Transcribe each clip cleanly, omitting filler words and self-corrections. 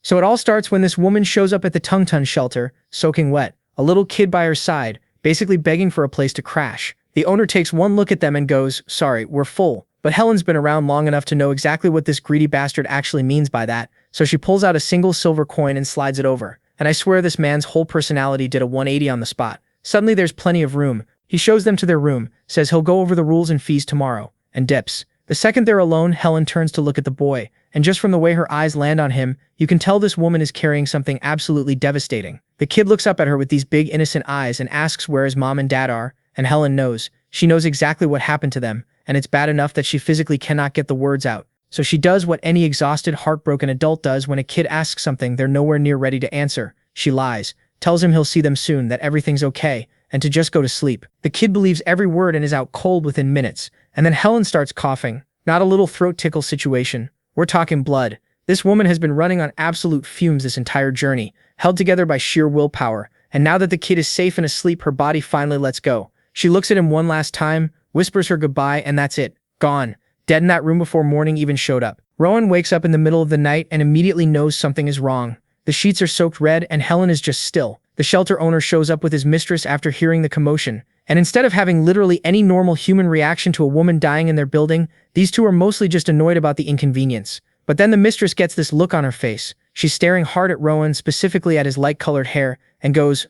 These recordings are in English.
So it all starts when this woman shows up at the Tungtun shelter, soaking wet, a little kid by her side, basically begging for a place to crash. The owner takes one look at them and goes, "Sorry, we're full." But Helen's been around long enough to know exactly what this greedy bastard actually means by that, so she pulls out a single silver coin and slides it over. And I swear this man's whole personality did a 180 on the spot. Suddenly there's plenty of room. He shows them to their room, says he'll go over the rules and fees tomorrow, and dips. The second they're alone, Helen turns to look at the boy, and just from the way her eyes land on him, you can tell this woman is carrying something absolutely devastating. The kid looks up at her with these big innocent eyes and asks where his mom and dad are, and Helen knows. She knows exactly what happened to them, and it's bad enough that she physically cannot get the words out. So she does what any exhausted, heartbroken adult does when a kid asks something they're nowhere near ready to answer. She lies, tells him he'll see them soon, that everything's okay, and to just go to sleep. The kid believes every word and is out cold within minutes, and then Helen starts coughing. Not a little throat tickle situation. We're talking blood. This woman has been running on absolute fumes this entire journey, held together by sheer willpower, and now that the kid is safe and asleep, her body finally lets go. She looks at him one last time, whispers her goodbye, and that's it. Gone. Dead in that room before morning even showed up. Rowan wakes up in the middle of the night and immediately knows something is wrong. The sheets are soaked red and Helen is just still. The shelter owner shows up with his mistress after hearing the commotion, and instead of having literally any normal human reaction to a woman dying in their building, these two are mostly just annoyed about the inconvenience. But then the mistress gets this look on her face. She's staring hard at Rowan, specifically at his light-colored hair, and goes,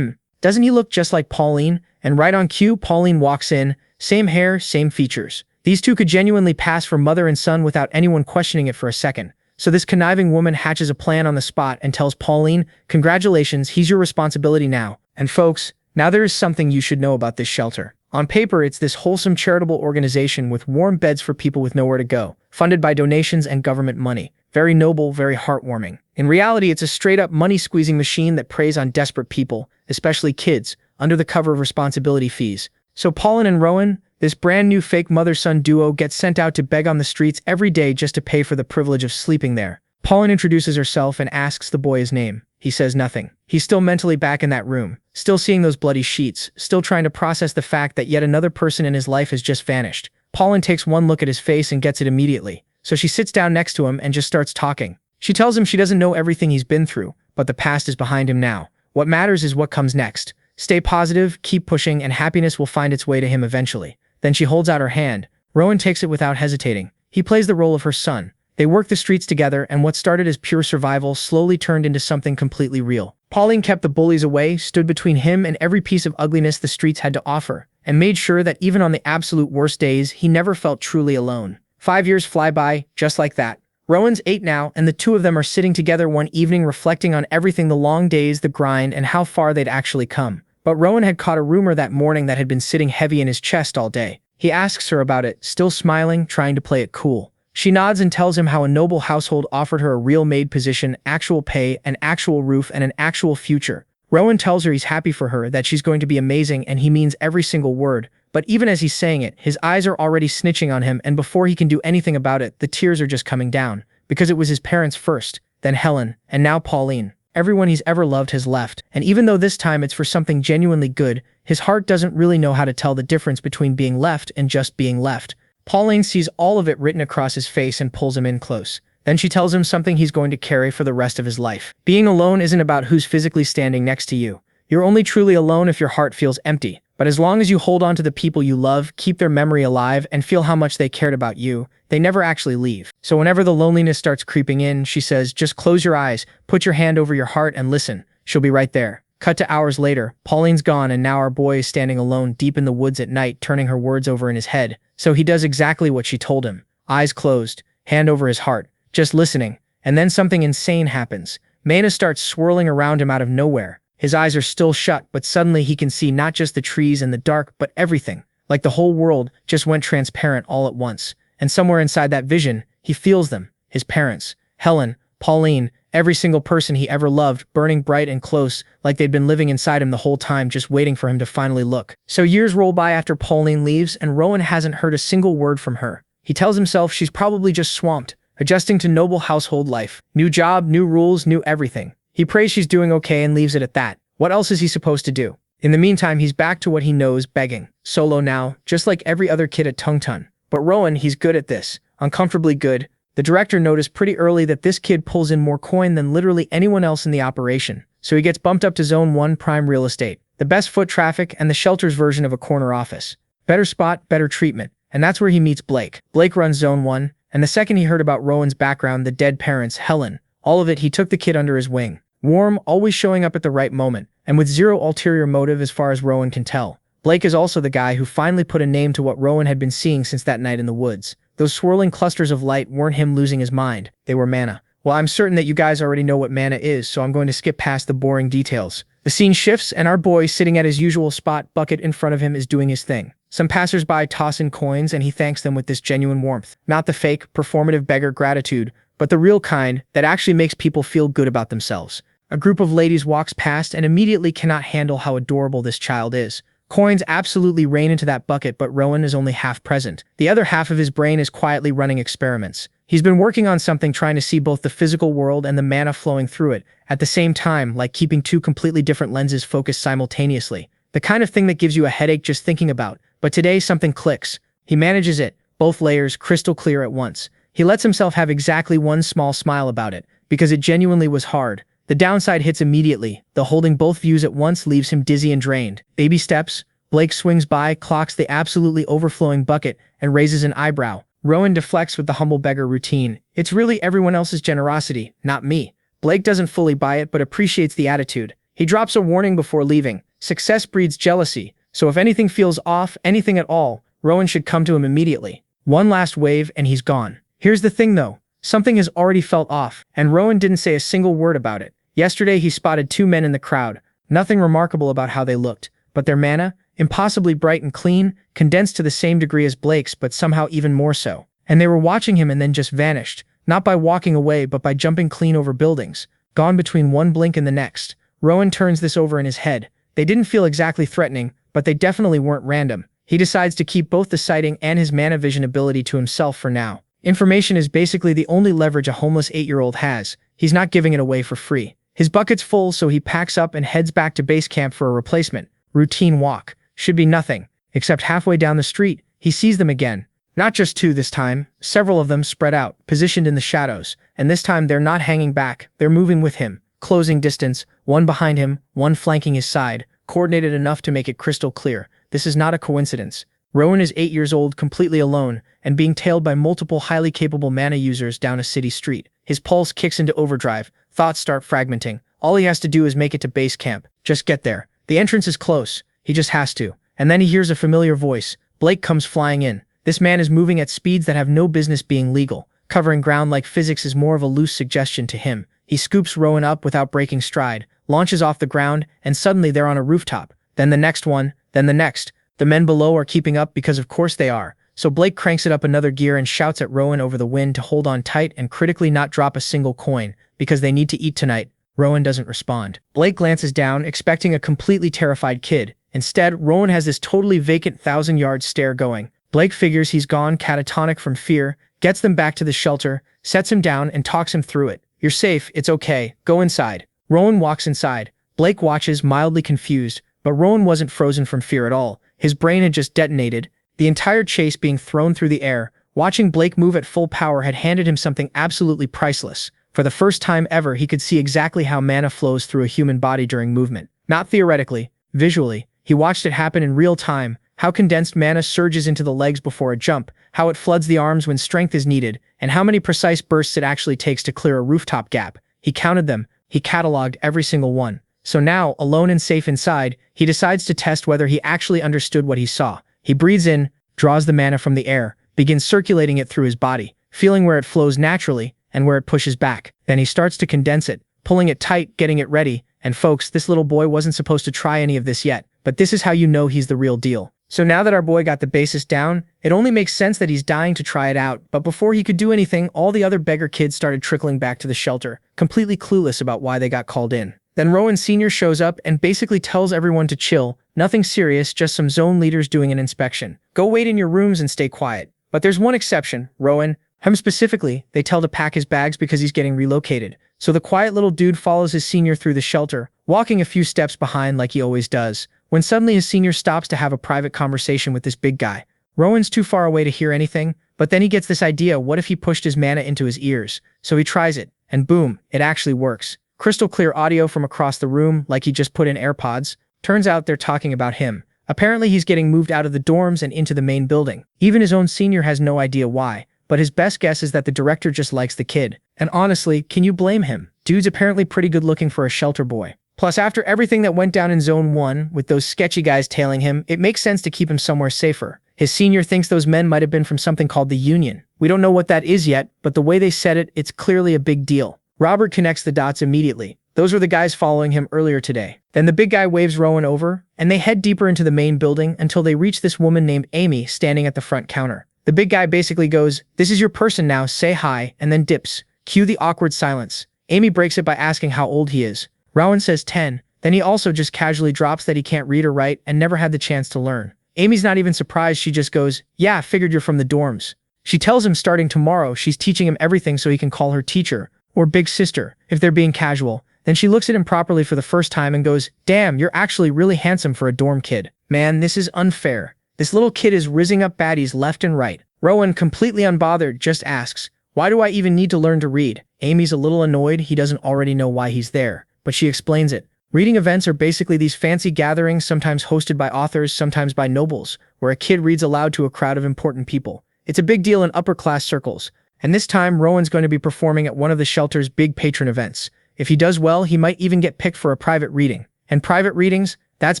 doesn't he look just like Pauline? And right on cue, Pauline walks in, same hair, same features. These two could genuinely pass for mother and son without anyone questioning it for a second. So this conniving woman hatches a plan on the spot and tells Pauline, "Congratulations, he's your responsibility now." And folks, now there is something you should know about this shelter. On paper, it's this wholesome charitable organization with warm beds for people with nowhere to go, funded by donations and government money. Very noble, very heartwarming. In reality, it's a straight-up money-squeezing machine that preys on desperate people, especially kids, under the cover of responsibility fees. So Pauline and Rowan, this brand new fake mother-son duo, gets sent out to beg on the streets every day just to pay for the privilege of sleeping there. Pauline introduces herself and asks the boy his name. He says nothing. He's still mentally back in that room, still seeing those bloody sheets, still trying to process the fact that yet another person in his life has just vanished. Pauline takes one look at his face and gets it immediately, so she sits down next to him and just starts talking. She tells him she doesn't know everything he's been through, but the past is behind him now. What matters is what comes next. Stay positive, keep pushing, and happiness will find its way to him eventually. Then she holds out her hand. Rowan takes it without hesitating. He plays the role of her son. They work the streets together, and what started as pure survival slowly turned into something completely real. Pauline kept the bullies away, stood between him and every piece of ugliness the streets had to offer, and made sure that even on the absolute worst days, he never felt truly alone. 5 years fly by, just like that. Rowan's 8 now, and the two of them are sitting together one evening reflecting on everything, the long days, the grind, and how far they'd actually come. But Rowan had caught a rumor that morning that had been sitting heavy in his chest all day. He asks her about it, still smiling, trying to play it cool. She nods and tells him how a noble household offered her a real maid position, actual pay, an actual roof, and an actual future. Rowan tells her he's happy for her, that she's going to be amazing, and he means every single word. But even as he's saying it, his eyes are already snitching on him, and before he can do anything about it, the tears are just coming down. Because it was his parents first, then Helen, and now Pauline. Everyone he's ever loved has left, and even though this time it's for something genuinely good, his heart doesn't really know how to tell the difference between being left and just being left. Pauline sees all of it written across his face and pulls him in close. Then she tells him something he's going to carry for the rest of his life. Being alone isn't about who's physically standing next to you. You're only truly alone if your heart feels empty. But as long as you hold on to the people you love, keep their memory alive, and feel how much they cared about you, they never actually leave. So whenever the loneliness starts creeping in, she says, just close your eyes, put your hand over your heart, and listen. She'll be right there. Cut to hours later, Pauline's gone, and now our boy is standing alone deep in the woods at night, turning her words over in his head. So he does exactly what she told him. Eyes closed, hand over his heart, just listening. And then something insane happens. Mana starts swirling around him out of nowhere. His eyes are still shut, but suddenly he can see not just the trees and the dark, but everything. Like the whole world just went transparent all at once. And somewhere inside that vision, he feels them. His parents, Helen, Pauline, every single person he ever loved, burning bright and close, like they'd been living inside him the whole time, just waiting for him to finally look. So years roll by after Pauline leaves, and Rowan hasn't heard a single word from her. He tells himself she's probably just swamped, adjusting to noble household life. New job, new rules, new everything. He prays she's doing okay and leaves it at that. What else is he supposed to do? In the meantime, he's back to what he knows, begging. Solo now, just like every other kid at Tungtun. But Rowan, he's good at this. Uncomfortably good. The director noticed pretty early that this kid pulls in more coin than literally anyone else in the operation, so he gets bumped up to Zone 1 prime real estate, the best foot traffic and the shelter's version of a corner office. Better spot, better treatment, and that's where he meets Blake. Blake runs Zone 1, and the second he heard about Rowan's background, the dead parents, Helen, all of it, he took the kid under his wing. Warm, always showing up at the right moment, and with zero ulterior motive as far as Rowan can tell. Blake is also the guy who finally put a name to what Rowan had been seeing since that night in the woods. Those swirling clusters of light weren't him losing his mind, they were mana. Well, I'm certain that you guys already know what mana is, so I'm going to skip past the boring details. The scene shifts, and our boy, sitting at his usual spot, bucket in front of him, is doing his thing. Some passersby toss in coins, and he thanks them with this genuine warmth. Not the fake, performative beggar gratitude, but the real kind that actually makes people feel good about themselves. A group of ladies walks past and immediately cannot handle how adorable this child is. Coins absolutely rain into that bucket, but Rowan is only half present. The other half of his brain is quietly running experiments. He's been working on something trying to see both the physical world and the mana flowing through it, at the same time, like keeping two completely different lenses focused simultaneously. The kind of thing that gives you a headache just thinking about. But today something clicks. He manages it, both layers crystal clear at once. He lets himself have exactly one small smile about it, because it genuinely was hard. The downside hits immediately. The holding both views at once leaves him dizzy and drained. Baby steps. Blake swings by, clocks the absolutely overflowing bucket, and raises an eyebrow. Rowan deflects with the humble beggar routine. It's really everyone else's generosity, not me. Blake doesn't fully buy it but appreciates the attitude. He drops a warning before leaving. Success breeds jealousy, so if anything feels off, anything at all, Rowan should come to him immediately. One last wave and he's gone. Here's the thing though. Something has already felt off, and Rowan didn't say a single word about it. Yesterday he spotted two men in the crowd. Nothing remarkable about how they looked, but their mana, impossibly bright and clean, condensed to the same degree as Blake's but somehow even more so. And they were watching him and then just vanished, not by walking away but by jumping clean over buildings, gone between one blink and the next. Rowan turns this over in his head. They didn't feel exactly threatening, but they definitely weren't random. He decides to keep both the sighting and his mana vision ability to himself for now. Information is basically the only leverage a homeless 8-year-old has. He's not giving it away for free. His bucket's full, so he packs up and heads back to base camp for a replacement. Routine walk. Should be nothing. Except halfway down the street, he sees them again. Not just two this time, several of them spread out, positioned in the shadows. And this time they're not hanging back, they're moving with him. Closing distance, one behind him, one flanking his side, coordinated enough to make it crystal clear. This is not a coincidence. Rowan is 8 years old, completely alone, and being tailed by multiple highly capable mana users down a city street. His pulse kicks into overdrive, thoughts start fragmenting. All he has to do is make it to base camp. Just get there. The entrance is close. He just has to. And then he hears a familiar voice. Blake comes flying in. This man is moving at speeds that have no business being legal. Covering ground like physics is more of a loose suggestion to him. He scoops Rowan up without breaking stride, launches off the ground, and suddenly they're on a rooftop. Then the next one, then the next. The men below are keeping up because of course they are. So Blake cranks it up another gear and shouts at Rowan over the wind to hold on tight and critically not drop a single coin, because they need to eat tonight. Rowan doesn't respond. Blake glances down, expecting a completely terrified kid. Instead, Rowan has this totally vacant 1,000-yard stare going. Blake figures he's gone catatonic from fear, gets them back to the shelter, sets him down and talks him through it. You're safe, it's okay, go inside. Rowan walks inside. Blake watches, mildly confused, but Rowan wasn't frozen from fear at all. His brain had just detonated. The entire chase being thrown through the air, watching Blake move at full power had handed him something absolutely priceless. For the first time ever, he could see exactly how mana flows through a human body during movement. Not theoretically, visually. He watched it happen in real time, how condensed mana surges into the legs before a jump, how it floods the arms when strength is needed, and how many precise bursts it actually takes to clear a rooftop gap. He counted them, he cataloged every single one. So now, alone and safe inside, he decides to test whether he actually understood what he saw. He breathes in, draws the mana from the air, begins circulating it through his body, feeling where it flows naturally and where it pushes back. Then he starts to condense it, pulling it tight, getting it ready. And folks, this little boy wasn't supposed to try any of this yet, but this is how you know he's the real deal. So now that our boy got the basis down, it only makes sense that he's dying to try it out, but before he could do anything, all the other beggar kids started trickling back to the shelter, completely clueless about why they got called in. Then Rowan Sr. shows up and basically tells everyone to chill, nothing serious, just some zone leaders doing an inspection. Go wait in your rooms and stay quiet. But there's one exception, Rowan. Him specifically, they tell to pack his bags because he's getting relocated. So the quiet little dude follows his senior through the shelter, walking a few steps behind like he always does, when suddenly his senior stops to have a private conversation with this big guy. Rowan's too far away to hear anything, but then he gets this idea: what if he pushed his mana into his ears? So he tries it, and boom, it actually works. Crystal clear audio from across the room, like he just put in AirPods. Turns out they're talking about him. Apparently he's getting moved out of the dorms and into the main building. Even his own senior has no idea why, but his best guess is that the director just likes the kid. And honestly, can you blame him? Dude's apparently pretty good looking for a shelter boy. Plus, after everything that went down in Zone 1, with those sketchy guys tailing him, it makes sense to keep him somewhere safer. His senior thinks those men might have been from something called the Union. We don't know what that is yet, but the way they said it, it's clearly a big deal. Robert connects the dots immediately. Those were the guys following him earlier today. Then the big guy waves Rowan over, and they head deeper into the main building until they reach this woman named Amy standing at the front counter. The big guy basically goes, "This is your person now, say hi," and then dips. Cue the awkward silence. Amy breaks it by asking how old he is. Rowan says 10, then he also just casually drops that he can't read or write and never had the chance to learn. Amy's not even surprised, she just goes, "Yeah, figured you're from the dorms." She tells him starting tomorrow she's teaching him everything so he can call her teacher, or big sister, if they're being casual. Then she looks at him properly for the first time and goes, "Damn, you're actually really handsome for a dorm kid. Man, this is unfair. This little kid is rizzing up baddies left and right." Rowan, completely unbothered, just asks, "Why do I even need to learn to read?" Amy's a little annoyed he doesn't already know why he's there, but she explains it. Reading events are basically these fancy gatherings, sometimes hosted by authors, sometimes by nobles, where a kid reads aloud to a crowd of important people. It's a big deal in upper-class circles, and this time Rowan's going to be performing at one of the shelter's big patron events. If he does well, he might even get picked for a private reading. And private readings, that's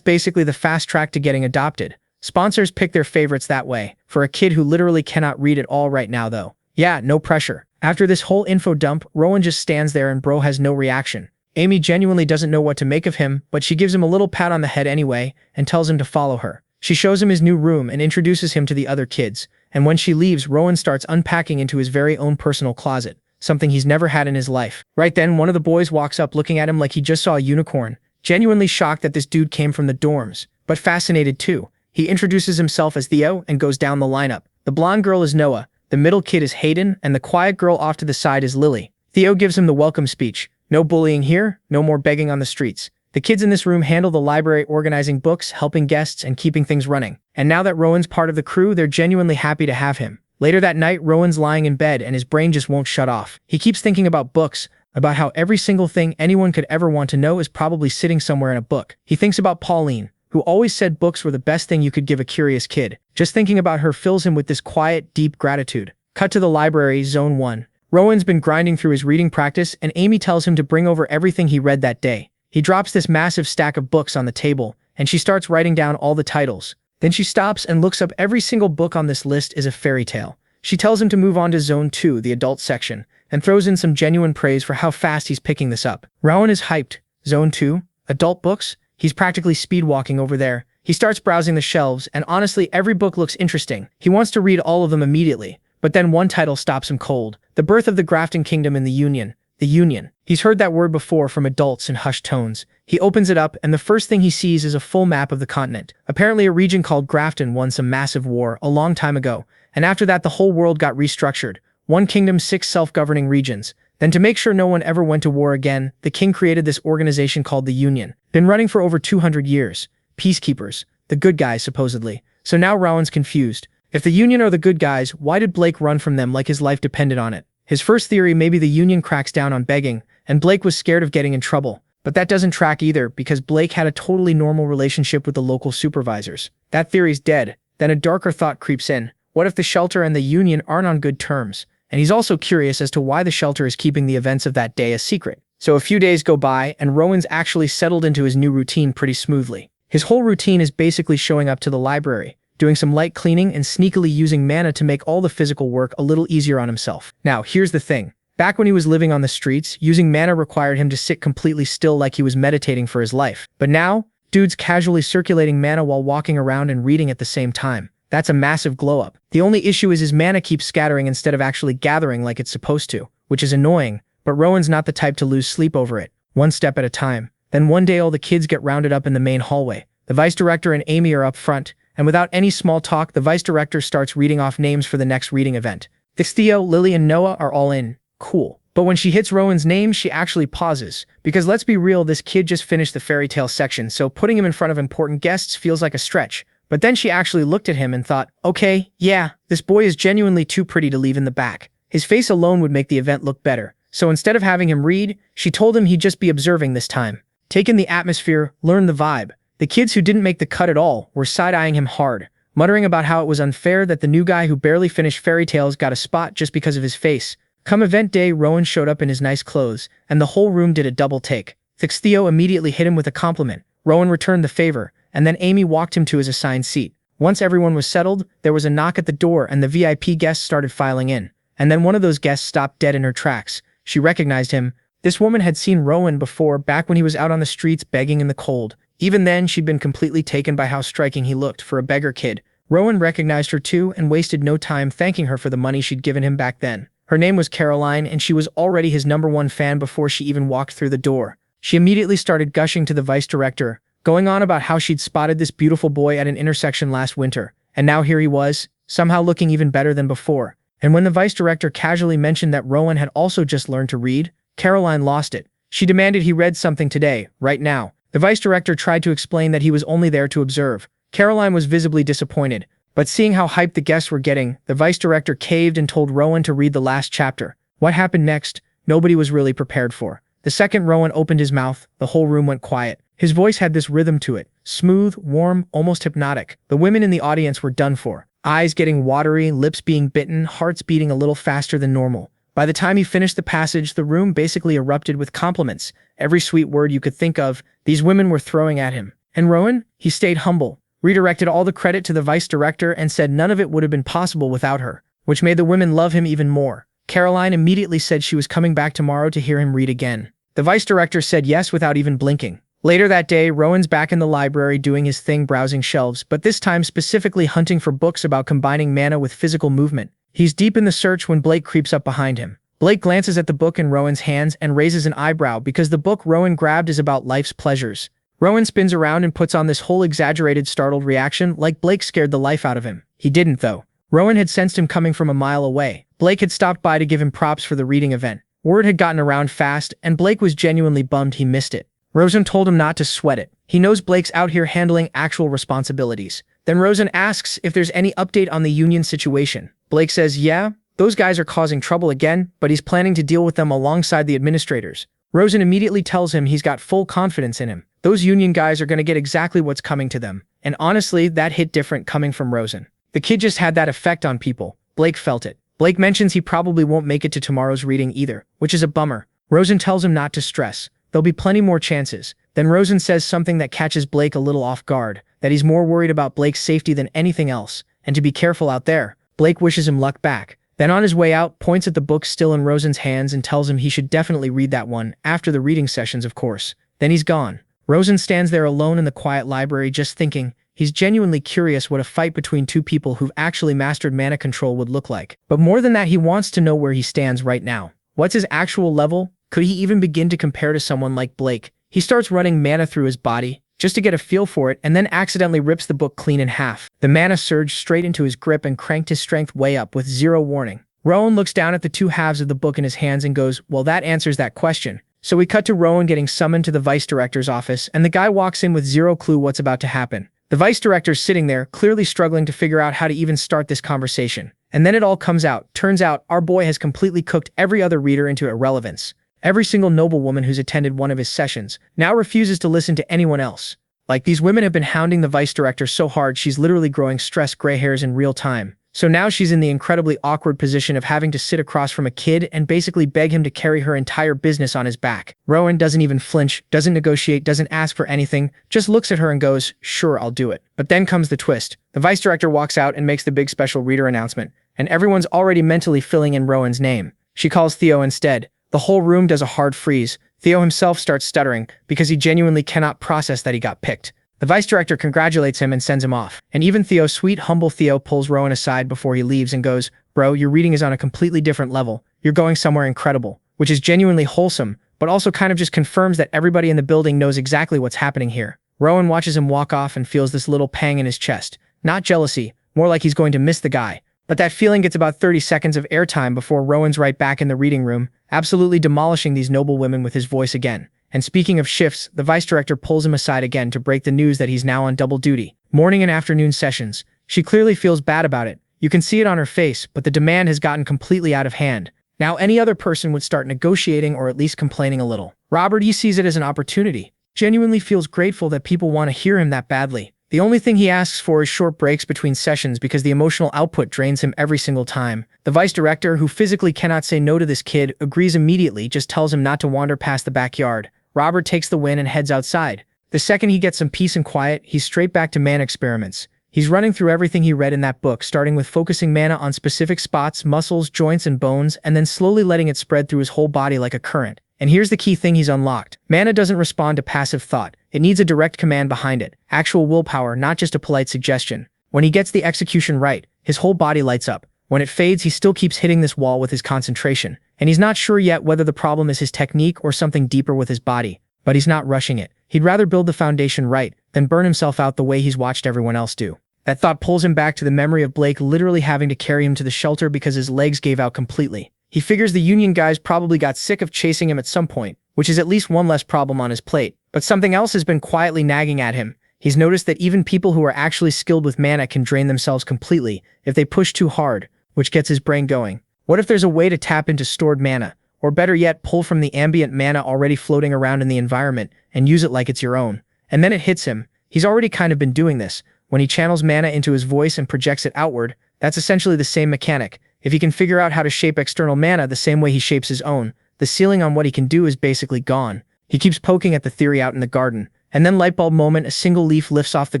basically the fast track to getting adopted. Sponsors pick their favorites that way. For a kid who literally cannot read at all right now though. Yeah, no pressure. After this whole info dump, Rowan just stands there and bro has no reaction. Amy genuinely doesn't know what to make of him, but she gives him a little pat on the head anyway, and tells him to follow her. She shows him his new room and introduces him to the other kids, and when she leaves, Rowan starts unpacking into his very own personal closet, something he's never had in his life. Right then, one of the boys walks up looking at him like he just saw a unicorn, genuinely shocked that this dude came from the dorms, but fascinated too. He introduces himself as Theo and goes down the lineup. The blonde girl is Noah, the middle kid is Hayden, and the quiet girl off to the side is Lily. Theo gives him the welcome speech. No bullying here, no more begging on the streets. The kids in this room handle the library, organizing books, helping guests, and keeping things running. And now that Rowan's part of the crew, they're genuinely happy to have him. Later that night, Rowan's lying in bed and his brain just won't shut off. He keeps thinking about books, about how every single thing anyone could ever want to know is probably sitting somewhere in a book. He thinks about Pauline, who always said books were the best thing you could give a curious kid. Just thinking about her fills him with this quiet, deep gratitude. Cut to the library, Zone 1. Rowan's been grinding through his reading practice, and Amy tells him to bring over everything he read that day. He drops this massive stack of books on the table, and she starts writing down all the titles. Then she stops and looks up every single book on this list is a fairy tale. She tells him to move on to Zone 2, the adult section, and throws in some genuine praise for how fast he's picking this up. Rowan is hyped. Zone 2? Adult books? He's practically speed-walking over there. He starts browsing the shelves, and honestly, every book looks interesting. He wants to read all of them immediately. But then one title stops him cold. The Birth of the Grafton Kingdom in the Union. The Union. He's heard that word before from adults in hushed tones. He opens it up, and the first thing he sees is a full map of the continent. Apparently a region called Grafton won some massive war a long time ago, and after that the whole world got restructured. One kingdom, 6 self-governing regions. Then to make sure no one ever went to war again, the king created this organization called the Union. Been running for over 200 years. Peacekeepers. The good guys, supposedly. So now Rowan's confused. If the Union are the good guys, why did Blake run from them like his life depended on it? His first theory, maybe the Union cracks down on begging, and Blake was scared of getting in trouble. But that doesn't track either, because Blake had a totally normal relationship with the local supervisors. That theory's dead. Then a darker thought creeps in. What if the shelter and the Union aren't on good terms? And he's also curious as to why the shelter is keeping the events of that day a secret. So a few days go by, and Rowan's actually settled into his new routine pretty smoothly. His whole routine is basically showing up to the library, doing some light cleaning, and sneakily using mana to make all the physical work a little easier on himself. Now, here's the thing. Back when he was living on the streets, using mana required him to sit completely still like he was meditating for his life. But now, dude's casually circulating mana while walking around and reading at the same time. That's a massive glow-up. The only issue is his mana keeps scattering instead of actually gathering like it's supposed to, which is annoying, but Rowan's not the type to lose sleep over it. One step at a time. Then one day all the kids get rounded up in the main hallway. The vice director and Amy are up front, and without any small talk, the vice director starts reading off names for the next reading event. Theo, Lily, and Noah are all in. Cool. But when she hits Rowan's name, she actually pauses. Because let's be real, this kid just finished the fairy tale section, so putting him in front of important guests feels like a stretch. But then she actually looked at him and thought, okay, yeah, this boy is genuinely too pretty to leave in the back. His face alone would make the event look better. So instead of having him read, she told him he'd just be observing this time. Take in the atmosphere, learn the vibe. The kids who didn't make the cut at all were side-eyeing him hard, muttering about how it was unfair that the new guy who barely finished fairy tales got a spot just because of his face. Come event day, Rowan showed up in his nice clothes, and the whole room did a double take. Theo immediately hit him with a compliment. Rowan returned the favor, and then Amy walked him to his assigned seat. Once everyone was settled, there was a knock at the door and the VIP guests started filing in. And then one of those guests stopped dead in her tracks. She recognized him. This woman had seen Rowan before, back when he was out on the streets begging in the cold. Even then, she'd been completely taken by how striking he looked for a beggar kid. Rowan recognized her too and wasted no time thanking her for the money she'd given him back then. Her name was Caroline, and she was already his #1 fan before she even walked through the door. She immediately started gushing to the vice director, going on about how she'd spotted this beautiful boy at an intersection last winter, and now here he was, somehow looking even better than before. And when the vice director casually mentioned that Rowan had also just learned to read, Caroline lost it. She demanded he read something today, right now. The vice director tried to explain that he was only there to observe. Caroline was visibly disappointed, but seeing how hyped the guests were getting, the vice director caved and told Rowan to read the last chapter. What happened next, nobody was really prepared for. The second Rowan opened his mouth, the whole room went quiet. His voice had this rhythm to it, smooth, warm, almost hypnotic. The women in the audience were done for. Eyes getting watery, lips being bitten, hearts beating a little faster than normal. By the time he finished the passage, the room basically erupted with compliments. Every sweet word you could think of, these women were throwing at him. And Rowan? He stayed humble, redirected all the credit to the vice director and said none of it would have been possible without her, which made the women love him even more. Caroline immediately said she was coming back tomorrow to hear him read again. The vice director said yes without even blinking. Later that day, Rowan's back in the library doing his thing, browsing shelves, but this time specifically hunting for books about combining mana with physical movement. He's deep in the search when Blake creeps up behind him. Blake glances at the book in Rowan's hands and raises an eyebrow because the book Rowan grabbed is about life's pleasures. Rowan spins around and puts on this whole exaggerated startled reaction like Blake scared the life out of him. He didn't though. Rowan had sensed him coming from a mile away. Blake had stopped by to give him props for the reading event. Word had gotten around fast, and Blake was genuinely bummed he missed it. Rosen told him not to sweat it. He knows Blake's out here handling actual responsibilities. Then Rosen asks if there's any update on the union situation. Blake says, yeah, those guys are causing trouble again, but he's planning to deal with them alongside the administrators. Rosen immediately tells him he's got full confidence in him. Those union guys are going to get exactly what's coming to them. And honestly, that hit different coming from Rosen. The kid just had that effect on people. Blake felt it. Blake mentions he probably won't make it to tomorrow's reading either, which is a bummer. Rosen tells him not to stress. There'll be plenty more chances. Then Rosen says something that catches Blake a little off guard, that he's more worried about Blake's safety than anything else, and to be careful out there. Blake wishes him luck back. Then on his way out, points at the book still in Rosen's hands and tells him he should definitely read that one, after the reading sessions of course. Then he's gone. Rosen stands there alone in the quiet library just thinking. He's genuinely curious what a fight between two people who've actually mastered mana control would look like. But more than that, he wants to know where he stands right now. What's his actual level? Could he even begin to compare to someone like Blake? He starts running mana through his body, just to get a feel for it, and then accidentally rips the book clean in half. The mana surged straight into his grip and cranked his strength way up with zero warning. Rowan looks down at the two halves of the book in his hands and goes, well, that answers that question. So we cut to Rowan getting summoned to the vice director's office, and the guy walks in with zero clue what's about to happen. The vice director's sitting there, clearly struggling to figure out how to even start this conversation. And then it all comes out. Turns out, our boy has completely cooked every other reader into irrelevance. Every single noblewoman who's attended one of his sessions now refuses to listen to anyone else. Like, these women have been hounding the vice director so hard she's literally growing stressed gray hairs in real time. So now she's in the incredibly awkward position of having to sit across from a kid and basically beg him to carry her entire business on his back. Rowan doesn't even flinch, doesn't negotiate, doesn't ask for anything, just looks at her and goes, sure, I'll do it. But then comes the twist. The vice director walks out and makes the big special reader announcement, and everyone's already mentally filling in Rowan's name. She calls Theo instead. The whole room does a hard freeze. Theo himself starts stuttering because he genuinely cannot process that he got picked. The vice director congratulates him and sends him off. And even Theo, sweet, humble Theo, pulls Rowan aside before he leaves and goes, bro, your reading is on a completely different level. You're going somewhere incredible. Which is genuinely wholesome, but also kind of just confirms that everybody in the building knows exactly what's happening here. Rowan watches him walk off and feels this little pang in his chest. Not jealousy, more like he's going to miss the guy. But that feeling gets about 30 seconds of airtime before Rowan's right back in the reading room, absolutely demolishing these noble women with his voice again. And speaking of shifts, the vice director pulls him aside again to break the news that he's now on double duty. Morning and afternoon sessions. She clearly feels bad about it. You can see it on her face, but the demand has gotten completely out of hand. Now any other person would start negotiating or at least complaining a little. Robert, he sees it as an opportunity. Genuinely feels grateful that people want to hear him that badly. The only thing he asks for is short breaks between sessions because the emotional output drains him every single time. The vice director, who physically cannot say no to this kid, agrees immediately, just tells him not to wander past the backyard. Robert takes the win and heads outside. The second he gets some peace and quiet, he's straight back to mana experiments. He's running through everything he read in that book, starting with focusing mana on specific spots, muscles, joints, and bones, and then slowly letting it spread through his whole body like a current. And here's the key thing he's unlocked. Mana doesn't respond to passive thought. It needs a direct command behind it. Actual willpower, not just a polite suggestion. When he gets the execution right, his whole body lights up. When it fades, he still keeps hitting this wall with his concentration. And he's not sure yet whether the problem is his technique or something deeper with his body. But he's not rushing it. He'd rather build the foundation right than burn himself out the way he's watched everyone else do. That thought pulls him back to the memory of Blake literally having to carry him to the shelter because his legs gave out completely. He figures the Union guys probably got sick of chasing him at some point, which is at least one less problem on his plate. But something else has been quietly nagging at him. He's noticed that even people who are actually skilled with mana can drain themselves completely if they push too hard, which gets his brain going. What if there's a way to tap into stored mana, or better yet, pull from the ambient mana already floating around in the environment and use it like it's your own? And then it hits him. He's already kind of been doing this. When he channels mana into his voice and projects it outward, that's essentially the same mechanic. If he can figure out how to shape external mana the same way he shapes his own, the ceiling on what he can do is basically gone. He keeps poking at the theory out in the garden, and then lightbulb moment, a single leaf lifts off the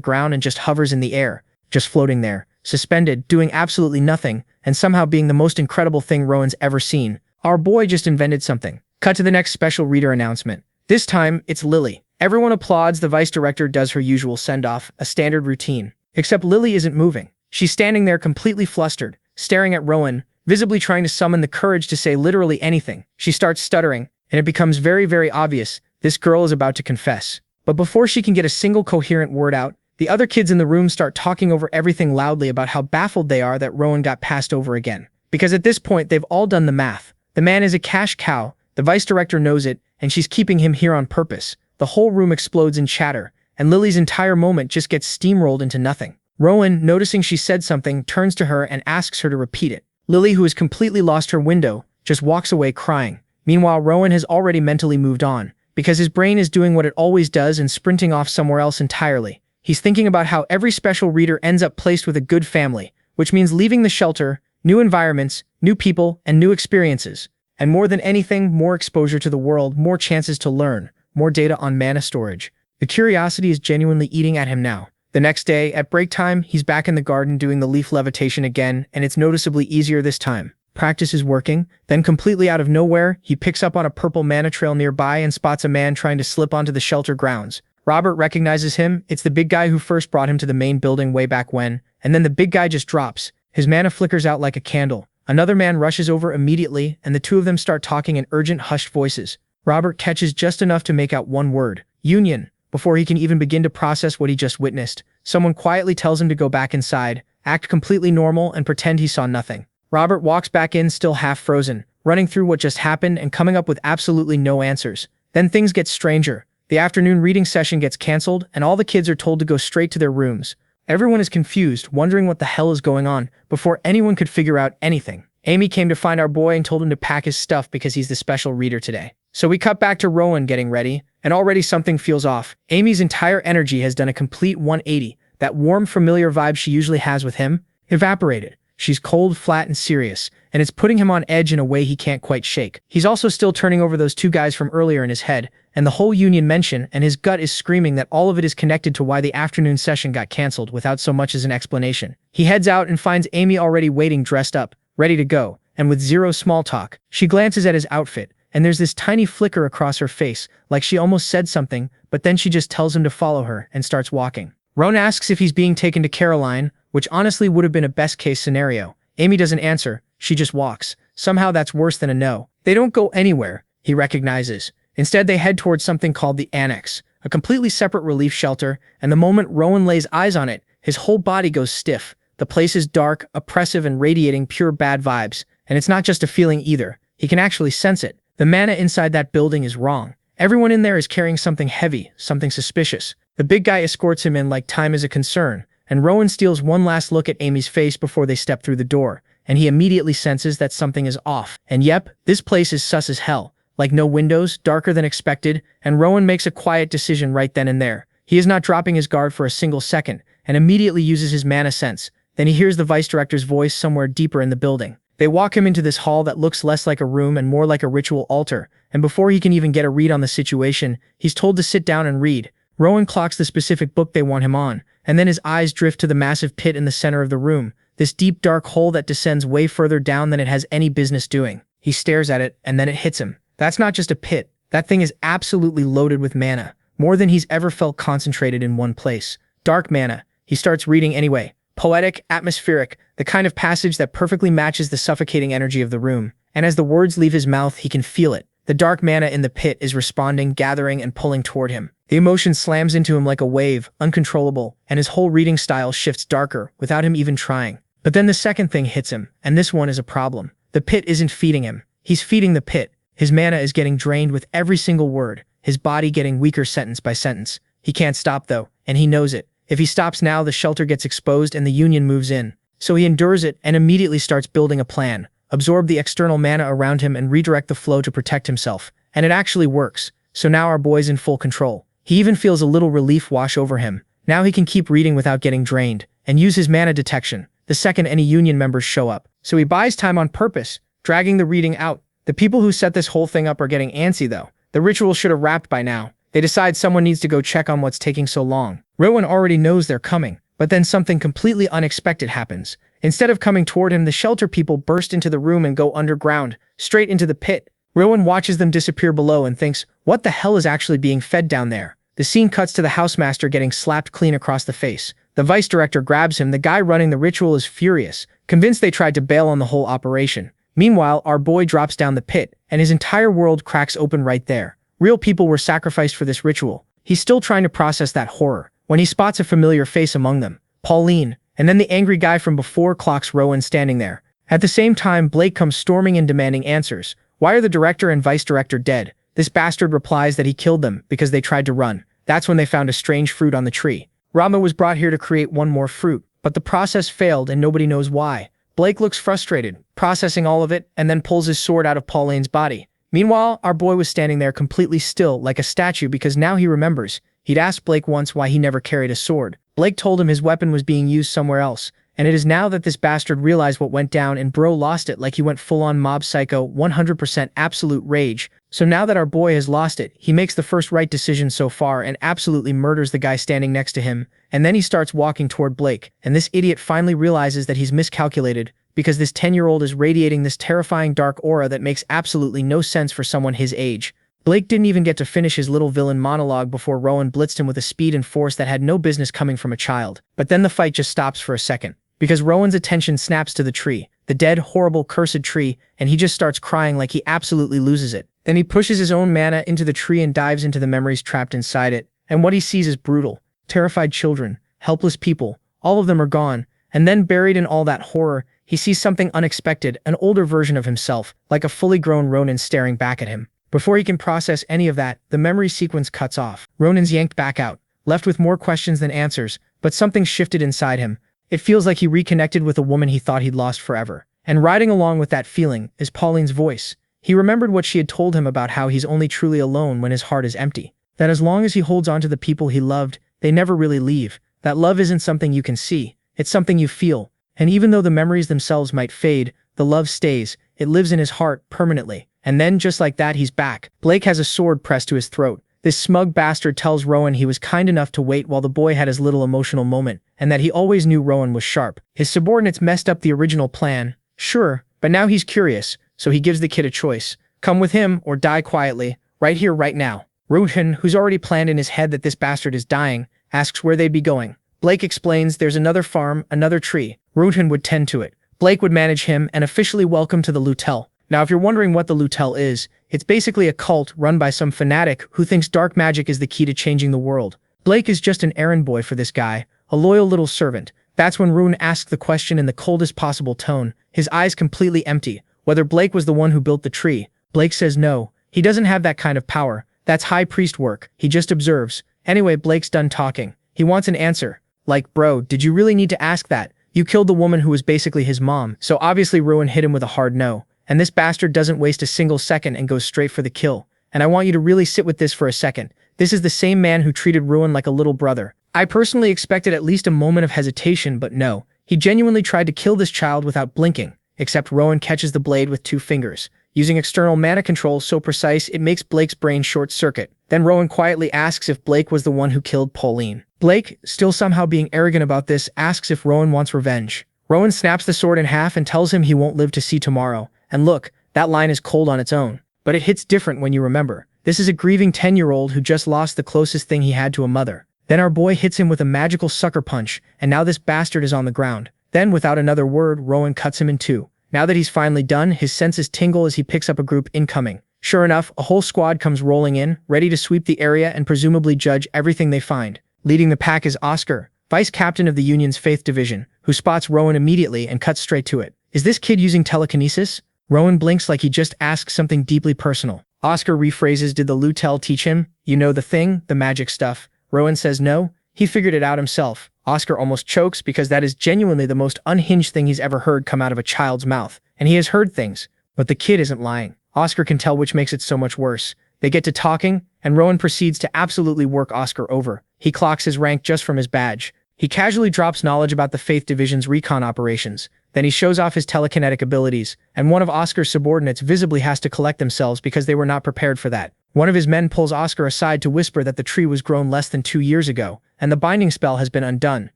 ground and just hovers in the air, just floating there, suspended, doing absolutely nothing, and somehow being the most incredible thing Rowan's ever seen. Our boy just invented something. Cut to the next special reader announcement. This time, it's Lily. Everyone applauds. The vice director does her usual send-off, a standard routine. Except Lily isn't moving. She's standing there completely flustered, staring at Rowan, visibly trying to summon the courage to say literally anything. She starts stuttering, and it becomes very, very obvious this girl is about to confess. But before she can get a single coherent word out, the other kids in the room start talking over everything loudly about how baffled they are that Rowan got passed over again. Because at this point, they've all done the math. The man is a cash cow, the vice director knows it, and she's keeping him here on purpose. The whole room explodes in chatter, and Lily's entire moment just gets steamrolled into nothing. Rowan, noticing she said something, turns to her and asks her to repeat it. Lily, who has completely lost her window, just walks away crying. Meanwhile, Rowan has already mentally moved on, because his brain is doing what it always does and sprinting off somewhere else entirely. He's thinking about how every special reader ends up placed with a good family, which means leaving the shelter, new environments, new people, and new experiences. And more than anything, more exposure to the world, more chances to learn, more data on mana storage. The curiosity is genuinely eating at him now. The next day, at break time, he's back in the garden doing the leaf levitation again, and it's noticeably easier this time. Practice is working. Then completely out of nowhere, he picks up on a purple mana trail nearby and spots a man trying to slip onto the shelter grounds. Robert recognizes him. It's the big guy who first brought him to the main building way back when, and then the big guy just drops. His mana flickers out like a candle. Another man rushes over immediately, and the two of them start talking in urgent, hushed voices. Robert catches just enough to make out one word, Union. Before he can even begin to process what he just witnessed, someone quietly tells him to go back inside, act completely normal, and pretend he saw nothing. Robert walks back in, still half frozen, running through what just happened and coming up with absolutely no answers. Then things get stranger. The afternoon reading session gets canceled, and all the kids are told to go straight to their rooms. Everyone is confused, wondering what the hell is going on, before anyone could figure out anything. Amy came to find our boy and told him to pack his stuff because he's the special reader today. So we cut back to Rowan getting ready, and already something feels off. Amy's entire energy has done a complete 180. That warm, familiar vibe she usually has with him evaporated. She's cold, flat, and serious, and it's putting him on edge in a way he can't quite shake. He's also still turning over those two guys from earlier in his head, and the whole Union mention, and his gut is screaming that all of it is connected to why the afternoon session got canceled without so much as an explanation. He heads out and finds Amy already waiting, dressed up, ready to go, and with zero small talk. She glances at his outfit, and there's this tiny flicker across her face, like she almost said something, but then she just tells him to follow her and starts walking. Rowan asks if he's being taken to Caroline, which honestly would have been a best-case scenario. Amy doesn't answer, she just walks. Somehow that's worse than a no. They don't go anywhere, he recognizes. Instead, they head towards something called the Annex, a completely separate relief shelter, and the moment Rowan lays eyes on it, his whole body goes stiff. The place is dark, oppressive, and radiating pure bad vibes. And it's not just a feeling either. He can actually sense it. The mana inside that building is wrong. Everyone in there is carrying something heavy, something suspicious. The big guy escorts him in like time is a concern, and Rowan steals one last look at Amy's face before they step through the door, and he immediately senses that something is off. And yep, this place is sus as hell. Like no windows, darker than expected, and Rowan makes a quiet decision right then and there. He is not dropping his guard for a single second, and immediately uses his mana sense. Then he hears the vice director's voice somewhere deeper in the building. They walk him into this hall that looks less like a room and more like a ritual altar, and before he can even get a read on the situation, he's told to sit down and read. Rowan clocks the specific book they want him on, and then his eyes drift to the massive pit in the center of the room, this deep dark hole that descends way further down than it has any business doing. He stares at it, and then it hits him. That's not just a pit. That thing is absolutely loaded with mana, more than he's ever felt concentrated in one place. Dark mana. He starts reading anyway. Poetic, atmospheric, the kind of passage that perfectly matches the suffocating energy of the room. And as the words leave his mouth, he can feel it. The dark mana in the pit is responding, gathering, and pulling toward him. The emotion slams into him like a wave, uncontrollable, and his whole reading style shifts darker, without him even trying. But then the second thing hits him, and this one is a problem. The pit isn't feeding him. He's feeding the pit. His mana is getting drained with every single word, his body getting weaker sentence by sentence. He can't stop though, and he knows it. If he stops now, the shelter gets exposed and the Union moves in. So he endures it and immediately starts building a plan. Absorb the external mana around him and redirect the flow to protect himself. And it actually works. So now our boy's in full control. He even feels a little relief wash over him. Now he can keep reading without getting drained, and use his mana detection the second any Union members show up. So he buys time on purpose, dragging the reading out. The people who set this whole thing up are getting antsy though. The ritual should have wrapped by now. They decide someone needs to go check on what's taking so long. Rowan already knows they're coming, but then something completely unexpected happens. Instead of coming toward him, the shelter people burst into the room and go underground, straight into the pit. Rowan watches them disappear below and thinks, what the hell is actually being fed down there? The scene cuts to the housemaster getting slapped clean across the face. The vice director grabs him. The guy running the ritual is furious, convinced they tried to bail on the whole operation. Meanwhile, our boy drops down the pit, and his entire world cracks open right there. Real people were sacrificed for this ritual. He's still trying to process that horror, when he spots a familiar face among them, Pauline, and then the angry guy from before clocks Rowan standing there. At the same time, Blake comes storming in demanding answers. Why are the director and vice director dead? This bastard replies that he killed them because they tried to run. That's when they found a strange fruit on the tree. Rama was brought here to create one more fruit, but the process failed and nobody knows why. Blake looks frustrated, processing all of it, and then pulls his sword out of Pauline's body. Meanwhile, our boy was standing there completely still, like a statue, because now he remembers. He'd asked Blake once why he never carried a sword. Blake told him his weapon was being used somewhere else, and it is now that this bastard realized what went down and bro lost it, like he went full-on mob psycho, 100% absolute rage. So now that our boy has lost it, he makes the first right decision so far and absolutely murders the guy standing next to him, and then he starts walking toward Blake, and this idiot finally realizes that he's miscalculated, because this 10-year-old is radiating this terrifying dark aura that makes absolutely no sense for someone his age. Blake didn't even get to finish his little villain monologue before Rowan blitzed him with a speed and force that had no business coming from a child. But then the fight just stops for a second, because Rowan's attention snaps to the tree, the dead, horrible, cursed tree, and he just starts crying like he absolutely loses it. Then he pushes his own mana into the tree and dives into the memories trapped inside it, and what he sees is brutal. Terrified children, helpless people, all of them are gone, and then buried in all that horror, he sees something unexpected, an older version of himself, like a fully grown Ronin staring back at him. Before he can process any of that, the memory sequence cuts off. Ronin's yanked back out, left with more questions than answers, but something shifted inside him. It feels like he reconnected with a woman he thought he'd lost forever. And riding along with that feeling is Pauline's voice. He remembered what she had told him about how he's only truly alone when his heart is empty. That as long as he holds on to the people he loved, they never really leave. That love isn't something you can see, it's something you feel. And even though the memories themselves might fade, the love stays. It lives in his heart permanently. And then, just like that, he's back. Blake has a sword pressed to his throat. This smug bastard tells Rowan he was kind enough to wait while the boy had his little emotional moment, and that he always knew Rowan was sharp. His subordinates messed up the original plan, sure, but now he's curious, so he gives the kid a choice. Come with him, or die quietly, right here, right now. Rowan, who's already planned in his head that this bastard is dying, asks where they'd be going. Blake explains there's another farm, another tree. Rowan would tend to it. Blake would manage him and officially welcome to the Lutel. Now, if you're wondering what the Lutel is, it's basically a cult run by some fanatic who thinks dark magic is the key to changing the world. Blake is just an errand boy for this guy, a loyal little servant. That's when Rowan asked the question in the coldest possible tone, his eyes completely empty, whether Blake was the one who built the tree. Blake says no, he doesn't have that kind of power. That's high priest work. He just observes. Anyway, Blake's done talking. He wants an answer. Like, bro, did you really need to ask that? You killed the woman who was basically his mom, so obviously Rowan hit him with a hard no. And this bastard doesn't waste a single second and goes straight for the kill. And I want you to really sit with this for a second. This is the same man who treated Rowan like a little brother. I personally expected at least a moment of hesitation, but no. He genuinely tried to kill this child without blinking, except Rowan catches the blade with 2 fingers, using external mana control so precise it makes Blake's brain short-circuit. Then Rowan quietly asks if Blake was the one who killed Pauline. Blake, still somehow being arrogant about this, asks if Rowan wants revenge. Rowan snaps the sword in half and tells him he won't live to see tomorrow. And look, that line is cold on its own. But it hits different when you remember. This is a grieving 10-year-old who just lost the closest thing he had to a mother. Then our boy hits him with a magical sucker punch, and now this bastard is on the ground. Then, without another word, Rowan cuts him in 2. Now that he's finally done, his senses tingle as he picks up a group incoming. Sure enough, a whole squad comes rolling in, ready to sweep the area and presumably judge everything they find. Leading the pack is Oscar, vice captain of the Union's Faith Division, who spots Rowan immediately and cuts straight to it. Is this kid using telekinesis? Rowan blinks like he just asked something deeply personal. Oscar rephrases, did the Lutel teach him? You know the thing, the magic stuff. Rowan says no, he figured it out himself. Oscar almost chokes because that is genuinely the most unhinged thing he's ever heard come out of a child's mouth. And he has heard things, but the kid isn't lying. Oscar can tell, which makes it so much worse. They get to talking, and Rowan proceeds to absolutely work Oscar over. He clocks his rank just from his badge. He casually drops knowledge about the Faith Division's recon operations. Then he shows off his telekinetic abilities, and one of Oscar's subordinates visibly has to collect themselves because they were not prepared for that. One of his men pulls Oscar aside to whisper that the tree was grown less than 2 years ago, and the binding spell has been undone,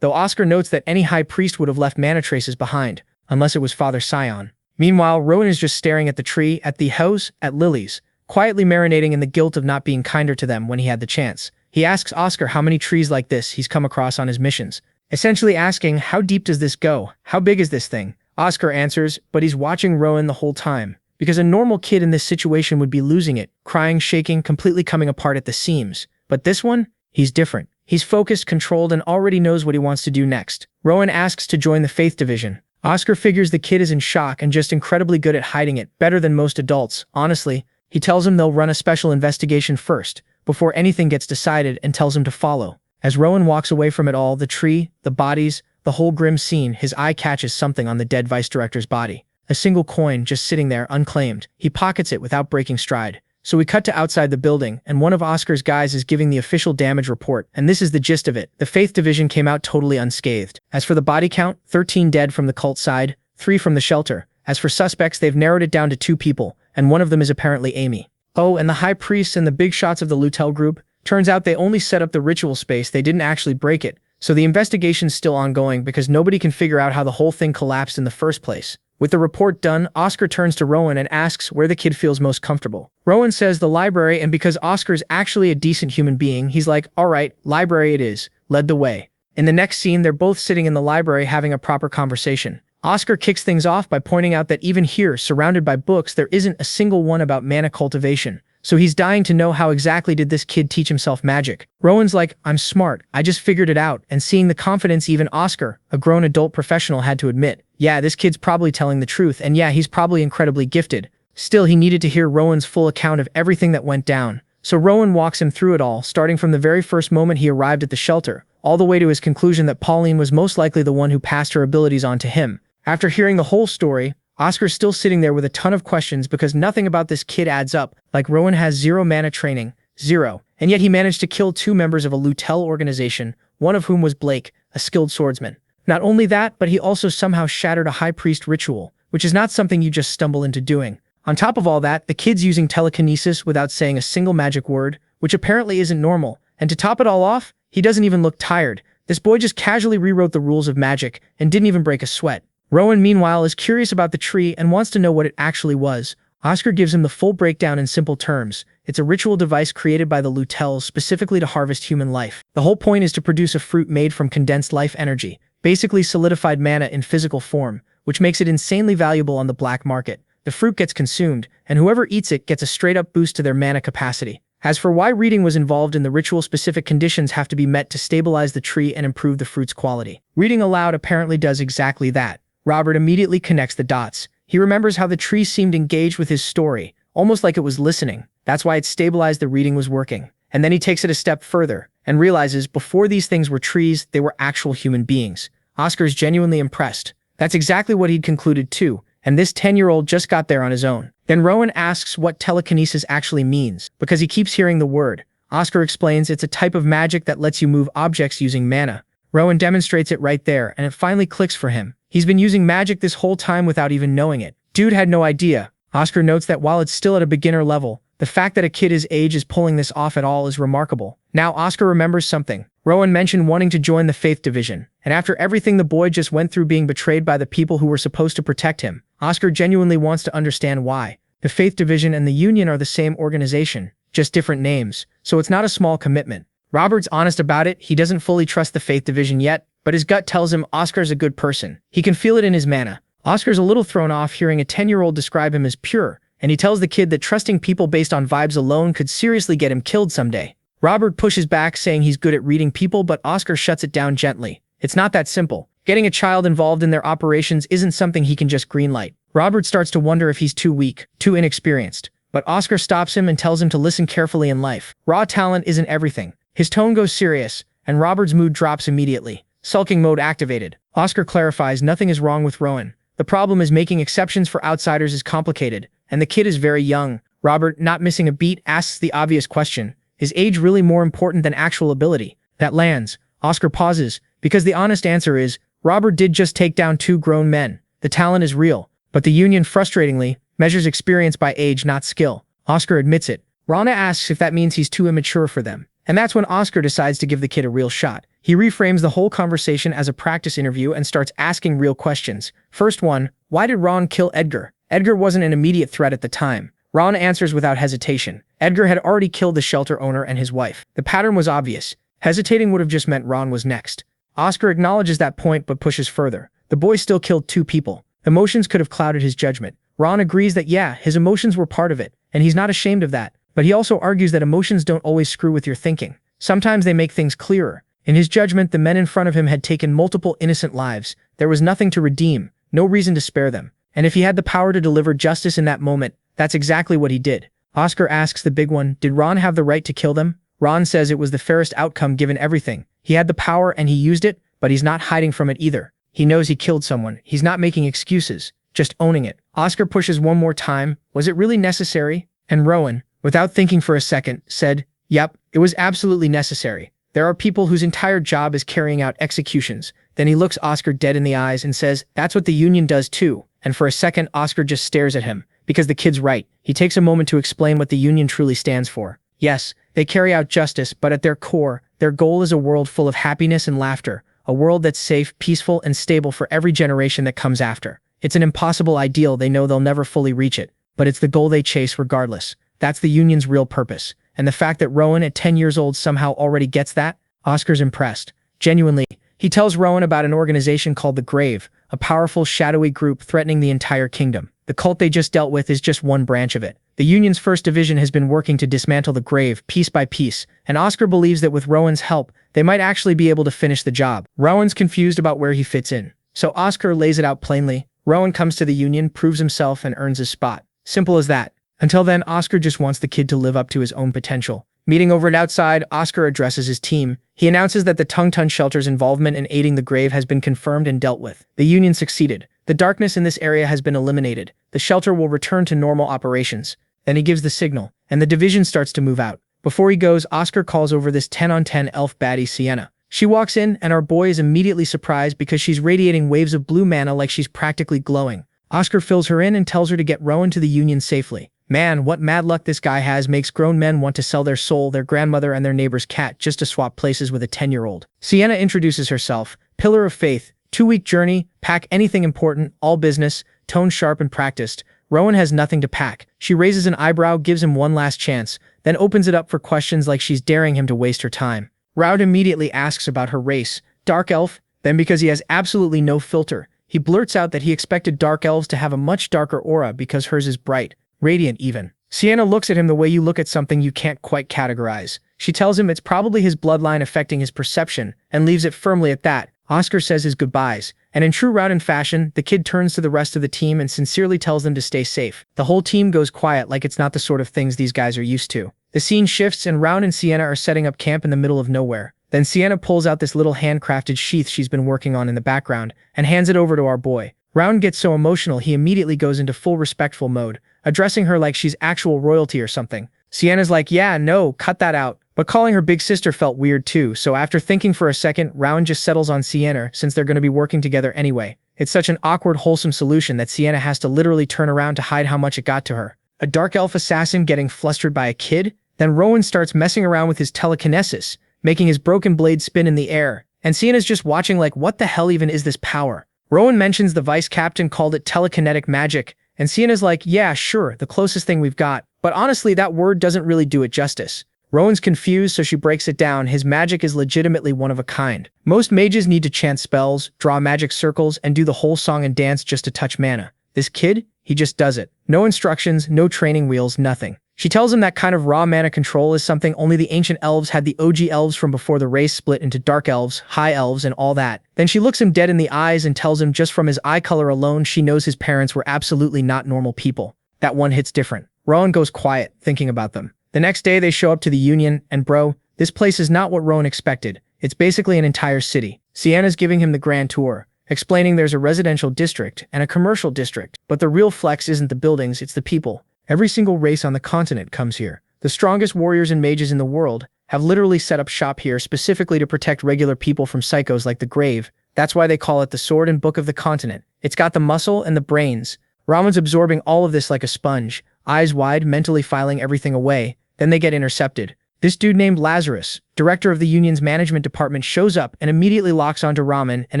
though Oscar notes that any high priest would have left mana traces behind, unless it was Father Scion. Meanwhile, Rowan is just staring at the tree, at the house, at lilies, quietly marinating in the guilt of not being kinder to them when he had the chance. He asks Oscar how many trees like this he's come across on his missions, essentially asking, how deep does this go? How big is this thing? Oscar answers, but he's watching Rowan the whole time, because a normal kid in this situation would be losing it, crying, shaking, completely coming apart at the seams. But this one, he's different. He's focused, controlled, and already knows what he wants to do next. Rowan asks to join the Faith Division. Oscar figures the kid is in shock and just incredibly good at hiding it, better than most adults, honestly. He tells him they'll run a special investigation first, before anything gets decided, and tells him to follow. As Rowan walks away from it all, the tree, the bodies, the whole grim scene, his eye catches something on the dead vice director's body. A single coin just sitting there unclaimed. He pockets it without breaking stride. So we cut to outside the building, and one of Oscar's guys is giving the official damage report, and this is the gist of it. The Faith Division came out totally unscathed. As for the body count, 13 dead from the cult side, 3 from the shelter. As for suspects, they've narrowed it down to 2 people, and one of them is apparently Amy. Oh, and the high priests and the big shots of the Lutel group? Turns out they only set up the ritual space, they didn't actually break it. So the investigation's still ongoing because nobody can figure out how the whole thing collapsed in the first place. With the report done, Oscar turns to Rowan and asks where the kid feels most comfortable. Rowan says the library, and because Oscar's actually a decent human being, he's like, alright, library it is, led the way. In the next scene, they're both sitting in the library having a proper conversation. Oscar kicks things off by pointing out that even here, surrounded by books, there isn't a single one about mana cultivation. So he's dying to know how exactly did this kid teach himself magic. Rowan's like, I'm smart, I just figured it out, and seeing the confidence even Oscar, a grown adult professional, had to admit. Yeah, this kid's probably telling the truth, and yeah, he's probably incredibly gifted. Still, he needed to hear Rowan's full account of everything that went down. So Rowan walks him through it all, starting from the very first moment he arrived at the shelter, all the way to his conclusion that Pauline was most likely the one who passed her abilities on to him. After hearing the whole story, Oscar's still sitting there with a ton of questions because nothing about this kid adds up, like Rowan has 0 mana training, 0, and yet he managed to kill 2 members of a Lutel organization, one of whom was Blake, a skilled swordsman. Not only that, but he also somehow shattered a high priest ritual, which is not something you just stumble into doing. On top of all that, the kid's using telekinesis without saying a single magic word, which apparently isn't normal, and to top it all off, he doesn't even look tired. This boy just casually rewrote the rules of magic and didn't even break a sweat. Rowan, meanwhile, is curious about the tree and wants to know what it actually was. Oscar gives him the full breakdown in simple terms. It's a ritual device created by the Lutels specifically to harvest human life. The whole point is to produce a fruit made from condensed life energy, basically solidified mana in physical form, which makes it insanely valuable on the black market. The fruit gets consumed, and whoever eats it gets a straight-up boost to their mana capacity. As for why reading was involved in the ritual, specific conditions have to be met to stabilize the tree and improve the fruit's quality. Reading aloud apparently does exactly that. Robert immediately connects the dots. He remembers how the tree seemed engaged with his story, almost like it was listening. That's why it stabilized the reading was working. And then he takes it a step further and realizes before these things were trees, they were actual human beings. Oscar's genuinely impressed. That's exactly what he'd concluded too, and this 10-year-old just got there on his own. Then Rowan asks what telekinesis actually means, because he keeps hearing the word. Oscar explains it's a type of magic that lets you move objects using mana. Rowan demonstrates it right there, and it finally clicks for him. He's been using magic this whole time without even knowing it. Dude had no idea. Oscar notes that while it's still at a beginner level, the fact that a kid his age is pulling this off at all is remarkable. Now Oscar remembers something. Rowan mentioned wanting to join the Faith Division, and after everything the boy just went through being betrayed by the people who were supposed to protect him, Oscar genuinely wants to understand why. The Faith Division and the Union are the same organization, just different names, so it's not a small commitment. Robert's honest about it, he doesn't fully trust the Faith Division yet, but his gut tells him Oscar's a good person. He can feel it in his mana. Oscar's a little thrown off hearing a 10-year-old describe him as pure, and he tells the kid that trusting people based on vibes alone could seriously get him killed someday. Robert pushes back saying he's good at reading people, but Oscar shuts it down gently. It's not that simple. Getting a child involved in their operations isn't something he can just greenlight. Robert starts to wonder if he's too weak, too inexperienced. But Oscar stops him and tells him to listen carefully in life. Raw talent isn't everything. His tone goes serious, and Robert's mood drops immediately. Sulking mode activated. Oscar clarifies nothing is wrong with Rowan. The problem is making exceptions for outsiders is complicated, and the kid is very young. Robert, not missing a beat, asks the obvious question. Is age really more important than actual ability? That lands. Oscar pauses, because the honest answer is, Robert did just take down 2 grown men. The talent is real, but the Union, frustratingly, measures experience by age, not skill. Oscar admits it. Rana asks if that means he's too immature for them. And that's when Oscar decides to give the kid a real shot. He reframes the whole conversation as a practice interview and starts asking real questions. First one, why did Ron kill Edgar? Edgar wasn't an immediate threat at the time. Ron answers without hesitation. Edgar had already killed the shelter owner and his wife. The pattern was obvious. Hesitating would have just meant Ron was next. Oscar acknowledges that point but pushes further. The boy still killed 2 people. Emotions could have clouded his judgment. Ron agrees that yeah, his emotions were part of it, and he's not ashamed of that. But he also argues that emotions don't always screw with your thinking. Sometimes they make things clearer. In his judgment, the men in front of him had taken multiple innocent lives. There was nothing to redeem, no reason to spare them. And if he had the power to deliver justice in that moment, that's exactly what he did. Oscar asks the big one, did Ron have the right to kill them? Ron says it was the fairest outcome given everything. He had the power and he used it, but he's not hiding from it either. He knows he killed someone. He's not making excuses, just owning it. Oscar pushes one more time. Was it really necessary? And Rowan, without thinking for a second, said, yep, it was absolutely necessary. There are people whose entire job is carrying out executions. Then he looks Oscar dead in the eyes and says, that's what the Union does too. And for a second, Oscar just stares at him, because the kid's right. He takes a moment to explain what the Union truly stands for. Yes, they carry out justice, but at their core, their goal is a world full of happiness and laughter, a world that's safe, peaceful, and stable for every generation that comes after. It's an impossible ideal, they know they'll never fully reach it, but it's the goal they chase regardless. That's the Union's real purpose. And the fact that Rowan at 10 years old somehow already gets that? Oscar's impressed. Genuinely. He tells Rowan about an organization called the Grave, a powerful, shadowy group threatening the entire kingdom. The cult they just dealt with is just one branch of it. The Union's first division has been working to dismantle the Grave, piece by piece, and Oscar believes that with Rowan's help, they might actually be able to finish the job. Rowan's confused about where he fits in. So Oscar lays it out plainly. Rowan comes to the Union, proves himself, and earns his spot. Simple as that. Until then, Oscar just wants the kid to live up to his own potential. Meeting over at outside, Oscar addresses his team. He announces that the Tungtun Shelter's involvement in aiding the Grave has been confirmed and dealt with. The Union succeeded. The darkness in this area has been eliminated. The shelter will return to normal operations. Then he gives the signal, and the division starts to move out. Before he goes, Oscar calls over this 10-on-10 elf baddie Sienna. She walks in, and our boy is immediately surprised because she's radiating waves of blue mana like she's practically glowing. Oscar fills her in and tells her to get Rowan to the Union safely. Man, what mad luck this guy has makes grown men want to sell their soul, their grandmother, and their neighbor's cat just to swap places with a 10-year-old. Sienna introduces herself. Pillar of faith, 2-week journey, pack anything important, all business, tone sharp and practiced. Rowan has nothing to pack. She raises an eyebrow, gives him one last chance, then opens it up for questions like she's daring him to waste her time. Raud immediately asks about her race. Dark elf? Then because he has absolutely no filter, he blurts out that he expected dark elves to have a much darker aura because hers is bright. Radiant even. Sienna looks at him the way you look at something you can't quite categorize. She tells him it's probably his bloodline affecting his perception and leaves it firmly at that. Oscar says his goodbyes, and in true Rowden fashion, the kid turns to the rest of the team and sincerely tells them to stay safe. The whole team goes quiet like it's not the sort of things these guys are used to. The scene shifts and Rowden and Sienna are setting up camp in the middle of nowhere. Then Sienna pulls out this little handcrafted sheath she's been working on in the background and hands it over to our boy. Rowden gets so emotional he immediately goes into full respectful mode, addressing her like she's actual royalty or something. Sienna's like, yeah, no, cut that out. But calling her big sister felt weird too, so after thinking for a second, Rowden just settles on Sienna since they're going to be working together anyway. It's such an awkward, wholesome solution that Sienna has to literally turn around to hide how much it got to her. A dark elf assassin getting flustered by a kid? Then Rowan starts messing around with his telekinesis, making his broken blade spin in the air, and Sienna's just watching like, what the hell even is this power? Rowan mentions the vice captain called it telekinetic magic, and Sienna's like, yeah, sure, the closest thing we've got, but honestly that word doesn't really do it justice. Rowan's confused, so she breaks it down. His magic is legitimately one of a kind. Most mages need to chant spells, draw magic circles, and do the whole song and dance just to touch mana. This kid, he just does it. No instructions, no training wheels, nothing. She tells him that kind of raw mana control is something only the ancient elves had, the OG elves from before the race split into dark elves, high elves, and all that. Then she looks him dead in the eyes and tells him just from his eye color alone she knows his parents were absolutely not normal people. That one hits different. Rowan goes quiet, thinking about them. The next day they show up to the Union, and bro, this place is not what Rowan expected. It's basically an entire city. Sienna's giving him the grand tour, explaining there's a residential district and a commercial district, but the real flex isn't the buildings, it's the people. Every single race on the continent comes here. The strongest warriors and mages in the world have literally set up shop here specifically to protect regular people from psychos like the Grave. That's why they call it the sword and book of the continent. It's got the muscle and the brains. Ramon's absorbing all of this like a sponge, eyes wide, mentally filing everything away. Then they get intercepted. This dude named Lazarus, director of the Union's management department, shows up and immediately locks onto Ramen, and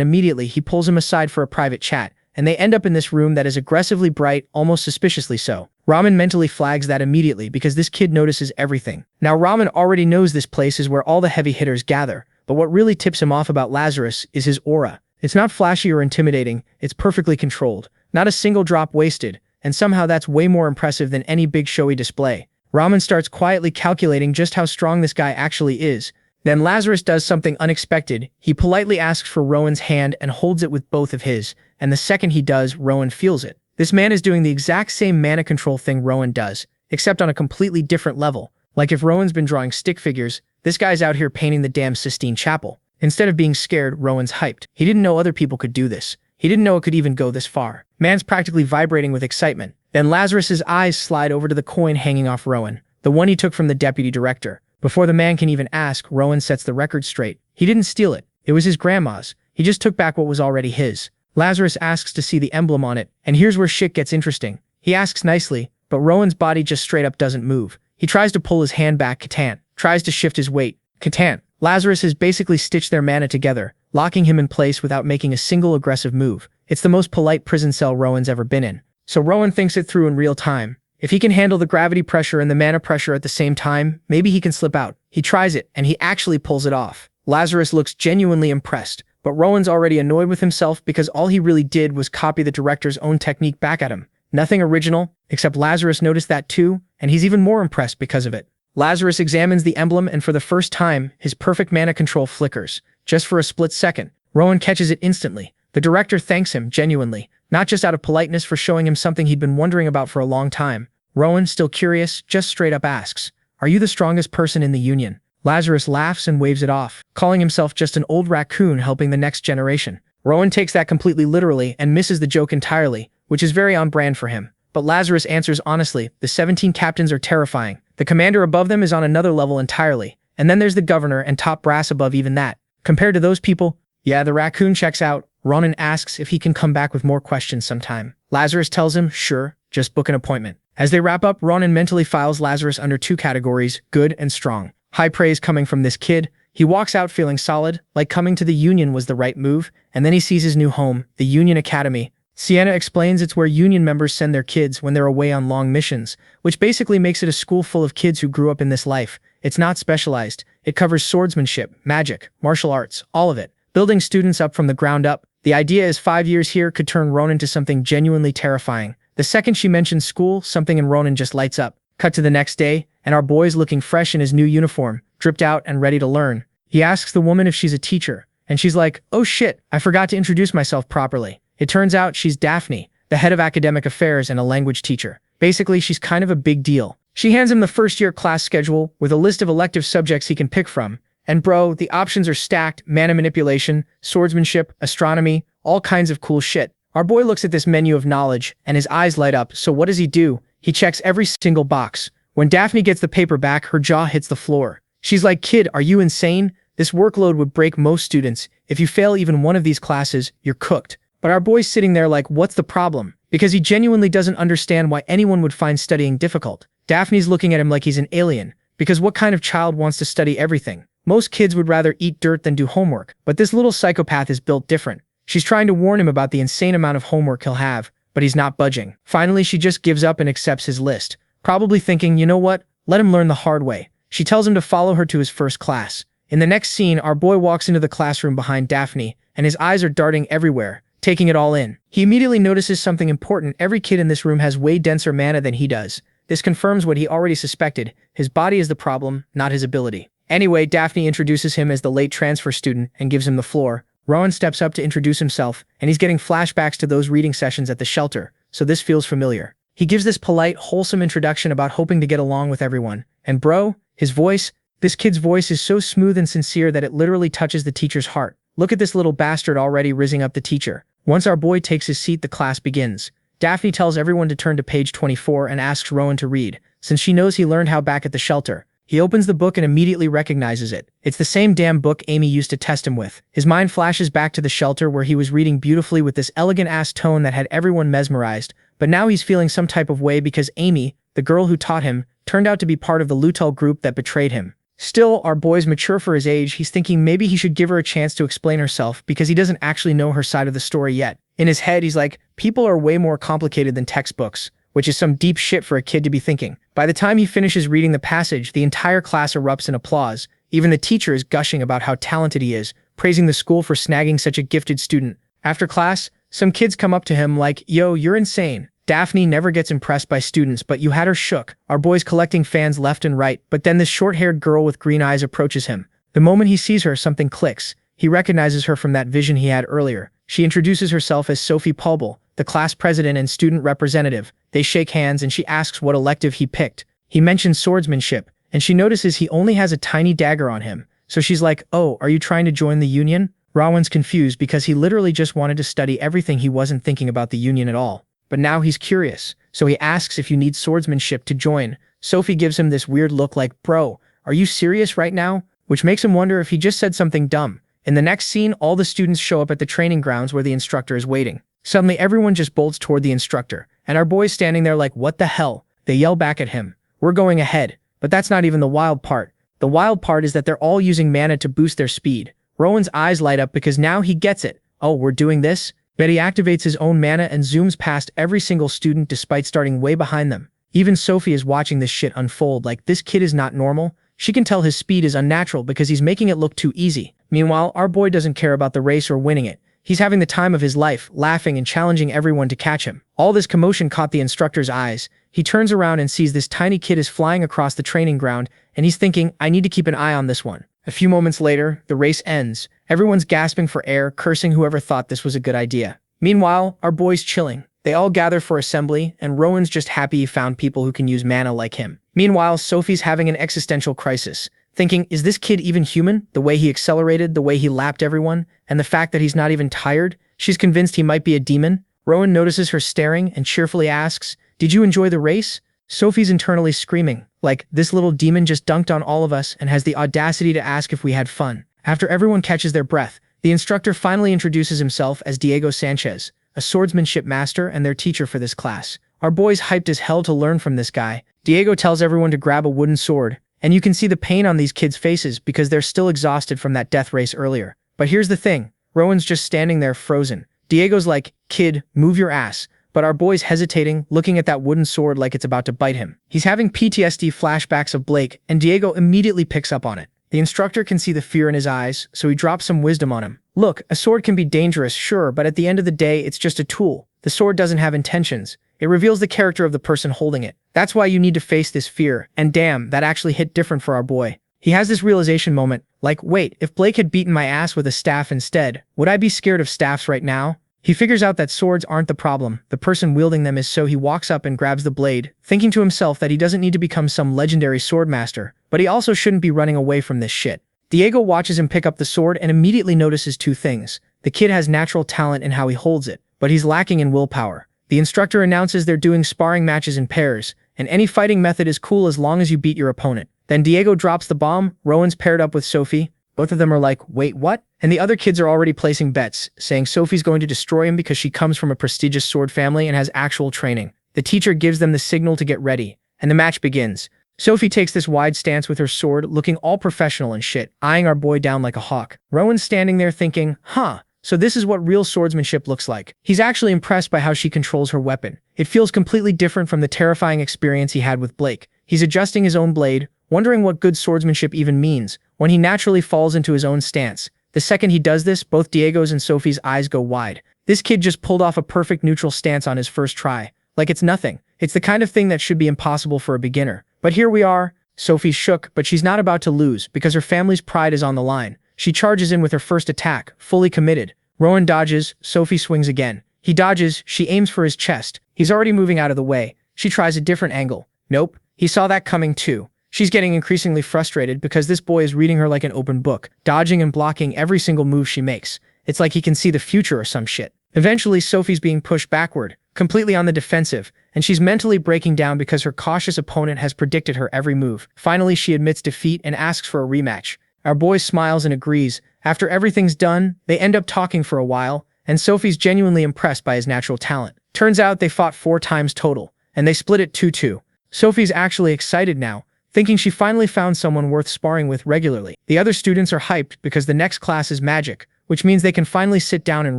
immediately he pulls him aside for a private chat, and they end up in this room that is aggressively bright, almost suspiciously so. Ramen mentally flags that immediately because this kid notices everything. Now Ramen already knows this place is where all the heavy hitters gather, but what really tips him off about Lazarus is his aura. It's not flashy or intimidating, it's perfectly controlled. Not a single drop wasted, and somehow that's way more impressive than any big showy display. Ramen starts quietly calculating just how strong this guy actually is. Then Lazarus does something unexpected. He politely asks for Rowan's hand and holds it with both of his, and the second he does, Rowan feels it. This man is doing the exact same mana control thing Rowan does, except on a completely different level. Like if Rowan's been drawing stick figures, this guy's out here painting the damn Sistine Chapel. Instead of being scared, Rowan's hyped. He didn't know other people could do this. He didn't know it could even go this far. Man's practically vibrating with excitement. Then Lazarus's eyes slide over to the coin hanging off Rowan, the one he took from the deputy director. Before the man can even ask, Rowan sets the record straight. He didn't steal it. It was his grandma's. He just took back what was already his. Lazarus asks to see the emblem on it, and here's where shit gets interesting. He asks nicely, but Rowan's body just straight up doesn't move. He tries to pull his hand back, Catan. Tries to shift his weight, Catan. Lazarus has basically stitched their mana together, locking him in place without making a single aggressive move. It's the most polite prison cell Rowan's ever been in. So Rowan thinks it through in real time. If he can handle the gravity pressure and the mana pressure at the same time, maybe he can slip out. He tries it, and he actually pulls it off. Lazarus looks genuinely impressed, but Rowan's already annoyed with himself because all he really did was copy the director's own technique back at him. Nothing original, except Lazarus noticed that too, and he's even more impressed because of it. Lazarus examines the emblem, and for the first time, his perfect mana control flickers. Just for a split second, Rowan catches it instantly. The director thanks him genuinely, not just out of politeness for showing him something he'd been wondering about for a long time. Rowan, still curious, just straight up asks, "Are you the strongest person in the Union?" Lazarus laughs and waves it off, calling himself just an old raccoon helping the next generation. Rowan takes that completely literally and misses the joke entirely, which is very on brand for him. But Lazarus answers honestly, the 17 captains are terrifying. The commander above them is on another level entirely. And then there's the governor and top brass above even that. Compared to those people, yeah, the raccoon checks out. Ronan asks if he can come back with more questions sometime. Lazarus tells him, sure, just book an appointment. As they wrap up, Ronan mentally files Lazarus under two categories, good and strong. High praise coming from this kid. He walks out feeling solid, like coming to the Union was the right move, and then he sees his new home, the Union Academy. Sienna explains it's where Union members send their kids when they're away on long missions, which basically makes it a school full of kids who grew up in this life. It's not specialized. It covers swordsmanship, magic, martial arts, all of it. Building students up from the ground up. The idea is 5 years here could turn Ronan into something genuinely terrifying. The second she mentions school, something in Ronan just lights up. Cut to the next day, and our boy's looking fresh in his new uniform, dripped out and ready to learn. He asks the woman if she's a teacher, and she's like, oh shit, I forgot to introduce myself properly. It turns out she's Daphne, the head of academic affairs and a language teacher. Basically, she's kind of a big deal. She hands him the first-year class schedule with a list of elective subjects he can pick from. And bro, the options are stacked: mana manipulation, swordsmanship, astronomy, all kinds of cool shit. Our boy looks at this menu of knowledge, and his eyes light up, so what does he do? He checks every single box. When Daphne gets the paper back, her jaw hits the floor. She's like, kid, are you insane? This workload would break most students. If you fail even one of these classes, you're cooked. But our boy's sitting there like, what's the problem? Because he genuinely doesn't understand why anyone would find studying difficult. Daphne's looking at him like he's an alien, because what kind of child wants to study everything? Most kids would rather eat dirt than do homework, but this little psychopath is built different. She's trying to warn him about the insane amount of homework he'll have, but he's not budging. Finally, she just gives up and accepts his list, probably thinking, you know what? Let him learn the hard way. She tells him to follow her to his first class. In the next scene, our boy walks into the classroom behind Daphne, and his eyes are darting everywhere, taking it all in. He immediately notices something important. Every kid in this room has way denser mana than he does. This confirms what he already suspected. His body is the problem, not his ability. Anyway, Daphne introduces him as the late transfer student and gives him the floor. Rowan steps up to introduce himself, and he's getting flashbacks to those reading sessions at the shelter, so this feels familiar. He gives this polite, wholesome introduction about hoping to get along with everyone. And bro, his voice, this kid's voice is so smooth and sincere that it literally touches the teacher's heart. Look at this little bastard already rizzing up the teacher. Once our boy takes his seat, the class begins. Daphne tells everyone to turn to page 24 and asks Rowan to read, since she knows he learned how back at the shelter. He opens the book and immediately recognizes it. It's the same damn book Amy used to test him with. His mind flashes back to the shelter where he was reading beautifully with this elegant-ass tone that had everyone mesmerized, but now he's feeling some type of way because Amy, the girl who taught him, turned out to be part of the Lutel group that betrayed him. Still, our boy's mature for his age. He's thinking maybe he should give her a chance to explain herself because he doesn't actually know her side of the story yet. In his head, he's like, people are way more complicated than textbooks, which is some deep shit for a kid to be thinking. By the time he finishes reading the passage, the entire class erupts in applause. Even the teacher is gushing about how talented he is, praising the school for snagging such a gifted student. After class, some kids come up to him like, yo, you're insane. Daphne never gets impressed by students, but you had her shook. Our boy's collecting fans left and right, but then this short-haired girl with green eyes approaches him. The moment he sees her, something clicks. He recognizes her from that vision he had earlier. She introduces herself as Sophie Pulbel, the class president and student representative. They shake hands and she asks what elective he picked. He mentions swordsmanship, and she notices he only has a tiny dagger on him. So she's like, oh, are you trying to join the union? Rowan's confused because he literally just wanted to study everything. He wasn't thinking about the union at all. But now he's curious, so he asks if you need swordsmanship to join. Sophie gives him this weird look like, bro, are you serious right now? Which makes him wonder if he just said something dumb. In the next scene, all the students show up at the training grounds where the instructor is waiting. Suddenly, everyone just bolts toward the instructor, and our boy's standing there like, what the hell? They yell back at him. We're going ahead. But that's not even the wild part. The wild part is that they're all using mana to boost their speed. Rowan's eyes light up because now he gets it. Oh, we're doing this? But he activates his own mana and zooms past every single student despite starting way behind them. Even Sophie is watching this shit unfold like, this kid is not normal. She can tell his speed is unnatural because he's making it look too easy. Meanwhile, our boy doesn't care about the race or winning it. He's having the time of his life, laughing and challenging everyone to catch him. All this commotion caught the instructor's eyes. He turns around and sees this tiny kid is flying across the training ground, and he's thinking, I need to keep an eye on this one. A few moments later, the race ends. Everyone's gasping for air, cursing whoever thought this was a good idea. Meanwhile, our boy's chilling. They all gather for assembly, and Rowan's just happy he found people who can use mana like him. Meanwhile, Sophie's having an existential crisis, thinking, is this kid even human? The way he accelerated, the way he lapped everyone, and the fact that he's not even tired? She's convinced he might be a demon. Rowan notices her staring and cheerfully asks, did you enjoy the race? Sophie's internally screaming, like, this little demon just dunked on all of us and has the audacity to ask if we had fun. After everyone catches their breath, the instructor finally introduces himself as Diego Sanchez, a swordsmanship master and their teacher for this class. Our boy's hyped as hell to learn from this guy. Diego tells everyone to grab a wooden sword, and you can see the pain on these kids' faces because they're still exhausted from that death race earlier. But here's the thing, Rowan's just standing there frozen. Diego's like, kid, move your ass. But our boy's hesitating, looking at that wooden sword like it's about to bite him. He's having PTSD flashbacks of Blake, and Diego immediately picks up on it. The instructor can see the fear in his eyes, so he drops some wisdom on him. Look, a sword can be dangerous, sure, but at the end of the day, it's just a tool. The sword doesn't have intentions. It reveals the character of the person holding it. That's why you need to face this fear, and damn, that actually hit different for our boy. He has this realization moment, like, wait, if Blake had beaten my ass with a staff instead, would I be scared of staffs right now? He figures out that swords aren't the problem, the person wielding them is, so he walks up and grabs the blade, thinking to himself that he doesn't need to become some legendary swordmaster, but he also shouldn't be running away from this shit. Diego watches him pick up the sword and immediately notices two things. The kid has natural talent in how he holds it, but he's lacking in willpower. The instructor announces they're doing sparring matches in pairs, and any fighting method is cool as long as you beat your opponent. Then Diego drops the bomb, Rowan's paired up with Sophie. Both of them are like, wait, what? And the other kids are already placing bets, saying Sophie's going to destroy him because she comes from a prestigious sword family and has actual training. The teacher gives them the signal to get ready, and the match begins. Sophie takes this wide stance with her sword, looking all professional and shit, eyeing our boy down like a hawk. Rowan's standing there thinking, huh, so this is what real swordsmanship looks like. He's actually impressed by how she controls her weapon. It feels completely different from the terrifying experience he had with Blake. He's adjusting his own blade, wondering what good swordsmanship even means, when he naturally falls into his own stance. The second he does this, both Diego's and Sophie's eyes go wide. This kid just pulled off a perfect neutral stance on his first try. Like it's nothing. It's the kind of thing that should be impossible for a beginner. But here we are. Sophie's shook, but she's not about to lose, because her family's pride is on the line. She charges in with her first attack, fully committed. Rowan dodges, Sophie swings again. He dodges, she aims for his chest. He's already moving out of the way. She tries a different angle. Nope. He saw that coming too. She's getting increasingly frustrated because this boy is reading her like an open book, dodging and blocking every single move she makes. It's like he can see the future or some shit. Eventually, Sophie's being pushed backward, completely on the defensive, and she's mentally breaking down because her cautious opponent has predicted her every move. Finally, she admits defeat and asks for a rematch. Our boy smiles and agrees. After everything's done, they end up talking for a while, and Sophie's genuinely impressed by his natural talent. Turns out they fought 4 times total, and they split it 2-2. Sophie's actually excited now, thinking she finally found someone worth sparring with regularly. The other students are hyped because the next class is magic, which means they can finally sit down and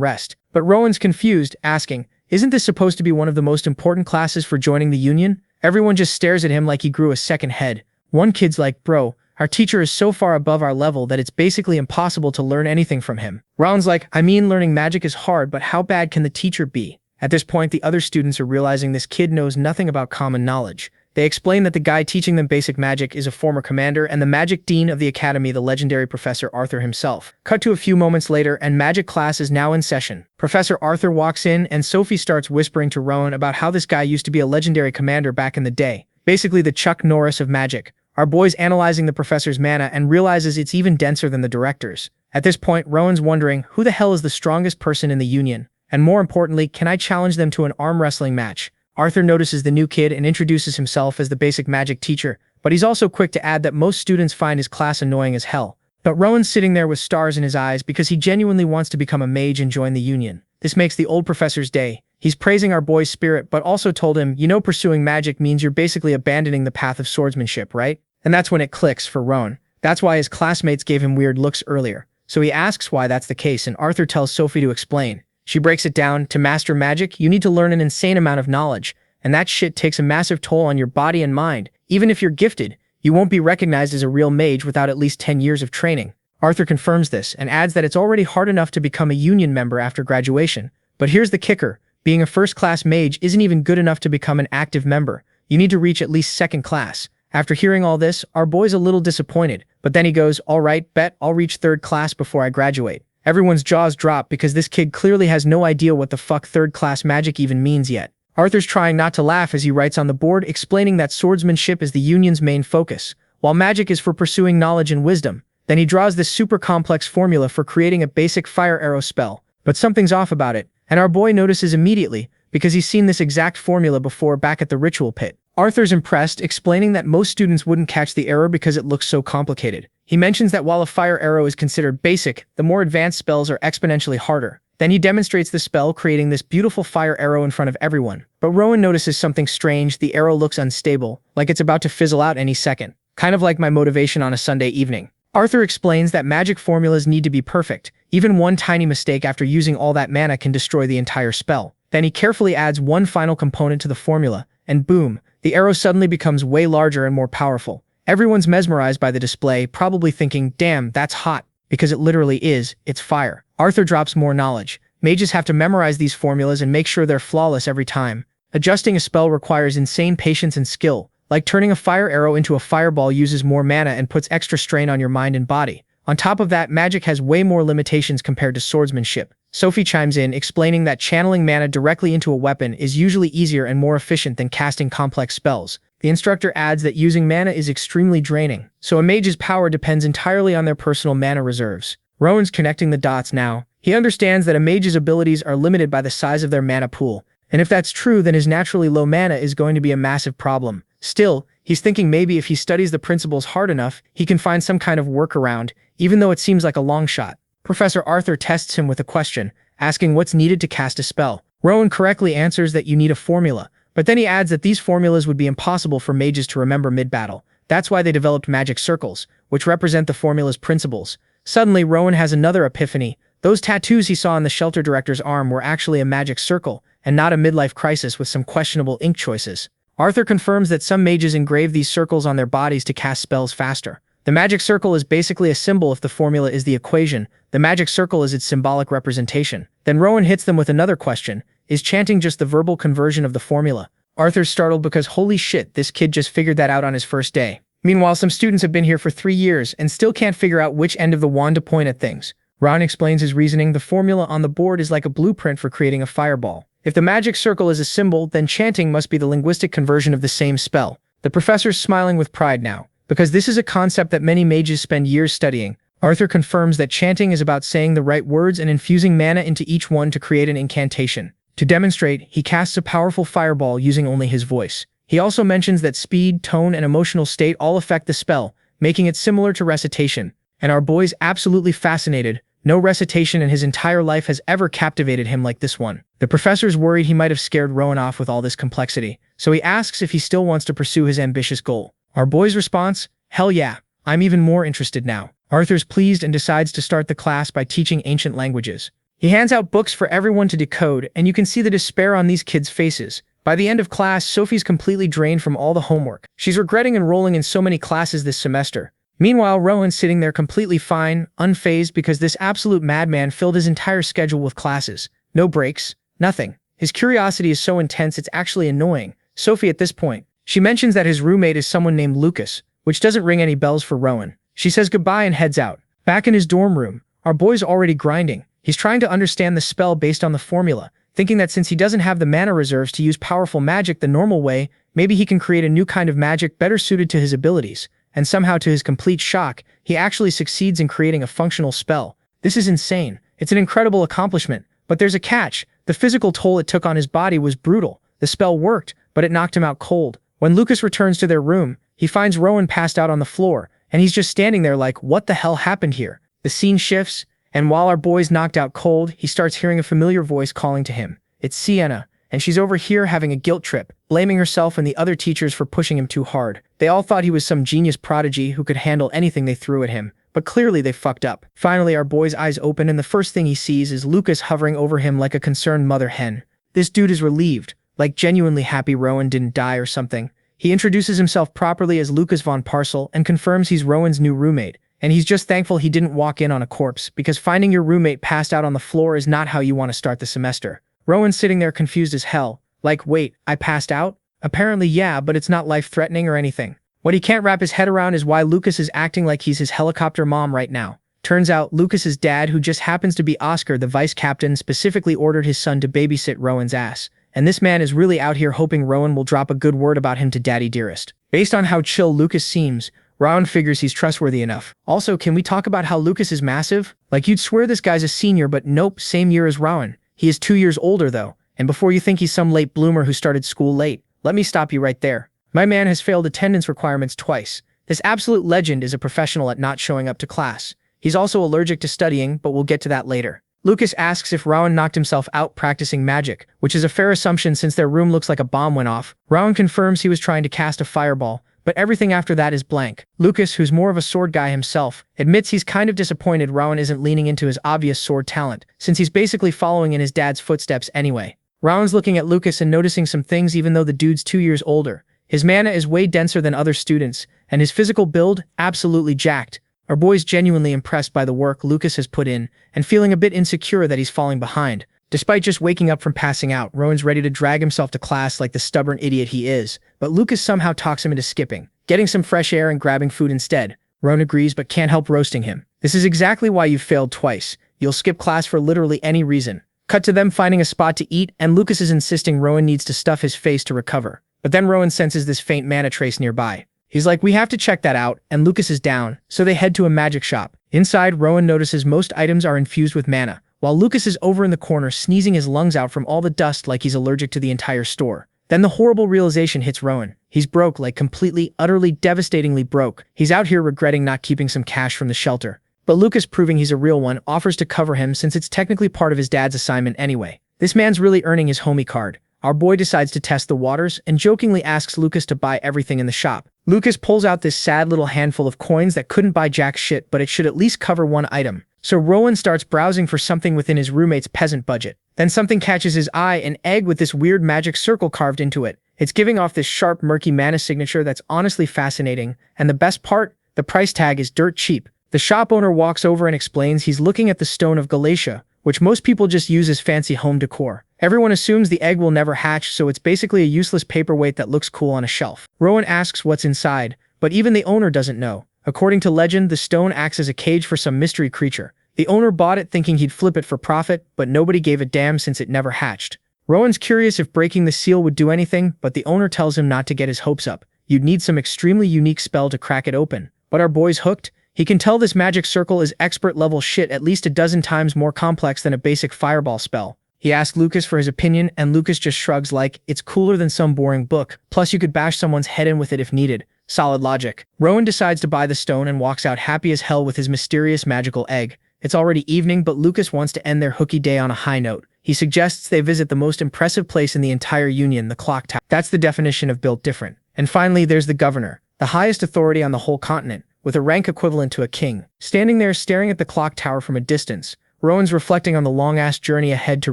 rest. But Rowan's confused, asking, isn't this supposed to be one of the most important classes for joining the union? Everyone just stares at him like he grew a second head. One kid's like, bro, our teacher is so far above our level that it's basically impossible to learn anything from him. Rowan's like, I mean, learning magic is hard, but how bad can the teacher be? At this point, the other students are realizing this kid knows nothing about common knowledge. They explain that the guy teaching them basic magic is a former commander and the magic dean of the academy, the legendary Professor Arthur himself. Cut to a few moments later, and magic class is now in session. Professor Arthur walks in, and Sophie starts whispering to Rowan about how this guy used to be a legendary commander back in the day. Basically the Chuck Norris of magic. Our boy's analyzing the professor's mana and realizes it's even denser than the director's. At this point, Rowan's wondering, who the hell is the strongest person in the union? And more importantly, can I challenge them to an arm wrestling match? Arthur notices the new kid and introduces himself as the basic magic teacher, but he's also quick to add that most students find his class annoying as hell. But Rowan's sitting there with stars in his eyes because he genuinely wants to become a mage and join the union. This makes the old professor's day. He's praising our boy's spirit, but also told him, you know, pursuing magic means you're basically abandoning the path of swordsmanship, right? And that's when it clicks for Rowan. That's why his classmates gave him weird looks earlier. So he asks why that's the case, and Arthur tells Sophie to explain. She breaks it down. To master magic, you need to learn an insane amount of knowledge, and that shit takes a massive toll on your body and mind. Even if you're gifted, you won't be recognized as a real mage without at least 10 years of training. Arthur confirms this and adds that it's already hard enough to become a union member after graduation. But here's the kicker. Being a first-class mage isn't even good enough to become an active member. You need to reach at least second class. After hearing all this, our boy's a little disappointed, but then he goes, all right, bet I'll reach third class before I graduate. Everyone's jaws drop because this kid clearly has no idea what the fuck third-class magic even means yet. Arthur's trying not to laugh as he writes on the board explaining that swordsmanship is the union's main focus, while magic is for pursuing knowledge and wisdom. Then he draws this super complex formula for creating a basic fire arrow spell. But something's off about it, and our boy notices immediately, because he's seen this exact formula before back at the ritual pit. Arthur's impressed, explaining that most students wouldn't catch the error because it looks so complicated. He mentions that while a fire arrow is considered basic, the more advanced spells are exponentially harder. Then he demonstrates the spell, creating this beautiful fire arrow in front of everyone. But Rowan notices something strange. The arrow looks unstable, like it's about to fizzle out any second. Kind of like my motivation on a Sunday evening. Arthur explains that magic formulas need to be perfect. Even one tiny mistake after using all that mana can destroy the entire spell. Then he carefully adds one final component to the formula, and boom, the arrow suddenly becomes way larger and more powerful. Everyone's mesmerized by the display, probably thinking, damn, that's hot, because it literally is, it's fire. Arthur drops more knowledge. Mages have to memorize these formulas and make sure they're flawless every time. Adjusting a spell requires insane patience and skill, like turning a fire arrow into a fireball uses more mana and puts extra strain on your mind and body. On top of that, magic has way more limitations compared to swordsmanship. Sophie chimes in, explaining that channeling mana directly into a weapon is usually easier and more efficient than casting complex spells. The instructor adds that using mana is extremely draining, so a mage's power depends entirely on their personal mana reserves. Rowan's connecting the dots now. He understands that a mage's abilities are limited by the size of their mana pool, and if that's true, then his naturally low mana is going to be a massive problem. Still, he's thinking maybe if he studies the principles hard enough, he can find some kind of workaround, even though it seems like a long shot. Professor Arthur tests him with a question, asking what's needed to cast a spell. Rowan correctly answers that you need a formula, but then he adds that these formulas would be impossible for mages to remember mid-battle. That's why they developed magic circles, which represent the formula's principles. Suddenly, Rowan has another epiphany. Those tattoos he saw on the shelter director's arm were actually a magic circle, and not a midlife crisis with some questionable ink choices. Arthur confirms that some mages engrave these circles on their bodies to cast spells faster. The magic circle is basically a symbol if the formula is the equation. The magic circle is its symbolic representation. Then Rowan hits them with another question. Is chanting just the verbal conversion of the formula? Arthur's startled because holy shit, this kid just figured that out on his first day. Meanwhile, some students have been here for 3 years and still can't figure out which end of the wand to point at things. Rowan explains his reasoning. The formula on the board is like a blueprint for creating a fireball. If the magic circle is a symbol, then chanting must be the linguistic conversion of the same spell. The professor's smiling with pride now, because this is a concept that many mages spend years studying. Arthur confirms that chanting is about saying the right words and infusing mana into each one to create an incantation. To demonstrate, he casts a powerful fireball using only his voice. He also mentions that speed, tone, and emotional state all affect the spell, making it similar to recitation. And our boy's absolutely fascinated. No recitation in his entire life has ever captivated him like this one. The professor's worried he might have scared Rowan off with all this complexity, so he asks if he still wants to pursue his ambitious goal. Our boy's response? Hell yeah, I'm even more interested now. Arthur's pleased and decides to start the class by teaching ancient languages. He hands out books for everyone to decode, and you can see the despair on these kids' faces. By the end of class, Sophie's completely drained from all the homework. She's regretting enrolling in so many classes this semester. Meanwhile, Rowan's sitting there completely fine, unfazed because this absolute madman filled his entire schedule with classes. No breaks, nothing. His curiosity is so intense it's actually annoying. Sophie at this point. She mentions that his roommate is someone named Lucas, which doesn't ring any bells for Rowan. She says goodbye and heads out. Back in his dorm room, our boy's already grinding. He's trying to understand the spell based on the formula, thinking that since he doesn't have the mana reserves to use powerful magic the normal way, maybe he can create a new kind of magic better suited to his abilities. And somehow, to his complete shock, he actually succeeds in creating a functional spell. This is insane. It's an incredible accomplishment, but there's a catch. The physical toll it took on his body was brutal. The spell worked, but it knocked him out cold. When Lucas returns to their room, he finds Rowan passed out on the floor, and he's just standing there like, what the hell happened here? The scene shifts, and while our boy's knocked out cold, he starts hearing a familiar voice calling to him. It's Sienna, and she's over here having a guilt trip, blaming herself and the other teachers for pushing him too hard. They all thought he was some genius prodigy who could handle anything they threw at him, but clearly they fucked up. Finally, our boy's eyes open, and the first thing he sees is Lucas hovering over him like a concerned mother hen. This dude is relieved, like genuinely happy Rowan didn't die or something. He introduces himself properly as Lucas von Parcel and confirms he's Rowan's new roommate, and he's just thankful he didn't walk in on a corpse, because finding your roommate passed out on the floor is not how you want to start the semester. Rowan's sitting there confused as hell, like, wait, I passed out? Apparently yeah, but it's not life-threatening or anything. What he can't wrap his head around is why Lucas is acting like he's his helicopter mom right now. Turns out, Lucas's dad, who just happens to be Oscar, the vice captain, specifically ordered his son to babysit Rowan's ass. And this man is really out here hoping Rowan will drop a good word about him to Daddy Dearest. Based on how chill Lucas seems, Rowan figures he's trustworthy enough. Also, can we talk about how Lucas is massive? Like, you'd swear this guy's a senior, but nope, same year as Rowan. He is 2 years older though, and before you think he's some late bloomer who started school late, let me stop you right there. My man has failed attendance requirements twice. This absolute legend is a professional at not showing up to class. He's also allergic to studying, but we'll get to that later. Lucas asks if Rowan knocked himself out practicing magic, which is a fair assumption since their room looks like a bomb went off. Rowan confirms he was trying to cast a fireball, but everything after that is blank. Lucas, who's more of a sword guy himself, admits he's kind of disappointed Rowan isn't leaning into his obvious sword talent, since he's basically following in his dad's footsteps anyway. Rowan's looking at Lucas and noticing some things even though the dude's 2 years older. His mana is way denser than other students, and his physical build, absolutely jacked. Our boy's genuinely impressed by the work Lucas has put in, and feeling a bit insecure that he's falling behind. Despite just waking up from passing out, Rowan's ready to drag himself to class like the stubborn idiot he is, but Lucas somehow talks him into skipping, getting some fresh air and grabbing food instead. Rowan agrees but can't help roasting him. This is exactly why you've failed twice. You'll skip class for literally any reason. Cut to them finding a spot to eat, and Lucas is insisting Rowan needs to stuff his face to recover. But then Rowan senses this faint mana trace nearby. He's like, we have to check that out, and Lucas is down, so they head to a magic shop. Inside, Rowan notices most items are infused with mana, while Lucas is over in the corner sneezing his lungs out from all the dust like he's allergic to the entire store. Then the horrible realization hits Rowan. He's broke, like completely, utterly, devastatingly broke. He's out here regretting not keeping some cash from the shelter. But Lucas, proving he's a real one, offers to cover him since it's technically part of his dad's assignment anyway. This man's really earning his homie card. Our boy decides to test the waters and jokingly asks Lucas to buy everything in the shop. Lucas pulls out this sad little handful of coins that couldn't buy jack shit, but it should at least cover one item. So Rowan starts browsing for something within his roommate's peasant budget. Then something catches his eye, an egg with this weird magic circle carved into it. It's giving off this sharp, murky mana signature that's honestly fascinating, and the best part, the price tag is dirt cheap. The shop owner walks over and explains he's looking at the Stone of Galatia, which most people just use as fancy home decor. Everyone assumes the egg will never hatch, so it's basically a useless paperweight that looks cool on a shelf. Rowan asks what's inside, but even the owner doesn't know. According to legend, the stone acts as a cage for some mystery creature. The owner bought it thinking he'd flip it for profit, but nobody gave a damn since it never hatched. Rowan's curious if breaking the seal would do anything, but the owner tells him not to get his hopes up. You'd need some extremely unique spell to crack it open. But our boy's hooked. He can tell this magic circle is expert level shit, at least a dozen times more complex than a basic fireball spell. He asks Lucas for his opinion, and Lucas just shrugs like, it's cooler than some boring book, plus you could bash someone's head in with it if needed. Solid logic. Rowan decides to buy the stone and walks out happy as hell with his mysterious magical egg. It's already evening, but Lucas wants to end their hooky day on a high note. He suggests they visit the most impressive place in the entire Union, the clock tower. That's the definition of built different. And finally, there's the governor, the highest authority on the whole continent, with a rank equivalent to a king. Standing there staring at the clock tower from a distance, Rowan's reflecting on the long-ass journey ahead to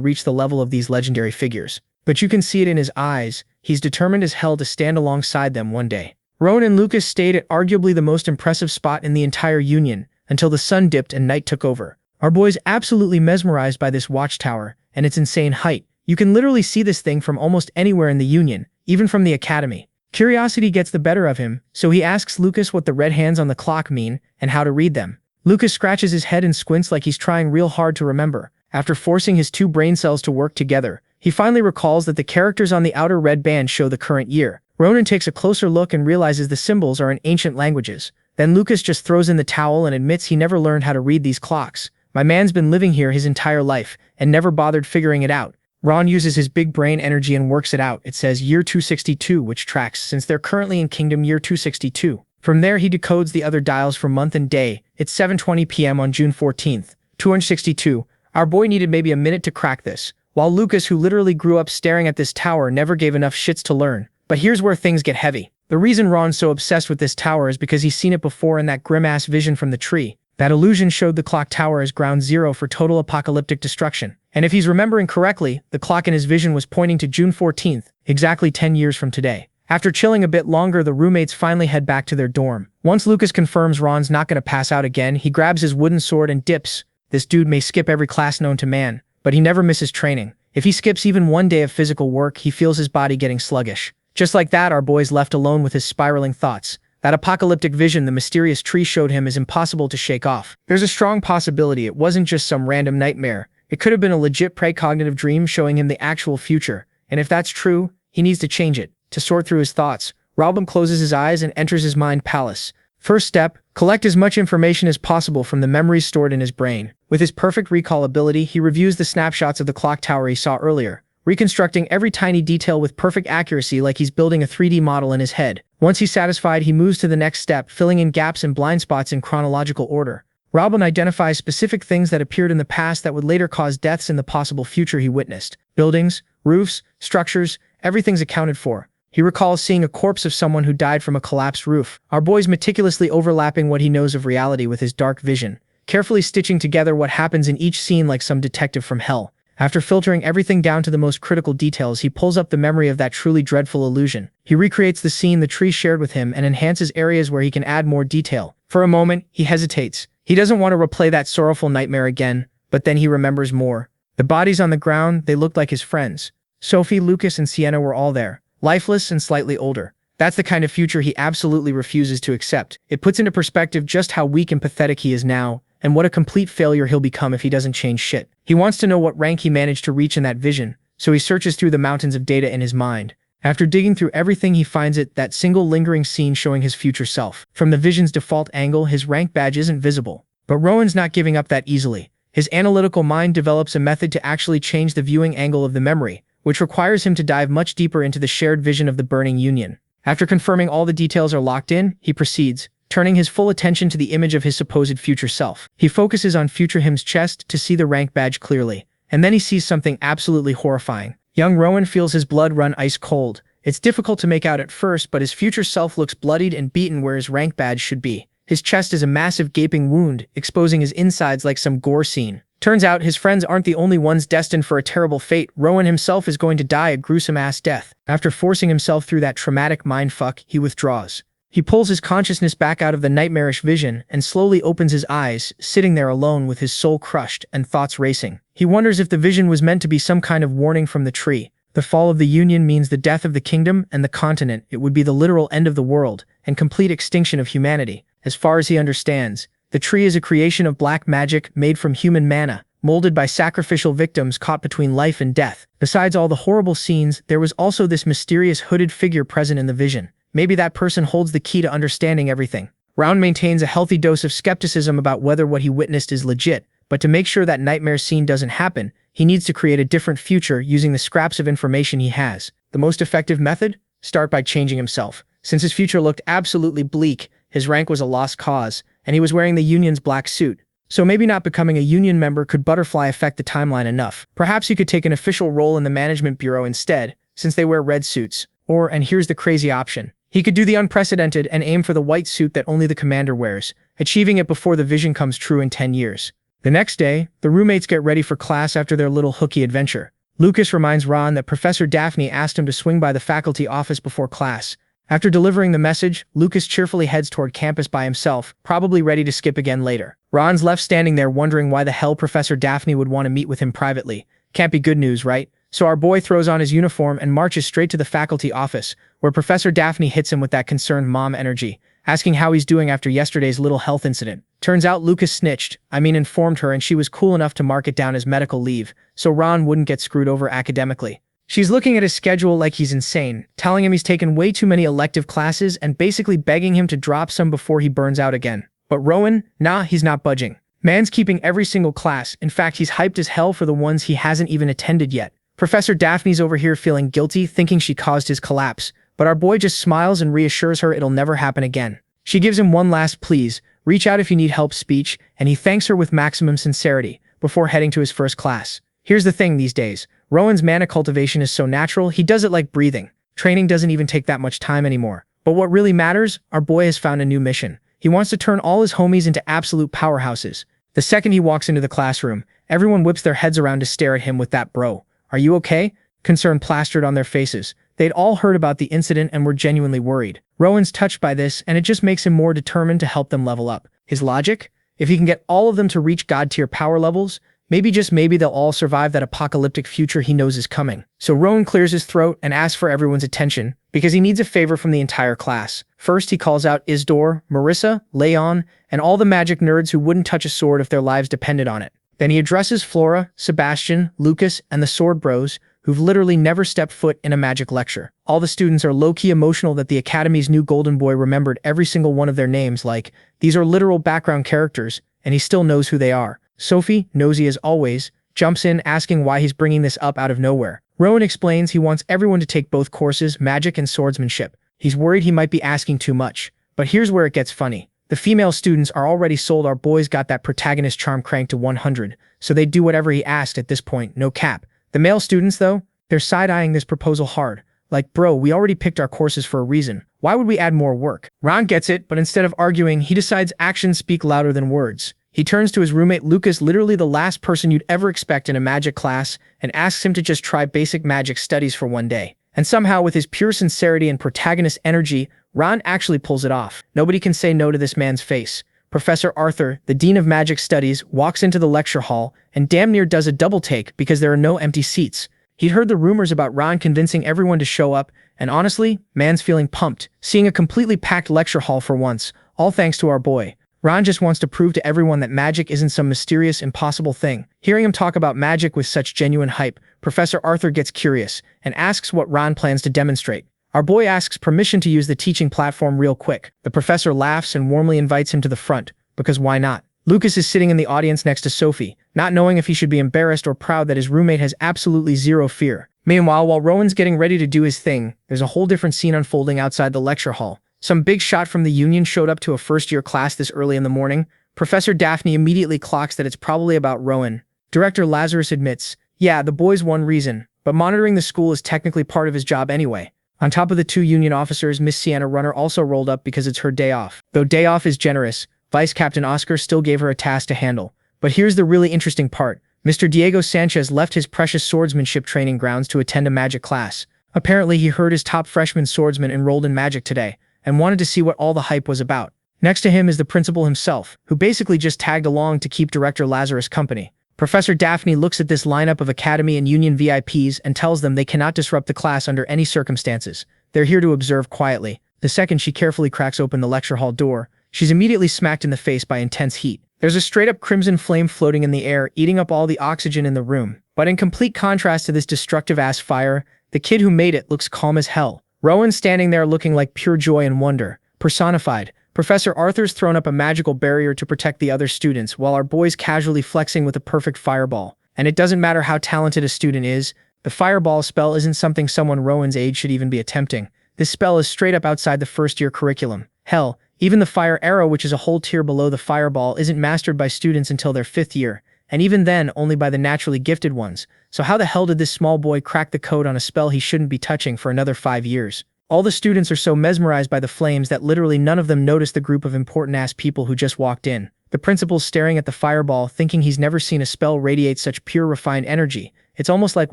reach the level of these legendary figures. But you can see it in his eyes. He's determined as hell to stand alongside them one day. Rowan and Lucas stayed at arguably the most impressive spot in the entire Union, until the sun dipped and night took over. Our boy's absolutely mesmerized by this watchtower and its insane height. You can literally see this thing from almost anywhere in the Union, even from the academy. Curiosity gets the better of him, so he asks Lucas what the red hands on the clock mean and how to read them. Lucas scratches his head and squints like he's trying real hard to remember. After forcing his two brain cells to work together, he finally recalls that the characters on the outer red band show the current year. Ronan takes a closer look and realizes the symbols are in ancient languages. Then Lucas just throws in the towel and admits he never learned how to read these clocks. My man's been living here his entire life and never bothered figuring it out. Ron uses his big brain energy and works it out. It says year 262, which tracks since they're currently in Kingdom year 262. From there, he decodes the other dials for month and day. It's 7:20 p.m. on June 14th, 262. Our boy needed maybe a minute to crack this, while Lucas, who literally grew up staring at this tower, never gave enough shits to learn. But here's where things get heavy. The reason Ron's so obsessed with this tower is because he's seen it before in that grim-ass vision from the tree. That illusion showed the clock tower as ground zero for total apocalyptic destruction. And if he's remembering correctly, the clock in his vision was pointing to June 14th, exactly 10 years from today. After chilling a bit longer, the roommates finally head back to their dorm. Once Lucas confirms Ron's not gonna pass out again, he grabs his wooden sword and dips. This dude may skip every class known to man, but he never misses training. If he skips even one day of physical work, he feels his body getting sluggish. Just like that, our boy's left alone with his spiraling thoughts. That apocalyptic vision the mysterious tree showed him is impossible to shake off. There's a strong possibility it wasn't just some random nightmare. It could have been a legit precognitive dream showing him the actual future. And if that's true, he needs to change it. To sort through his thoughts, Robin closes his eyes and enters his mind palace. First step, collect as much information as possible from the memories stored in his brain. With his perfect recall ability, he reviews the snapshots of the clock tower he saw earlier, reconstructing every tiny detail with perfect accuracy like he's building a 3D model in his head. Once he's satisfied, he moves to the next step, filling in gaps and blind spots in chronological order. Robin identifies specific things that appeared in the past that would later cause deaths in the possible future he witnessed. Buildings, roofs, structures, everything's accounted for. He recalls seeing a corpse of someone who died from a collapsed roof. Our boy's meticulously overlapping what he knows of reality with his dark vision, carefully stitching together what happens in each scene like some detective from hell. After filtering everything down to the most critical details, he pulls up the memory of that truly dreadful illusion. He recreates the scene the tree shared with him and enhances areas where he can add more detail. For a moment, he hesitates. He doesn't want to replay that sorrowful nightmare again, but then he remembers more. The bodies on the ground, they looked like his friends. Sophie, Lucas, and Sienna were all there, lifeless and slightly older. That's the kind of future he absolutely refuses to accept. It puts into perspective just how weak and pathetic he is now, and what a complete failure he'll become if he doesn't change shit. He wants to know what rank he managed to reach in that vision, so he searches through the mountains of data in his mind. After digging through everything, he finds that single lingering scene showing his future self. From the vision's default angle, his rank badge isn't visible. But Rowan's not giving up that easily. His analytical mind develops a method to actually change the viewing angle of the memory, which requires him to dive much deeper into the shared vision of the burning Union. After confirming all the details are locked in, he proceeds, turning his full attention to the image of his supposed future self. He focuses on future him's chest to see the rank badge clearly, and then he sees something absolutely horrifying. Young Rowan feels his blood run ice cold. It's difficult to make out at first, but his future self looks bloodied and beaten where his rank badge should be. His chest is a massive gaping wound, exposing his insides like some gore scene. Turns out his friends aren't the only ones destined for a terrible fate. Rowan himself is going to die a gruesome-ass death. After forcing himself through that traumatic mindfuck, he withdraws. He pulls his consciousness back out of the nightmarish vision and slowly opens his eyes, sitting there alone with his soul crushed and thoughts racing. He wonders if the vision was meant to be some kind of warning from the tree. The fall of the Union means the death of the kingdom and the continent. It would be the literal end of the world and complete extinction of humanity. As far as he understands, the tree is a creation of black magic made from human mana, molded by sacrificial victims caught between life and death. Besides all the horrible scenes, there was also this mysterious hooded figure present in the vision. Maybe that person holds the key to understanding everything. Round maintains a healthy dose of skepticism about whether what he witnessed is legit, but to make sure that nightmare scene doesn't happen, he needs to create a different future using the scraps of information he has. The most effective method? Start by changing himself. Since his future looked absolutely bleak, his rank was a lost cause, and he was wearing the Union's black suit. So maybe not becoming a Union member could butterfly affect the timeline enough. Perhaps he could take an official role in the management bureau instead, since they wear red suits. Or, and here's the crazy option, he could do the unprecedented and aim for the white suit that only the commander wears, achieving it before the vision comes true in 10 years. The next day, the roommates get ready for class after their little hooky adventure. Lucas reminds Ron that Professor Daphne asked him to swing by the faculty office before class. After delivering the message, Lucas cheerfully heads toward campus by himself, probably ready to skip again later. Ron's left standing there wondering why the hell Professor Daphne would want to meet with him privately. Can't be good news, right? So our boy throws on his uniform and marches straight to the faculty office, where Professor Daphne hits him with that concerned mom energy, asking how he's doing after yesterday's little health incident. Turns out Lucas informed her, and she was cool enough to mark it down as medical leave, so Ron wouldn't get screwed over academically. She's looking at his schedule like he's insane, telling him he's taken way too many elective classes and basically begging him to drop some before he burns out again. But Rowan, nah, he's not budging. Man's keeping every single class. In fact, he's hyped as hell for the ones he hasn't even attended yet. Professor Daphne's over here feeling guilty, thinking she caused his collapse, but our boy just smiles and reassures her it'll never happen again. She gives him one last please, reach out if you need help speech, and he thanks her with maximum sincerity, before heading to his first class. Here's the thing these days, Rowan's mana cultivation is so natural, he does it like breathing. Training doesn't even take that much time anymore. But what really matters, our boy has found a new mission. He wants to turn all his homies into absolute powerhouses. The second he walks into the classroom, everyone whips their heads around to stare at him with that "Bro, are you okay?" concern plastered on their faces. They'd all heard about the incident and were genuinely worried. Rowan's touched by this, and it just makes him more determined to help them level up. His logic? If he can get all of them to reach god-tier power levels, maybe just maybe they'll all survive that apocalyptic future he knows is coming. So Rowan clears his throat and asks for everyone's attention, because he needs a favor from the entire class. First, he calls out Isidore, Marissa, Leon, and all the magic nerds who wouldn't touch a sword if their lives depended on it. Then he addresses Flora, Sebastian, Lucas, and the Sword Bros, who've literally never stepped foot in a magic lecture. All the students are low-key emotional that the Academy's new golden boy remembered every single one of their names, like, these are literal background characters, and he still knows who they are. Sophie, nosy as always, jumps in asking why he's bringing this up out of nowhere. Rowan explains he wants everyone to take both courses, magic and swordsmanship. He's worried he might be asking too much. But here's where it gets funny. The female students are already sold. Our boy's got that protagonist charm cranked to 100, so they'd do whatever he asked at this point, no cap. The male students, though, they're side-eyeing this proposal hard. Like, bro, we already picked our courses for a reason. Why would we add more work? Ron gets it, but instead of arguing, he decides actions speak louder than words. He turns to his roommate Lucas, literally the last person you'd ever expect in a magic class, and asks him to just try basic magic studies for one day. And somehow, with his pure sincerity and protagonist energy, Ron actually pulls it off. Nobody can say no to this man's face. Professor Arthur, the Dean of Magic Studies, walks into the lecture hall and damn near does a double take because there are no empty seats. He'd heard the rumors about Ron convincing everyone to show up, and honestly, man's feeling pumped, seeing a completely packed lecture hall for once, all thanks to our boy. Ron just wants to prove to everyone that magic isn't some mysterious, impossible thing. Hearing him talk about magic with such genuine hype, Professor Arthur gets curious and asks what Ron plans to demonstrate. Our boy asks permission to use the teaching platform real quick. The professor laughs and warmly invites him to the front, because why not? Lucas is sitting in the audience next to Sophie, not knowing if he should be embarrassed or proud that his roommate has absolutely zero fear. Meanwhile, while Rowan's getting ready to do his thing, there's a whole different scene unfolding outside the lecture hall. Some big shot from the Union showed up to a first-year class this early in the morning. Professor Daphne immediately clocks that it's probably about Rowan. Director Lazarus admits, yeah, the boy's one reason, but monitoring the school is technically part of his job anyway. On top of the two Union officers, Miss Sienna Runner also rolled up because it's her day off. Though day off is generous, Vice Captain Oscar still gave her a task to handle. But here's the really interesting part. Mr. Diego Sanchez left his precious swordsmanship training grounds to attend a magic class. Apparently, he heard his top freshman swordsman enrolled in magic today, and wanted to see what all the hype was about. Next to him is the principal himself, who basically just tagged along to keep Director Lazarus company. Professor Daphne looks at this lineup of Academy and Union VIPs and tells them they cannot disrupt the class under any circumstances. They're here to observe quietly. The second she carefully cracks open the lecture hall door, she's immediately smacked in the face by intense heat. There's a straight-up crimson flame floating in the air, eating up all the oxygen in the room. But in complete contrast to this destructive-ass fire, the kid who made it looks calm as hell. Rowan's standing there looking like pure joy and wonder, personified. Professor Arthur's thrown up a magical barrier to protect the other students, while our boy's casually flexing with a perfect fireball. And it doesn't matter how talented a student is, the fireball spell isn't something someone Rowan's age should even be attempting. This spell is straight up outside the first-year curriculum. Hell, even the fire arrow, which is a whole tier below the fireball, isn't mastered by students until their 5th year, and even then only by the naturally gifted ones. So how the hell did this small boy crack the code on a spell he shouldn't be touching for another 5 years? All the students are so mesmerized by the flames that literally none of them notice the group of important-ass people who just walked in. The principal's staring at the fireball, thinking he's never seen a spell radiate such pure, refined energy. It's almost like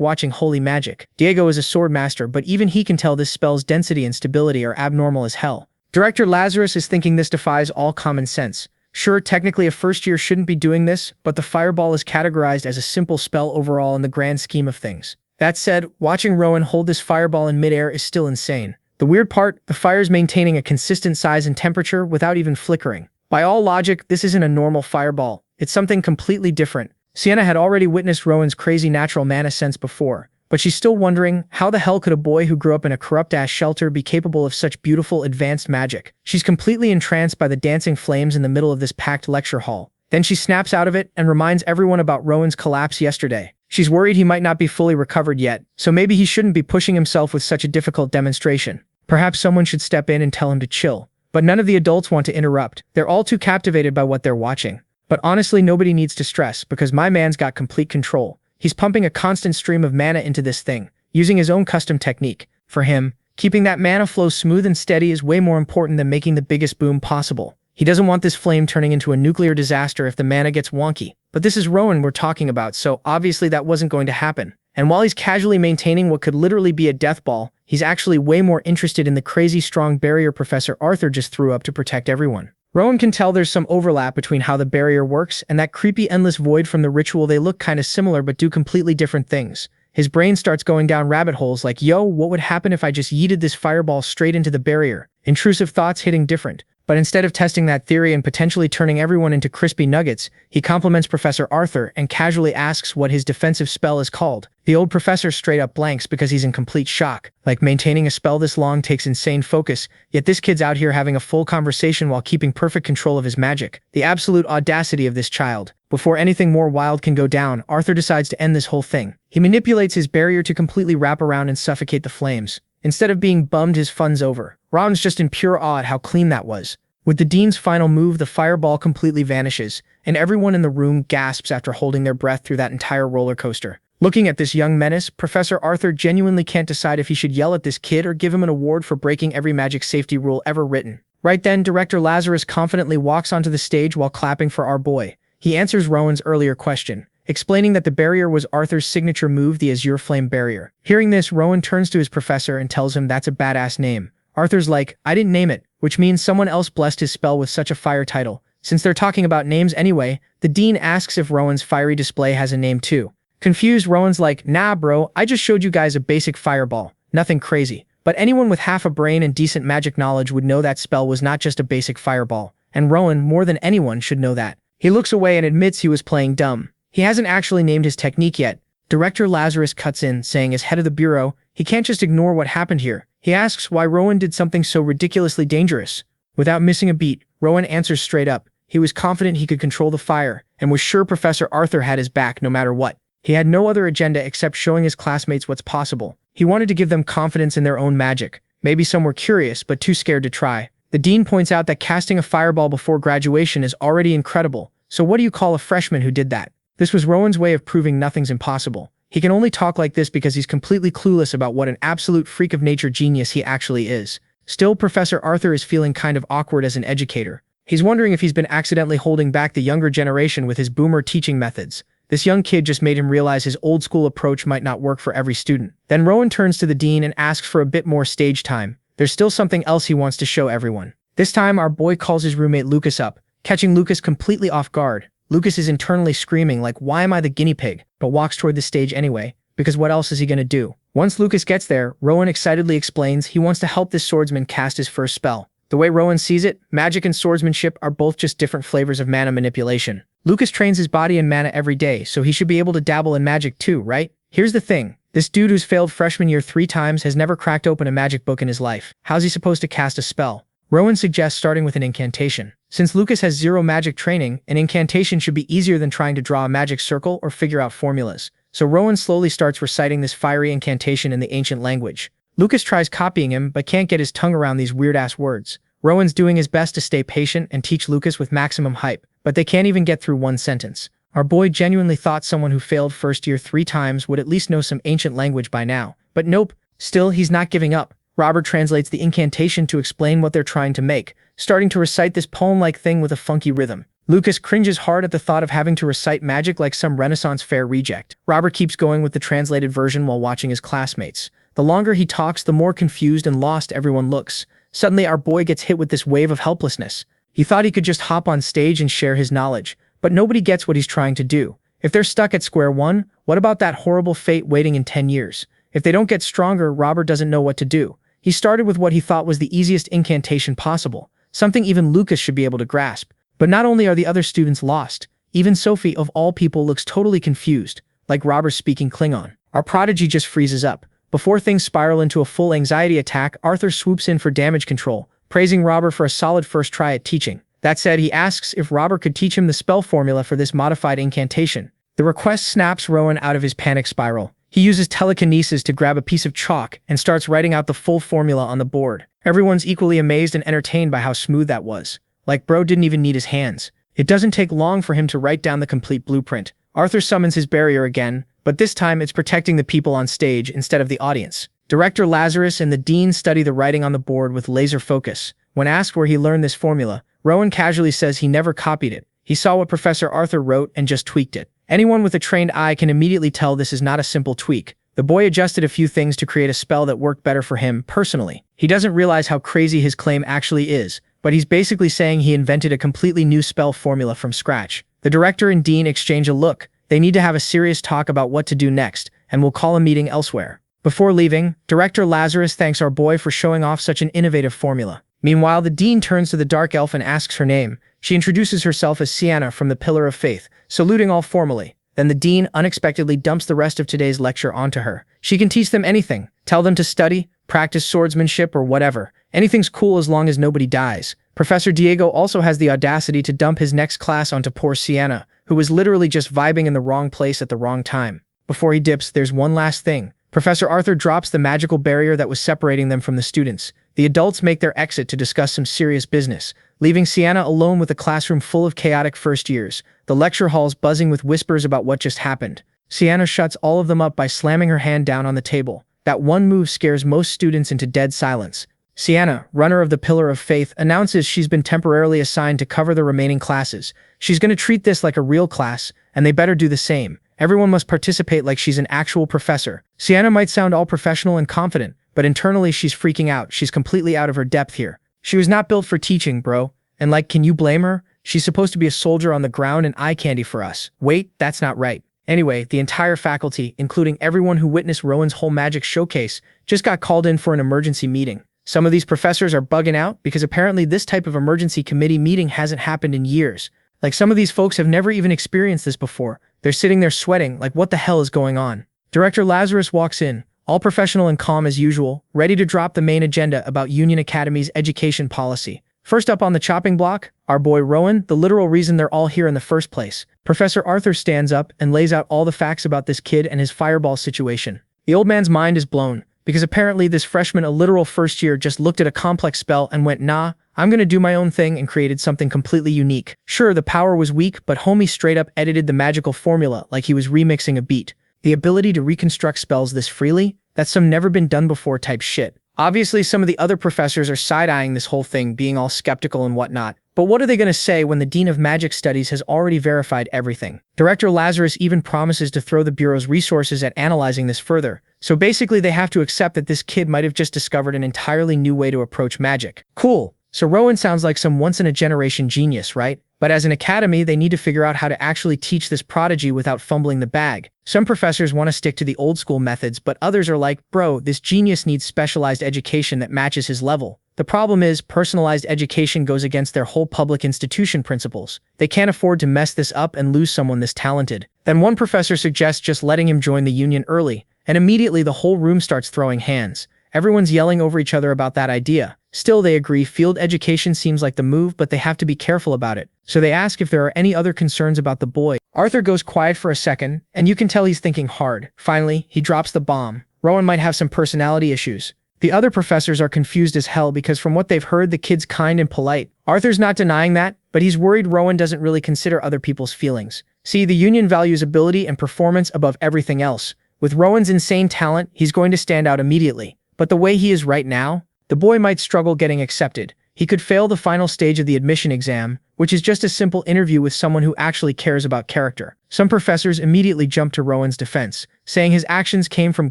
watching holy magic. Diego is a sword master, but even he can tell this spell's density and stability are abnormal as hell. Director Lazarus is thinking this defies all common sense. Sure, technically a first year shouldn't be doing this, but the fireball is categorized as a simple spell overall in the grand scheme of things. That said, watching Rowan hold this fireball in midair is still insane. The weird part, the fire's maintaining a consistent size and temperature without even flickering. By all logic, this isn't a normal fireball. It's something completely different. Sienna had already witnessed Rowan's crazy natural mana sense before, but she's still wondering, how the hell could a boy who grew up in a corrupt-ass shelter be capable of such beautiful, advanced magic? She's completely entranced by the dancing flames in the middle of this packed lecture hall. Then she snaps out of it and reminds everyone about Rowan's collapse yesterday. She's worried he might not be fully recovered yet, so maybe he shouldn't be pushing himself with such a difficult demonstration. Perhaps someone should step in and tell him to chill. But none of the adults want to interrupt. They're all too captivated by what they're watching. But honestly, nobody needs to stress, because my man's got complete control. He's pumping a constant stream of mana into this thing, using his own custom technique. For him, keeping that mana flow smooth and steady is way more important than making the biggest boom possible. He doesn't want this flame turning into a nuclear disaster if the mana gets wonky. But this is Rowan we're talking about, so obviously that wasn't going to happen. And while he's casually maintaining what could literally be a death ball, he's actually way more interested in the crazy strong barrier Professor Arthur just threw up to protect everyone. Rowan can tell there's some overlap between how the barrier works and that creepy endless void from the ritual. They look kinda similar but do completely different things. His brain starts going down rabbit holes like, yo, what would happen if I just yeeted this fireball straight into the barrier? Intrusive thoughts hitting different. But instead of testing that theory and potentially turning everyone into crispy nuggets, he compliments Professor Arthur and casually asks what his defensive spell is called. The old professor straight up blanks because he's in complete shock. Like, maintaining a spell this long takes insane focus, yet this kid's out here having a full conversation while keeping perfect control of his magic. The absolute audacity of this child. Before anything more wild can go down, Arthur decides to end this whole thing. He manipulates his barrier to completely wrap around and suffocate the flames. Instead of being bummed his fun's over, Ron's just in pure awe at how clean that was. With the dean's final move, the fireball completely vanishes, and everyone in the room gasps after holding their breath through that entire roller coaster. Looking at this young menace, Professor Arthur genuinely can't decide if he should yell at this kid or give him an award for breaking every magic safety rule ever written. Right then, Director Lazarus confidently walks onto the stage while clapping for our boy. He answers Rowan's earlier question, explaining that the barrier was Arthur's signature move, the Azure Flame Barrier. Hearing this, Rowan turns to his professor and tells him that's a badass name. Arthur's like, I didn't name it, which means someone else blessed his spell with such a fire title. Since they're talking about names anyway, the dean asks if Rowan's fiery display has a name too. Confused, Rowan's like, nah bro, I just showed you guys a basic fireball. Nothing crazy. But anyone with half a brain and decent magic knowledge would know that spell was not just a basic fireball. And Rowan, more than anyone, should know that. He looks away and admits he was playing dumb. He hasn't actually named his technique yet. Director Lazarus cuts in, saying as head of the bureau, he can't just ignore what happened here. He asks why Rowan did something so ridiculously dangerous. Without missing a beat, Rowan answers straight up. He was confident he could control the fire, and was sure Professor Arthur had his back no matter what. He had no other agenda except showing his classmates what's possible. He wanted to give them confidence in their own magic. Maybe some were curious, but too scared to try. The dean points out that casting a fireball before graduation is already incredible, so what do you call a freshman who did that? This was Rowan's way of proving nothing's impossible. He can only talk like this because he's completely clueless about what an absolute freak of nature genius he actually is. Still, Professor Arthur is feeling kind of awkward as an educator. He's wondering if he's been accidentally holding back the younger generation with his boomer teaching methods. This young kid just made him realize his old-school approach might not work for every student. Then Rowan turns to the dean and asks for a bit more stage time. There's still something else he wants to show everyone. This time, our boy calls his roommate Lucas up, catching Lucas completely off guard. Lucas is internally screaming like, why am I the guinea pig? But walks toward the stage anyway, because what else is he gonna do? Once Lucas gets there, Rowan excitedly explains he wants to help this swordsman cast his first spell. The way Rowan sees it, magic and swordsmanship are both just different flavors of mana manipulation. Lucas trains his body in mana every day, so he should be able to dabble in magic too, right? Here's the thing. This dude who's failed freshman year 3 times has never cracked open a magic book in his life. How's he supposed to cast a spell? Rowan suggests starting with an incantation. Since Lucas has zero magic training, an incantation should be easier than trying to draw a magic circle or figure out formulas. So Rowan slowly starts reciting this fiery incantation in the ancient language. Lucas tries copying him, but can't get his tongue around these weird-ass words. Rowan's doing his best to stay patient and teach Lucas with maximum hype, but they can't even get through one sentence. Our boy genuinely thought someone who failed first year 3 times would at least know some ancient language by now. But nope, still he's not giving up. Robert translates the incantation to explain what they're trying to make, starting to recite this poem-like thing with a funky rhythm. Lucas cringes hard at the thought of having to recite magic like some Renaissance fair reject. Robert keeps going with the translated version while watching his classmates. The longer he talks, the more confused and lost everyone looks. Suddenly, our boy gets hit with this wave of helplessness. He thought he could just hop on stage and share his knowledge, but nobody gets what he's trying to do. If they're stuck at square one, what about that horrible fate waiting in 10 years? If they don't get stronger, Robert doesn't know what to do. He started with what he thought was the easiest incantation possible, something even Lucas should be able to grasp. But not only are the other students lost, even Sophie, of all people, looks totally confused, like Robert speaking Klingon. Our prodigy just freezes up. Before things spiral into a full anxiety attack, Arthur swoops in for damage control, praising Robert for a solid first try at teaching. That said, he asks if Robert could teach him the spell formula for this modified incantation. The request snaps Rowan out of his panic spiral. He uses telekinesis to grab a piece of chalk and starts writing out the full formula on the board. Everyone's equally amazed and entertained by how smooth that was. Like bro didn't even need his hands. It doesn't take long for him to write down the complete blueprint. Arthur summons his barrier again, but this time it's protecting the people on stage instead of the audience. Director Lazarus and the dean study the writing on the board with laser focus. When asked where he learned this formula, Rowan casually says he never copied it. He saw what Professor Arthur wrote and just tweaked it. Anyone with a trained eye can immediately tell this is not a simple tweak. The boy adjusted a few things to create a spell that worked better for him personally. He doesn't realize how crazy his claim actually is, but he's basically saying he invented a completely new spell formula from scratch. The director and dean exchange a look. They need to have a serious talk about what to do next, and will call a meeting elsewhere. Before leaving, Director Lazarus thanks our boy for showing off such an innovative formula. Meanwhile, the dean turns to the dark elf and asks her name. She introduces herself as Sienna from the Pillar of Faith, saluting all formally. Then the dean unexpectedly dumps the rest of today's lecture onto her. She can teach them anything, tell them to study, practice swordsmanship, or whatever. Anything's cool as long as nobody dies. Professor Diego also has the audacity to dump his next class onto poor Sienna, who was literally just vibing in the wrong place at the wrong time. Before he dips, there's one last thing. Professor Arthur drops the magical barrier that was separating them from the students. The adults make their exit to discuss some serious business, leaving Sienna alone with a classroom full of chaotic first years, the lecture halls buzzing with whispers about what just happened. Sienna shuts all of them up by slamming her hand down on the table. That one move scares most students into dead silence. Sienna, runner of the Pillar of Faith, announces she's been temporarily assigned to cover the remaining classes. She's going to treat this like a real class, and they better do the same. Everyone must participate like she's an actual professor. Sienna might sound all professional and confident, but internally she's freaking out. She's completely out of her depth here. She was not built for teaching, bro. And like, can you blame her? She's supposed to be a soldier on the ground and eye candy for us. Wait, that's not right. Anyway, the entire faculty, including everyone who witnessed Rowan's whole magic showcase, just got called in for an emergency meeting. Some of these professors are bugging out because apparently this type of emergency committee meeting hasn't happened in years. Like, some of these folks have never even experienced this before. They're sitting there sweating like, what the hell is going on? Director Lazarus walks in, all professional and calm as usual, ready to drop the main agenda about Union Academy's education policy. First up on the chopping block, our boy Rowan, the literal reason they're all here in the first place. Professor Arthur stands up and lays out all the facts about this kid and his fireball situation. The old man's mind is blown, because apparently this freshman, a literal first year, just looked at a complex spell and went, nah, I'm gonna do my own thing, and created something completely unique. Sure, the power was weak, but homie straight up edited the magical formula like he was remixing a beat. The ability to reconstruct spells this freely? That's some never been done before type shit. Obviously, some of the other professors are side-eyeing this whole thing, being all skeptical and whatnot. But what are they gonna say when the Dean of Magic Studies has already verified everything? Director Lazarus even promises to throw the Bureau's resources at analyzing this further. So basically, they have to accept that this kid might have just discovered an entirely new way to approach magic. Cool. So Rowan sounds like some once-in-a-generation genius, right? But as an academy, they need to figure out how to actually teach this prodigy without fumbling the bag. Some professors want to stick to the old-school methods, but others are like, bro, this genius needs specialized education that matches his level. The problem is, personalized education goes against their whole public institution principles. They can't afford to mess this up and lose someone this talented. Then one professor suggests just letting him join the union early, and immediately the whole room starts throwing hands. Everyone's yelling over each other about that idea. Still, they agree field education seems like the move, but they have to be careful about it. So they ask if there are any other concerns about the boy. Arthur goes quiet for a second, and you can tell he's thinking hard. Finally, he drops the bomb. Rowan might have some personality issues. The other professors are confused as hell because from what they've heard, the kid's kind and polite. Arthur's not denying that, but he's worried Rowan doesn't really consider other people's feelings. See, the union values ability and performance above everything else. With Rowan's insane talent, he's going to stand out immediately. But the way he is right now, the boy might struggle getting accepted. He could fail the final stage of the admission exam, which is just a simple interview with someone who actually cares about character. Some professors immediately jump to Rowan's defense, saying his actions came from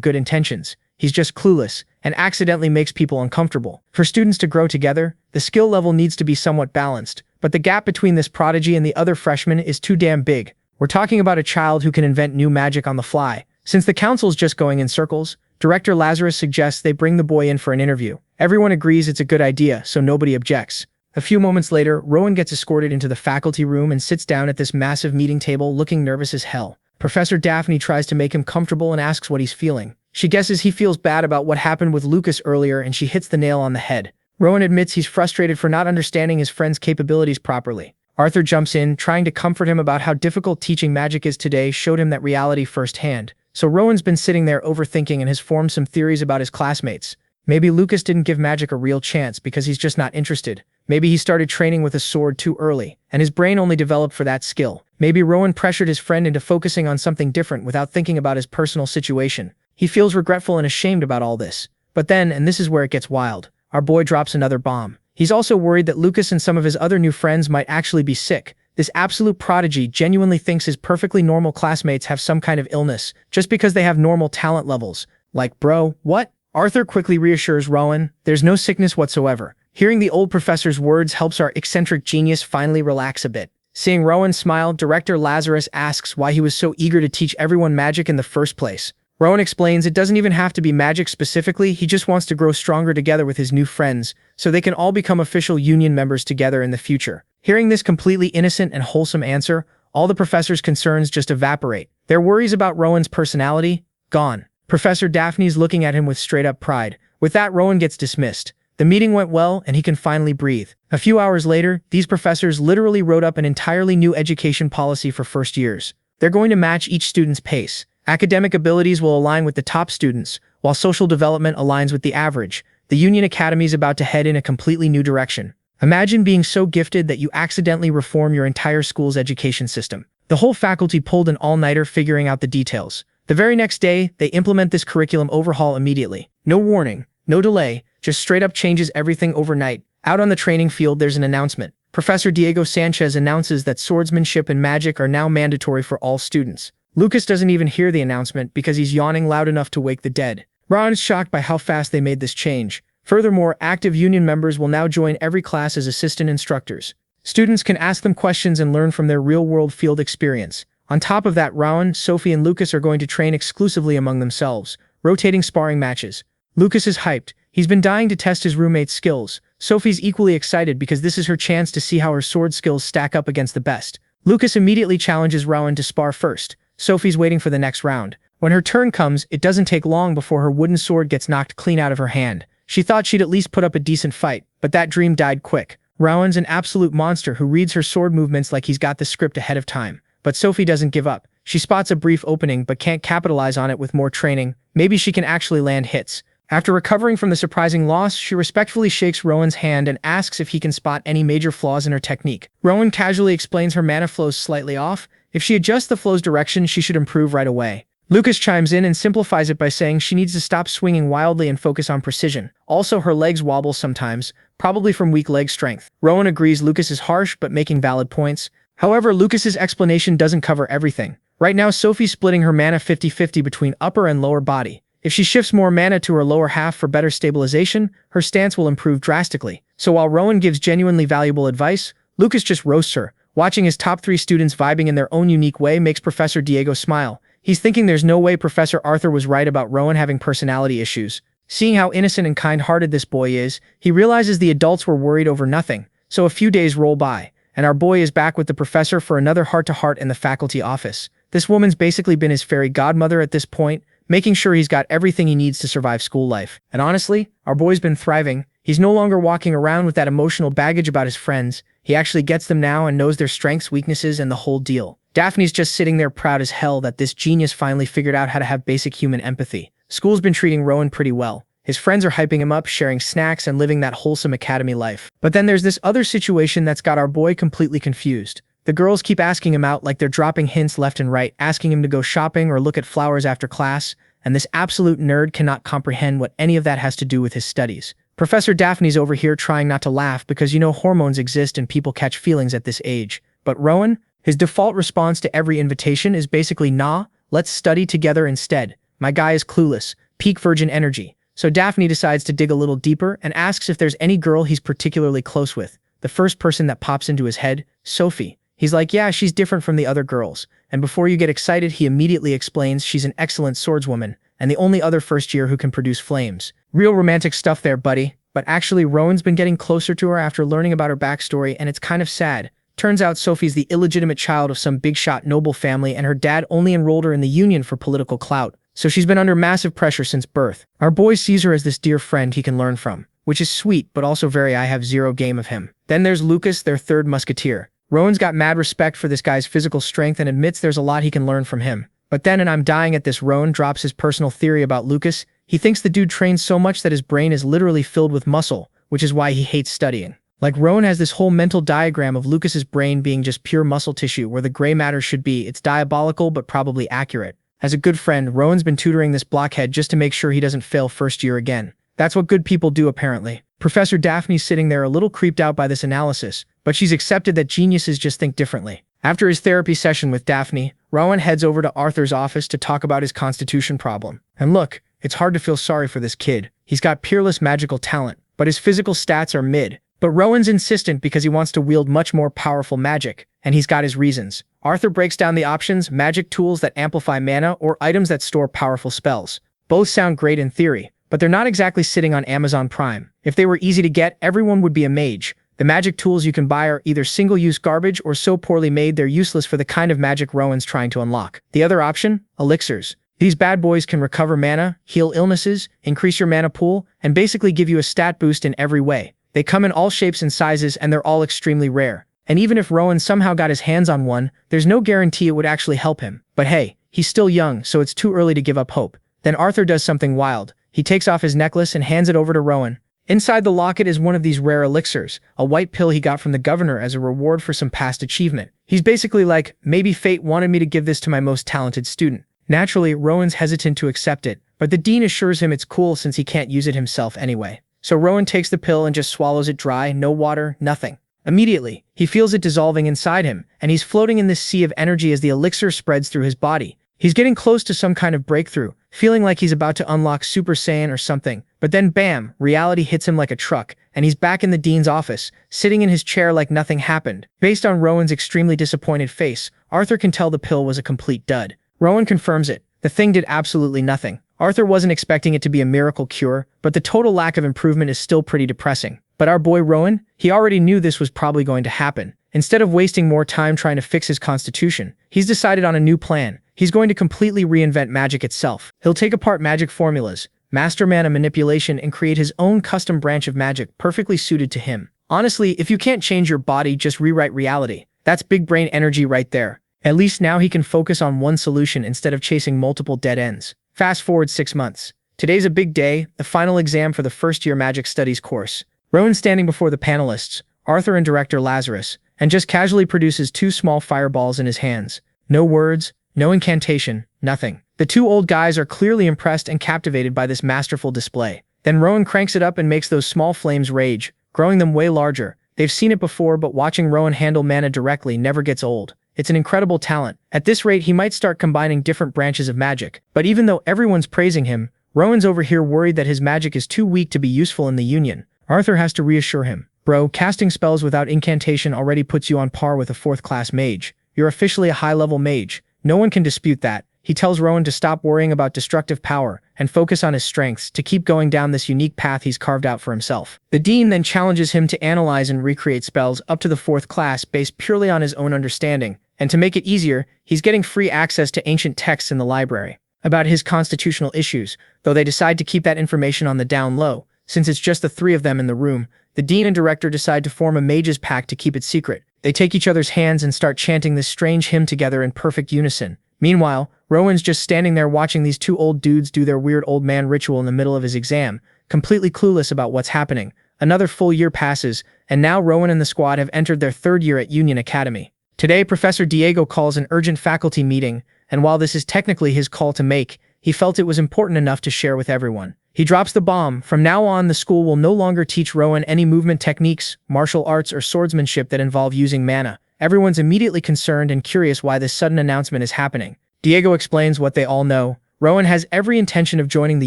good intentions. He's just clueless, and accidentally makes people uncomfortable. For students to grow together, the skill level needs to be somewhat balanced, but the gap between this prodigy and the other freshmen is too damn big. We're talking about a child who can invent new magic on the fly. Since the council's just going in circles, Director Lazarus suggests they bring the boy in for an interview. Everyone agrees it's a good idea, so nobody objects. A few moments later, Rowan gets escorted into the faculty room and sits down at this massive meeting table looking nervous as hell. Professor Daphne tries to make him comfortable and asks what he's feeling. She guesses he feels bad about what happened with Lucas earlier, and she hits the nail on the head. Rowan admits he's frustrated for not understanding his friend's capabilities properly. Arthur jumps in, trying to comfort him about how difficult teaching magic is today, showed him that reality firsthand. So Rowan's been sitting there overthinking and has formed some theories about his classmates. Maybe Lucas didn't give magic a real chance because he's just not interested. Maybe he started training with a sword too early, and his brain only developed for that skill. Maybe Rowan pressured his friend into focusing on something different without thinking about his personal situation. He feels regretful and ashamed about all this. But then, and this is where it gets wild, our boy drops another bomb. He's also worried that Lucas and some of his other new friends might actually be sick. This absolute prodigy genuinely thinks his perfectly normal classmates have some kind of illness, just because they have normal talent levels. Like, bro, what? Arthur quickly reassures Rowan, there's no sickness whatsoever. Hearing the old professor's words helps our eccentric genius finally relax a bit. Seeing Rowan smile, Director Lazarus asks why he was so eager to teach everyone magic in the first place. Rowan explains it doesn't even have to be magic specifically, he just wants to grow stronger together with his new friends, so they can all become official union members together in the future. Hearing this completely innocent and wholesome answer, all the professor's concerns just evaporate. Their worries about Rowan's personality? Gone. Professor Daphne's looking at him with straight-up pride. With that, Rowan gets dismissed. The meeting went well, and he can finally breathe. A few hours later, these professors literally wrote up an entirely new education policy for first years. They're going to match each student's pace. Academic abilities will align with the top students, while social development aligns with the average. The Union Academy is about to head in a completely new direction. Imagine being so gifted that you accidentally reform your entire school's education system. The whole faculty pulled an all-nighter figuring out the details. The very next day, they implement this curriculum overhaul immediately. No warning, no delay, just straight up changes everything overnight. Out on the training field, there's an announcement. Professor Diego Sanchez announces that swordsmanship and magic are now mandatory for all students. Lucas doesn't even hear the announcement because he's yawning loud enough to wake the dead. Ron is shocked by how fast they made this change. Furthermore, active union members will now join every class as assistant instructors. Students can ask them questions and learn from their real-world field experience. On top of that, Rowan, Sophie, and Lucas are going to train exclusively among themselves, rotating sparring matches. Lucas is hyped. He's been dying to test his roommate's skills. Sophie's equally excited because this is her chance to see how her sword skills stack up against the best. Lucas immediately challenges Rowan to spar first. Sophie's waiting for the next round. When her turn comes, it doesn't take long before her wooden sword gets knocked clean out of her hand. She thought she'd at least put up a decent fight, but that dream died quick. Rowan's an absolute monster who reads her sword movements like he's got the script ahead of time. But Sophie doesn't give up. She spots a brief opening but can't capitalize on it with more training. Maybe she can actually land hits. After recovering from the surprising loss, she respectfully shakes Rowan's hand and asks if he can spot any major flaws in her technique. Rowan casually explains her mana flow's slightly off. If she adjusts the flow's direction, she should improve right away. Lucas chimes in and simplifies it by saying she needs to stop swinging wildly and focus on precision. Also, her legs wobble sometimes, probably from weak leg strength. Rowan agrees Lucas is harsh but making valid points. However, Lucas's explanation doesn't cover everything. Right now, Sophie's splitting her mana 50-50 between upper and lower body. If she shifts more mana to her lower half for better stabilization, her stance will improve drastically. So while Rowan gives genuinely valuable advice, Lucas just roasts her. Watching his top 3 students vibing in their own unique way makes Professor Diego smile. He's thinking there's no way Professor Arthur was right about Rowan having personality issues. Seeing how innocent and kind-hearted this boy is, he realizes the adults were worried over nothing. So a few days roll by, and our boy is back with the professor for another heart-to-heart in the faculty office. This woman's basically been his fairy godmother at this point, making sure he's got everything he needs to survive school life. And honestly, our boy's been thriving. He's no longer walking around with that emotional baggage about his friends. He actually gets them now and knows their strengths, weaknesses, and the whole deal. Daphne's just sitting there proud as hell that this genius finally figured out how to have basic human empathy. School's been treating Rowan pretty well. His friends are hyping him up, sharing snacks, and living that wholesome academy life. But then there's this other situation that's got our boy completely confused. The girls keep asking him out like they're dropping hints left and right, asking him to go shopping or look at flowers after class, and this absolute nerd cannot comprehend what any of that has to do with his studies. Professor Daphne's over here trying not to laugh because hormones exist and people catch feelings at this age. But Rowan, his default response to every invitation is basically, nah, let's study together instead. My guy is clueless, peak virgin energy. So Daphne decides to dig a little deeper and asks if there's any girl he's particularly close with. The first person that pops into his head, Sophie. He's like, yeah, she's different from the other girls. And before you get excited, he immediately explains she's an excellent swordswoman and the only other first year who can produce flames. Real romantic stuff there, buddy. But actually, Rowan's been getting closer to her after learning about her backstory, and it's kind of sad. Turns out Sophie's the illegitimate child of some big-shot noble family, and her dad only enrolled her in the Union for political clout. So she's been under massive pressure since birth. Our boy sees her as this dear friend he can learn from, which is sweet, but also very I have zero game of him. Then there's Lucas, their third musketeer. Rowan's got mad respect for this guy's physical strength and admits there's a lot he can learn from him. But then, and I'm dying at this, Rowan drops his personal theory about Lucas. He thinks the dude trains so much that his brain is literally filled with muscle, which is why he hates studying. Like, Rowan has this whole mental diagram of Lucas's brain being just pure muscle tissue where the gray matter should be. It's diabolical but probably accurate. As a good friend, Rowan's been tutoring this blockhead just to make sure he doesn't fail first year again. That's what good people do, apparently. Professor Daphne's sitting there a little creeped out by this analysis, but she's accepted that geniuses just think differently. After his therapy session with Daphne, Rowan heads over to Arthur's office to talk about his constitution problem. And look, it's hard to feel sorry for this kid. He's got peerless magical talent, but his physical stats are mid. But Rowan's insistent because he wants to wield much more powerful magic, and he's got his reasons. Arthur breaks down the options: magic tools that amplify mana or items that store powerful spells. Both sound great in theory, but they're not exactly sitting on Amazon Prime. If they were easy to get, everyone would be a mage. The magic tools you can buy are either single-use garbage or so poorly made they're useless for the kind of magic Rowan's trying to unlock. The other option? Elixirs. These bad boys can recover mana, heal illnesses, increase your mana pool, and basically give you a stat boost in every way. They come in all shapes and sizes, and they're all extremely rare. And even if Rowan somehow got his hands on one, there's no guarantee it would actually help him. But hey, he's still young, so it's too early to give up hope. Then Arthur does something wild. He takes off his necklace and hands it over to Rowan. Inside the locket is one of these rare elixirs, a white pill he got from the governor as a reward for some past achievement. He's basically like, maybe fate wanted me to give this to my most talented student. Naturally, Rowan's hesitant to accept it, but the dean assures him it's cool since he can't use it himself anyway. So Rowan takes the pill and just swallows it dry, no water, nothing. Immediately, he feels it dissolving inside him, and he's floating in this sea of energy as the elixir spreads through his body. He's getting close to some kind of breakthrough, feeling like he's about to unlock Super Saiyan or something. But then bam, reality hits him like a truck, and he's back in the dean's office, sitting in his chair like nothing happened. Based on Rowan's extremely disappointed face, Arthur can tell the pill was a complete dud. Rowan confirms it. The thing did absolutely nothing. Arthur wasn't expecting it to be a miracle cure, but the total lack of improvement is still pretty depressing. But our boy Rowan? He already knew this was probably going to happen. Instead of wasting more time trying to fix his constitution, he's decided on a new plan. He's going to completely reinvent magic itself. He'll take apart magic formulas, master mana manipulation, and create his own custom branch of magic perfectly suited to him. Honestly, if you can't change your body, just rewrite reality. That's big brain energy right there. At least now he can focus on one solution instead of chasing multiple dead ends. Fast forward 6 months. Today's a big day, the final exam for the first-year magic studies course. Rowan's standing before the panelists, Arthur and director Lazarus, and just casually produces 2 small fireballs in his hands. No words, no incantation, nothing. The 2 old guys are clearly impressed and captivated by this masterful display. Then Rowan cranks it up and makes those small flames rage, growing them way larger. They've seen it before, but watching Rowan handle mana directly never gets old. It's an incredible talent. At this rate, he might start combining different branches of magic. But even though everyone's praising him, Rowan's over here worried that his magic is too weak to be useful in the Union. Arthur has to reassure him. Bro, casting spells without incantation already puts you on par with a 4th-class mage. You're officially a high-level mage. No one can dispute that. He tells Rowan to stop worrying about destructive power and focus on his strengths, to keep going down this unique path he's carved out for himself. The dean then challenges him to analyze and recreate spells up to the 4th class based purely on his own understanding. And to make it easier, he's getting free access to ancient texts in the library about his constitutional issues, though they decide to keep that information on the down low. Since it's just the 3 of them in the room, the dean and director decide to form a mages pact to keep it secret. They take each other's hands and start chanting this strange hymn together in perfect unison. Meanwhile, Rowan's just standing there watching these 2 old dudes do their weird old man ritual in the middle of his exam, completely clueless about what's happening. Another full year passes, and now Rowan and the squad have entered their 3rd year at Union Academy. Today, Professor Diego calls an urgent faculty meeting, and while this is technically his call to make, he felt it was important enough to share with everyone. He drops the bomb. From now on, the school will no longer teach Rowan any movement techniques, martial arts, or swordsmanship that involve using mana. Everyone's immediately concerned and curious why this sudden announcement is happening. Diego explains what they all know. Rowan has every intention of joining the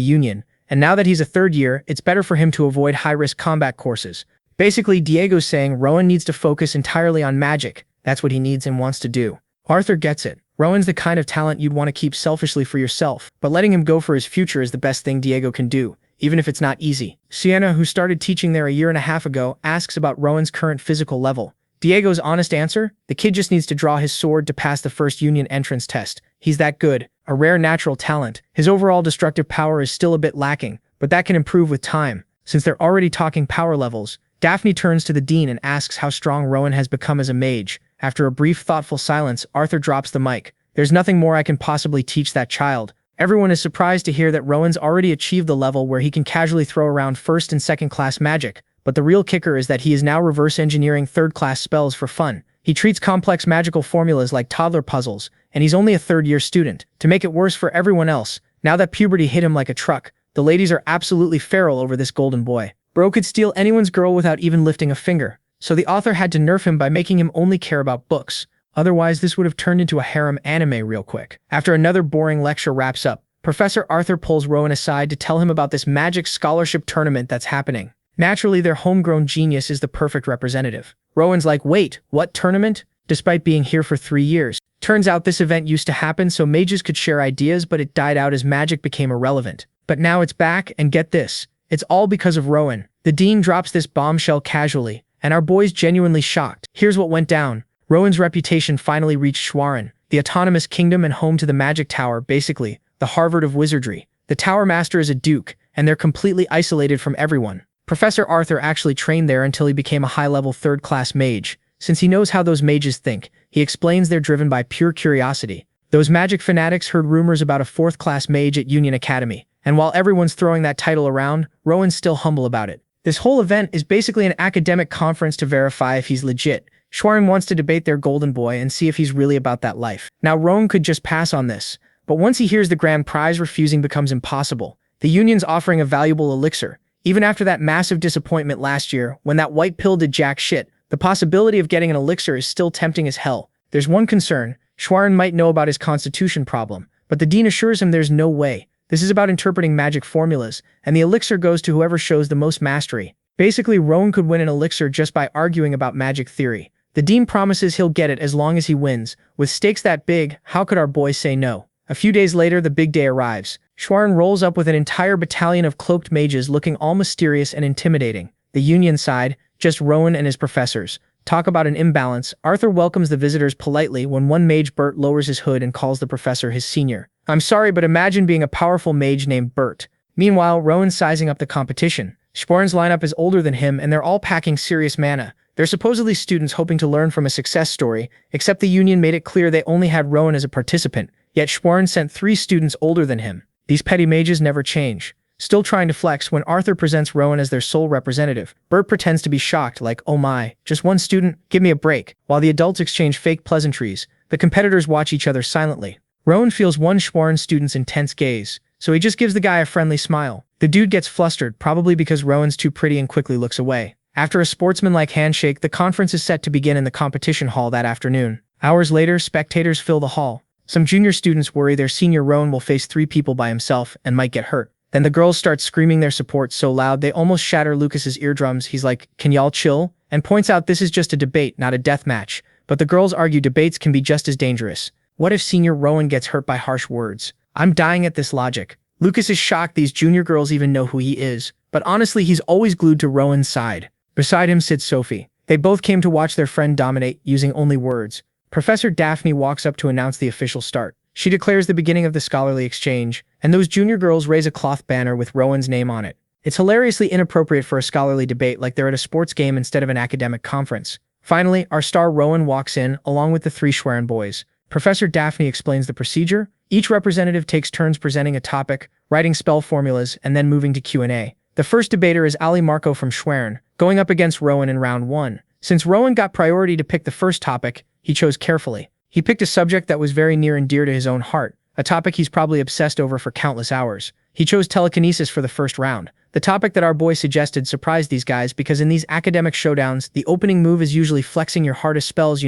Union, and now that he's a 3rd year, it's better for him to avoid high-risk combat courses. Basically, Diego's saying Rowan needs to focus entirely on magic. That's what he needs and wants to do. Arthur gets it. Rowan's the kind of talent you'd want to keep selfishly for yourself, but letting him go for his future is the best thing Diego can do, even if it's not easy. Sienna, who started teaching there a year and a half ago, asks about Rowan's current physical level. Diego's honest answer? The kid just needs to draw his sword to pass the first Union entrance test. He's that good. A rare natural talent. His overall destructive power is still a bit lacking, but that can improve with time. Since they're already talking power levels, Daphne turns to the dean and asks how strong Rowan has become as a mage. After a brief, thoughtful silence, Arthur drops the mic. There's nothing more I can possibly teach that child. Everyone is surprised to hear that Rowan's already achieved the level where he can casually throw around 1st and 2nd class magic, but the real kicker is that he is now reverse engineering 3rd class spells for fun. He treats complex magical formulas like toddler puzzles, and he's only a 3rd year student. To make it worse for everyone else, now that puberty hit him like a truck, the ladies are absolutely feral over this golden boy. Bro could steal anyone's girl without even lifting a finger. So the author had to nerf him by making him only care about books. Otherwise, this would have turned into a harem anime real quick. After another boring lecture wraps up, Professor Arthur pulls Rowan aside to tell him about this magic scholarship tournament that's happening. Naturally, their homegrown genius is the perfect representative. Rowan's like, wait, what tournament? Despite being here for 3 years. Turns out this event used to happen so mages could share ideas, but it died out as magic became irrelevant. But now it's back, and get this. It's all because of Rowan. The dean drops this bombshell casually, and our boy's genuinely shocked. Here's what went down. Rowan's reputation finally reached Schwarin, the autonomous kingdom and home to the Magic Tower, basically, the Harvard of wizardry. The Tower Master is a duke, and they're completely isolated from everyone. Professor Arthur actually trained there until he became a high-level 3rd class mage. Since he knows how those mages think, he explains they're driven by pure curiosity. Those magic fanatics heard rumors about a 4th class mage at Union Academy, and while everyone's throwing that title around, Rowan's still humble about it. This whole event is basically an academic conference to verify if he's legit. Schwarin wants to debate their golden boy and see if he's really about that life. Now, Rowan could just pass on this, but once he hears the grand prize, refusing becomes impossible. The Union's offering a valuable elixir. Even after that massive disappointment last year, when that white pill did jack shit, the possibility of getting an elixir is still tempting as hell. There's one concern. Schwarin might know about his constitution problem, but the dean assures him there's no way. This is about interpreting magic formulas, and the elixir goes to whoever shows the most mastery. Basically, Rowan could win an elixir just by arguing about magic theory. The dean promises he'll get it as long as he wins. With stakes that big, how could our boy say no? A few days later, the big day arrives. Schwarn rolls up with an entire battalion of cloaked mages looking all mysterious and intimidating. The Union side, just Rowan and his professors. Talk about an imbalance. Arthur welcomes the visitors politely when one mage, Bert, lowers his hood and calls the professor his senior. I'm sorry, but imagine being a powerful mage named Bert. Meanwhile, Rowan's sizing up the competition. Schwarn's lineup is older than him and they're all packing serious mana. They're supposedly students hoping to learn from a success story, except the Union made it clear they only had Rowan as a participant, yet Schwarn sent 3 students older than him. These petty mages never change. Still trying to flex when Arthur presents Rowan as their sole representative. Bert pretends to be shocked, like, oh my, just one student? Give me a break. While the adults exchange fake pleasantries, the competitors watch each other silently. Rowan feels one Schwarn student's intense gaze, so he just gives the guy a friendly smile. The dude gets flustered, probably because Rowan's too pretty, and quickly looks away. After a sportsmanlike handshake, the conference is set to begin in the competition hall that afternoon. Hours later, spectators fill the hall. Some junior students worry their senior Rowan will face 3 people by himself and might get hurt. Then the girls start screaming their support so loud they almost shatter Lucas's eardrums. He's like, can y'all chill? And points out this is just a debate, not a death match. But the girls argue debates can be just as dangerous. What if senior Rowan gets hurt by harsh words? I'm dying at this logic. Lucas is shocked these junior girls even know who he is. But honestly, he's always glued to Rowan's side. Beside him sits Sophie. They both came to watch their friend dominate, using only words. Professor Daphne walks up to announce the official start. She declares the beginning of the scholarly exchange, and those junior girls raise a cloth banner with Rowan's name on it. It's hilariously inappropriate for a scholarly debate, like they're at a sports game instead of an academic conference. Finally, our star Rowan walks in, along with the 3 Schwerin boys. Professor Daphne explains the procedure. Each representative takes turns presenting a topic, writing spell formulas, and then moving to Q&A. The first debater is Ali Marco from Schwerin, going up against Rowan in round 1. Since Rowan got priority to pick the first topic, he chose carefully. He picked a subject that was very near and dear to his own heart, a topic he's probably obsessed over for countless hours. He chose telekinesis for the first round. The topic that our boy suggested surprised these guys because in these academic showdowns, the opening move is usually flexing your hardest spells,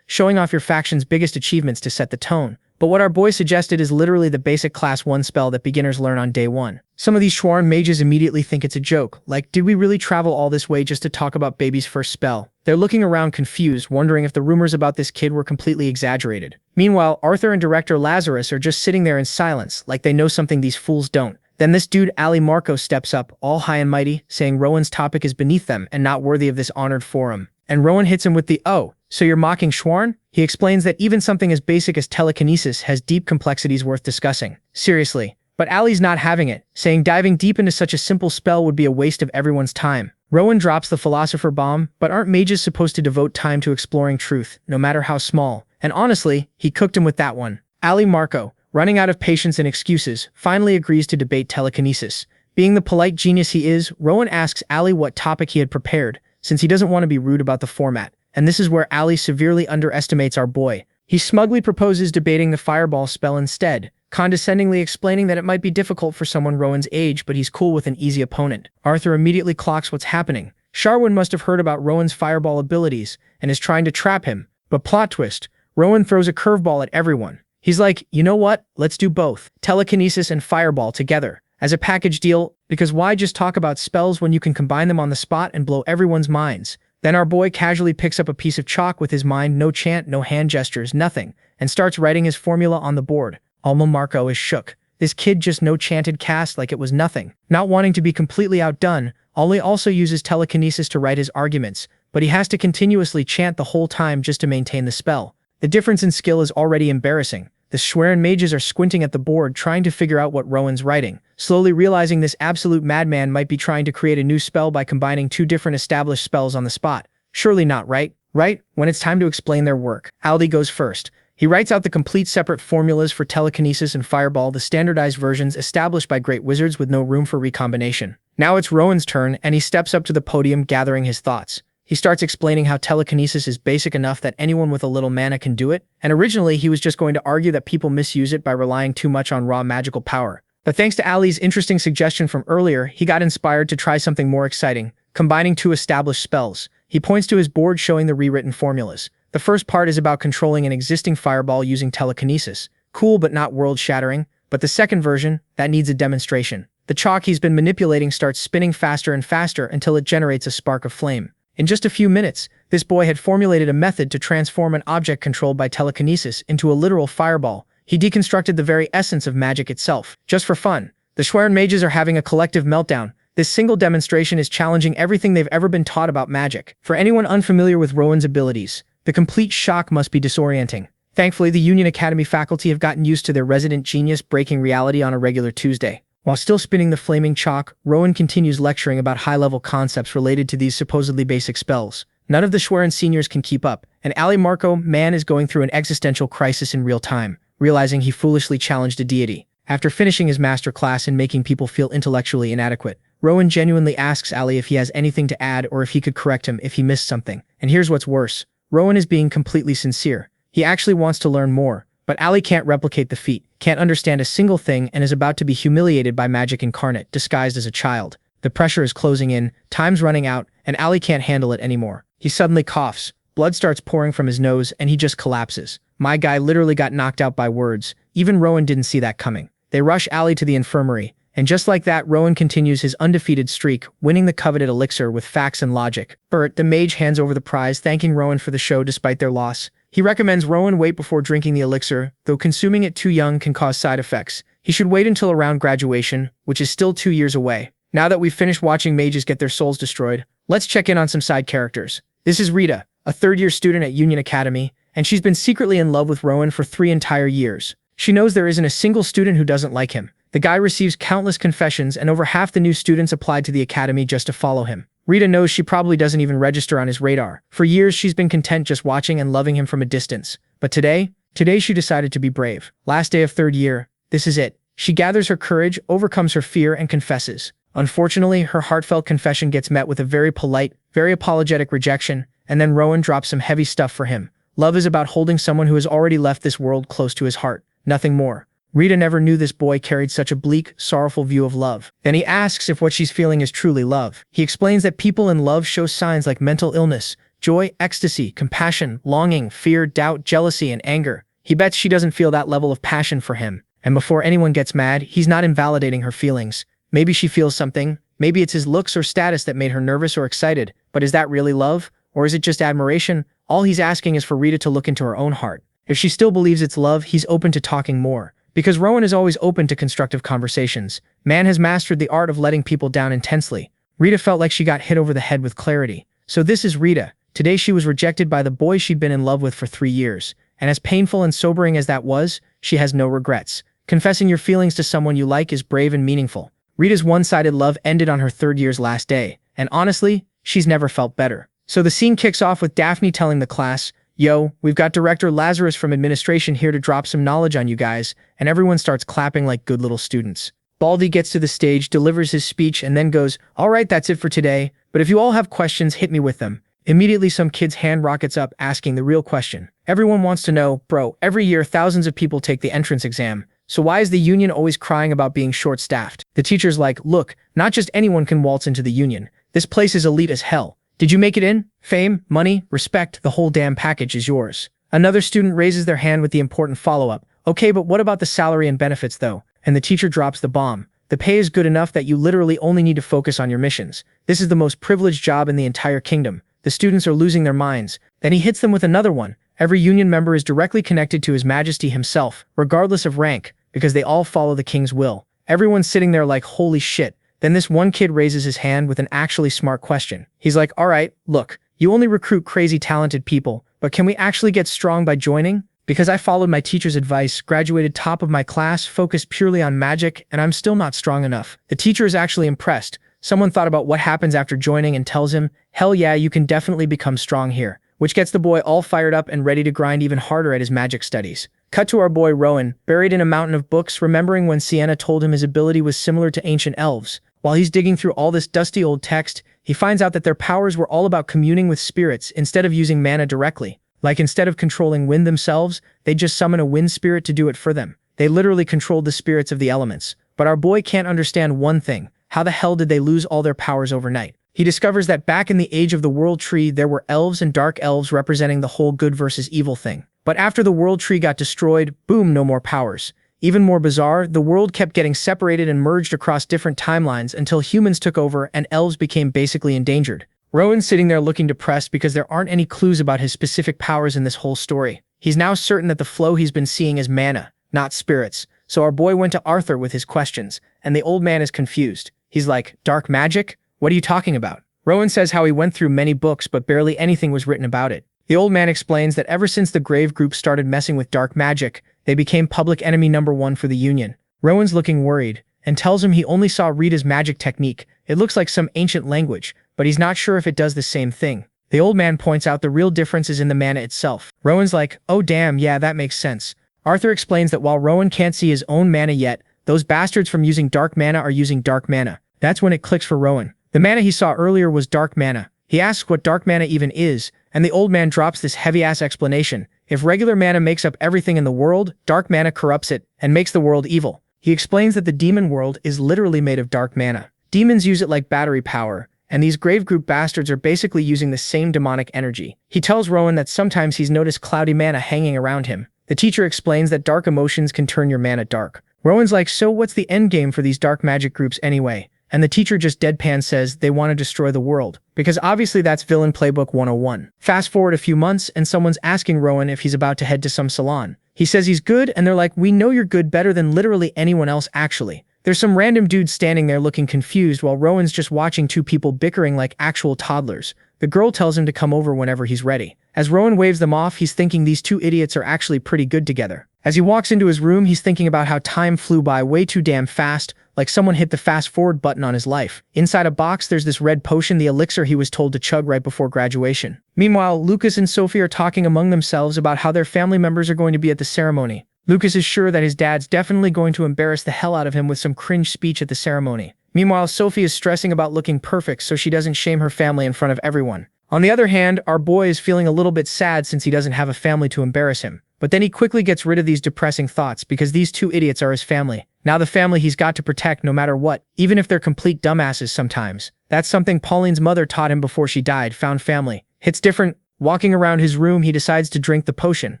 showing off your faction's biggest achievements to set the tone. But what our boy suggested is literally the basic class 1 spell that beginners learn on day 1. Some of these Schwarn mages immediately think it's a joke, like, did we really travel all this way just to talk about baby's first spell? They're looking around confused, wondering if the rumors about this kid were completely exaggerated. Meanwhile, Arthur and director Lazarus are just sitting there in silence, like they know something these fools don't. Then this dude Ali Marco steps up, all high and mighty, saying Rowan's topic is beneath them and not worthy of this honored forum. And Rowan hits him with the, oh, so you're mocking Schwarn? He explains that even something as basic as telekinesis has deep complexities worth discussing. Seriously. But Ali's not having it, saying diving deep into such a simple spell would be a waste of everyone's time. Rowan drops the philosopher bomb, but aren't mages supposed to devote time to exploring truth, no matter how small? And honestly, he cooked him with that one. Ali Marco, running out of patience and excuses, finally agrees to debate telekinesis. Being the polite genius he is, Rowan asks Ali what topic he had prepared, since he doesn't want to be rude about the format. And this is where Ali severely underestimates our boy. He smugly proposes debating the fireball spell instead, condescendingly explaining that it might be difficult for someone Rowan's age, but he's cool with an easy opponent. Arthur immediately clocks what's happening. Sharwin must have heard about Rowan's fireball abilities and is trying to trap him. But plot twist, Rowan throws a curveball at everyone. He's like, you know what? Let's do both. Telekinesis and fireball together. As a package deal, because why just talk about spells when you can combine them on the spot and blow everyone's minds? Then our boy casually picks up a piece of chalk with his mind, no chant, no hand gestures, nothing, and starts writing his formula on the board. Alma Marco is shook. This kid just no-chanted cast like it was nothing. Not wanting to be completely outdone, Ali also uses telekinesis to write his arguments, but he has to continuously chant the whole time just to maintain the spell. The difference in skill is already embarrassing. The Schwerin mages are squinting at the board trying to figure out what Rowan's writing, slowly realizing this absolute madman might be trying to create a new spell by combining 2 different established spells on the spot. Surely not, right? Right? When it's time to explain their work, Aldi goes first. He writes out the complete separate formulas for telekinesis and fireball, the standardized versions established by great wizards with no room for recombination. Now it's Rowan's turn, and he steps up to the podium gathering his thoughts. He starts explaining how telekinesis is basic enough that anyone with a little mana can do it, and originally he was just going to argue that people misuse it by relying too much on raw magical power. But thanks to Ali's interesting suggestion from earlier, he got inspired to try something more exciting, combining 2 established spells. He points to his board showing the rewritten formulas. The first part is about controlling an existing fireball using telekinesis. Cool but not world-shattering. But the second version, that needs a demonstration. The chalk he's been manipulating starts spinning faster and faster until it generates a spark of flame. In just a few minutes, this boy had formulated a method to transform an object controlled by telekinesis into a literal fireball. He deconstructed the very essence of magic itself, just for fun. The Schweren mages are having a collective meltdown. This single demonstration is challenging everything they've ever been taught about magic. For anyone unfamiliar with Rowan's abilities, the complete shock must be disorienting. Thankfully, the Union Academy faculty have gotten used to their resident genius breaking reality on a regular Tuesday. While still spinning the flaming chalk, Rowan continues lecturing about high-level concepts related to these supposedly basic spells. None of the Schweren seniors can keep up, and Ali Marco, man, is going through an existential crisis in real time, realizing he foolishly challenged a deity. After finishing his master class in making people feel intellectually inadequate, Rowan genuinely asks Ali if he has anything to add or if he could correct him if he missed something. And here's what's worse. Rowan is being completely sincere. He actually wants to learn more, but Ali can't replicate the feat, can't understand a single thing, and is about to be humiliated by magic incarnate, disguised as a child. The pressure is closing in, time's running out, and Ali can't handle it anymore. He suddenly coughs, blood starts pouring from his nose, and he just collapses. My guy literally got knocked out by words. Even Rowan didn't see that coming. They rush Ali to the infirmary, and just like that, Rowan continues his undefeated streak, winning the coveted elixir with facts and logic. Bert, the mage, hands over the prize, thanking Rowan for the show despite their loss. He recommends Rowan wait before drinking the elixir, though consuming it too young can cause side effects. He should wait until around graduation, which is still 2 years away. Now that we've finished watching mages get their souls destroyed, let's check in on some side characters. This is Rita, a third-year student at Union Academy, and she's been secretly in love with Rowan for 3 entire years. She knows there isn't a single student who doesn't like him. The guy receives countless confessions, and over half the new students applied to the academy just to follow him. Rita knows she probably doesn't even register on his radar. For years, she's been content just watching and loving him from a distance. But today she decided to be brave. Last day of 3rd year, this is it. She gathers her courage, overcomes her fear, and confesses. Unfortunately, her heartfelt confession gets met with a very polite, very apologetic rejection, and then Rowan drops some heavy stuff for him. Love is about holding someone who has already left this world close to his heart. Nothing more. Rita never knew this boy carried such a bleak, sorrowful view of love. Then he asks if what she's feeling is truly love. He explains that people in love show signs like mental illness, joy, ecstasy, compassion, longing, fear, doubt, jealousy, and anger. He bets she doesn't feel that level of passion for him. And before anyone gets mad, he's not invalidating her feelings. Maybe she feels something. Maybe it's his looks or status that made her nervous or excited. But is that really love? Or is it just admiration? All he's asking is for Rita to look into her own heart. If she still believes it's love, he's open to talking more. Because Rowan is always open to constructive conversations, man has mastered the art of letting people down intensely. Rita felt like she got hit over the head with clarity. So this is Rita. Today she was rejected by the boy she'd been in love with for 3 years. And as painful and sobering as that was, she has no regrets. Confessing your feelings to someone you like is brave and meaningful. Rita's one-sided love ended on her 3rd year's last day. And honestly, she's never felt better. So the scene kicks off with Daphne telling the class, "Yo, we've got Director Lazarus from administration here to drop some knowledge on you guys," and everyone starts clapping like good little students. Baldy gets to the stage, delivers his speech, and then goes, "All right, that's it for today, but if you all have questions, hit me with them." Immediately some kid's hand rockets up asking the real question. Everyone wants to know, bro, every year thousands of people take the entrance exam, so why is the union always crying about being short-staffed? The teacher's like, "Look, not just anyone can waltz into the union. This place is elite as hell. Did you make it in? Fame, money, respect, the whole damn package is yours." Another student raises their hand with the important follow-up. "Okay, but what about the salary and benefits though?" And the teacher drops the bomb. "The pay is good enough that you literally only need to focus on your missions. This is the most privileged job in the entire kingdom." The students are losing their minds. Then he hits them with another one. Every union member is directly connected to His Majesty himself, regardless of rank, because they all follow the king's will. Everyone's sitting there like, holy shit. Then this one kid raises his hand with an actually smart question. He's like, "All right, look, you only recruit crazy talented people, but can we actually get strong by joining? Because I followed my teacher's advice, graduated top of my class, focused purely on magic, and I'm still not strong enough." The teacher is actually impressed. Someone thought about what happens after joining and tells him, "Hell yeah, you can definitely become strong here," which gets the boy all fired up and ready to grind even harder at his magic studies. Cut to our boy Rowan, buried in a mountain of books, remembering when Sienna told him his ability was similar to ancient elves. While he's digging through all this dusty old text, he finds out that their powers were all about communing with spirits instead of using mana directly. Like instead of controlling wind themselves, they just summon a wind spirit to do it for them. They literally controlled the spirits of the elements. But our boy can't understand one thing. How the hell did they lose all their powers overnight? He discovers that back in the age of the World Tree, there were elves and dark elves representing the whole good versus evil thing. But after the World Tree got destroyed, boom, no more powers. Even more bizarre, the world kept getting separated and merged across different timelines until humans took over and elves became basically endangered. Rowan's sitting there looking depressed because there aren't any clues about his specific powers in this whole story. He's now certain that the flow he's been seeing is mana, not spirits. So our boy went to Arthur with his questions, and the old man is confused. He's like, "Dark magic? What are you talking about?" Rowan says how he went through many books but barely anything was written about it. The old man explains that ever since the Grave group started messing with dark magic, they became public enemy #1 for the Union. Rowan's looking worried, and tells him he only saw Rita's magic technique. It looks like some ancient language, but he's not sure if it does the same thing. The old man points out the real difference is in the mana itself. Rowan's like, "Oh damn, yeah, that makes sense." Arthur explains that while Rowan can't see his own mana yet, those bastards from using dark mana are using dark mana. That's when it clicks for Rowan. The mana he saw earlier was dark mana. He asks what dark mana even is, and the old man drops this heavy-ass explanation. If regular mana makes up everything in the world, dark mana corrupts it and makes the world evil. He explains that the demon world is literally made of dark mana. Demons use it like battery power, and these Grave group bastards are basically using the same demonic energy. He tells Rowan that sometimes he's noticed cloudy mana hanging around him. The teacher explains that dark emotions can turn your mana dark. Rowan's like, "So what's the end game for these dark magic groups anyway?" And the teacher just deadpan says they want to destroy the world. Because obviously that's Villain Playbook 101. Fast forward a few months and someone's asking Rowan if he's about to head to some salon. He says he's good and they're like, "We know you're good better than literally anyone else actually." There's some random dude standing there looking confused while Rowan's just watching two people bickering like actual toddlers. The girl tells him to come over whenever he's ready. As Rowan waves them off, he's thinking these two idiots are actually pretty good together. As he walks into his room, he's thinking about how time flew by way too damn fast, like someone hit the fast forward button on his life. Inside a box, there's this red potion, the elixir he was told to chug right before graduation. Meanwhile, Lucas and Sophie are talking among themselves about how their family members are going to be at the ceremony. Lucas is sure that his dad's definitely going to embarrass the hell out of him with some cringe speech at the ceremony. Meanwhile, Sophie is stressing about looking perfect so she doesn't shame her family in front of everyone. On the other hand, our boy is feeling a little bit sad since he doesn't have a family to embarrass him. But then he quickly gets rid of these depressing thoughts because these two idiots are his family. Now the family he's got to protect no matter what, even if they're complete dumbasses sometimes. That's something Pauline's mother taught him before she died, found family. It's different. Walking around his room, he decides to drink the potion.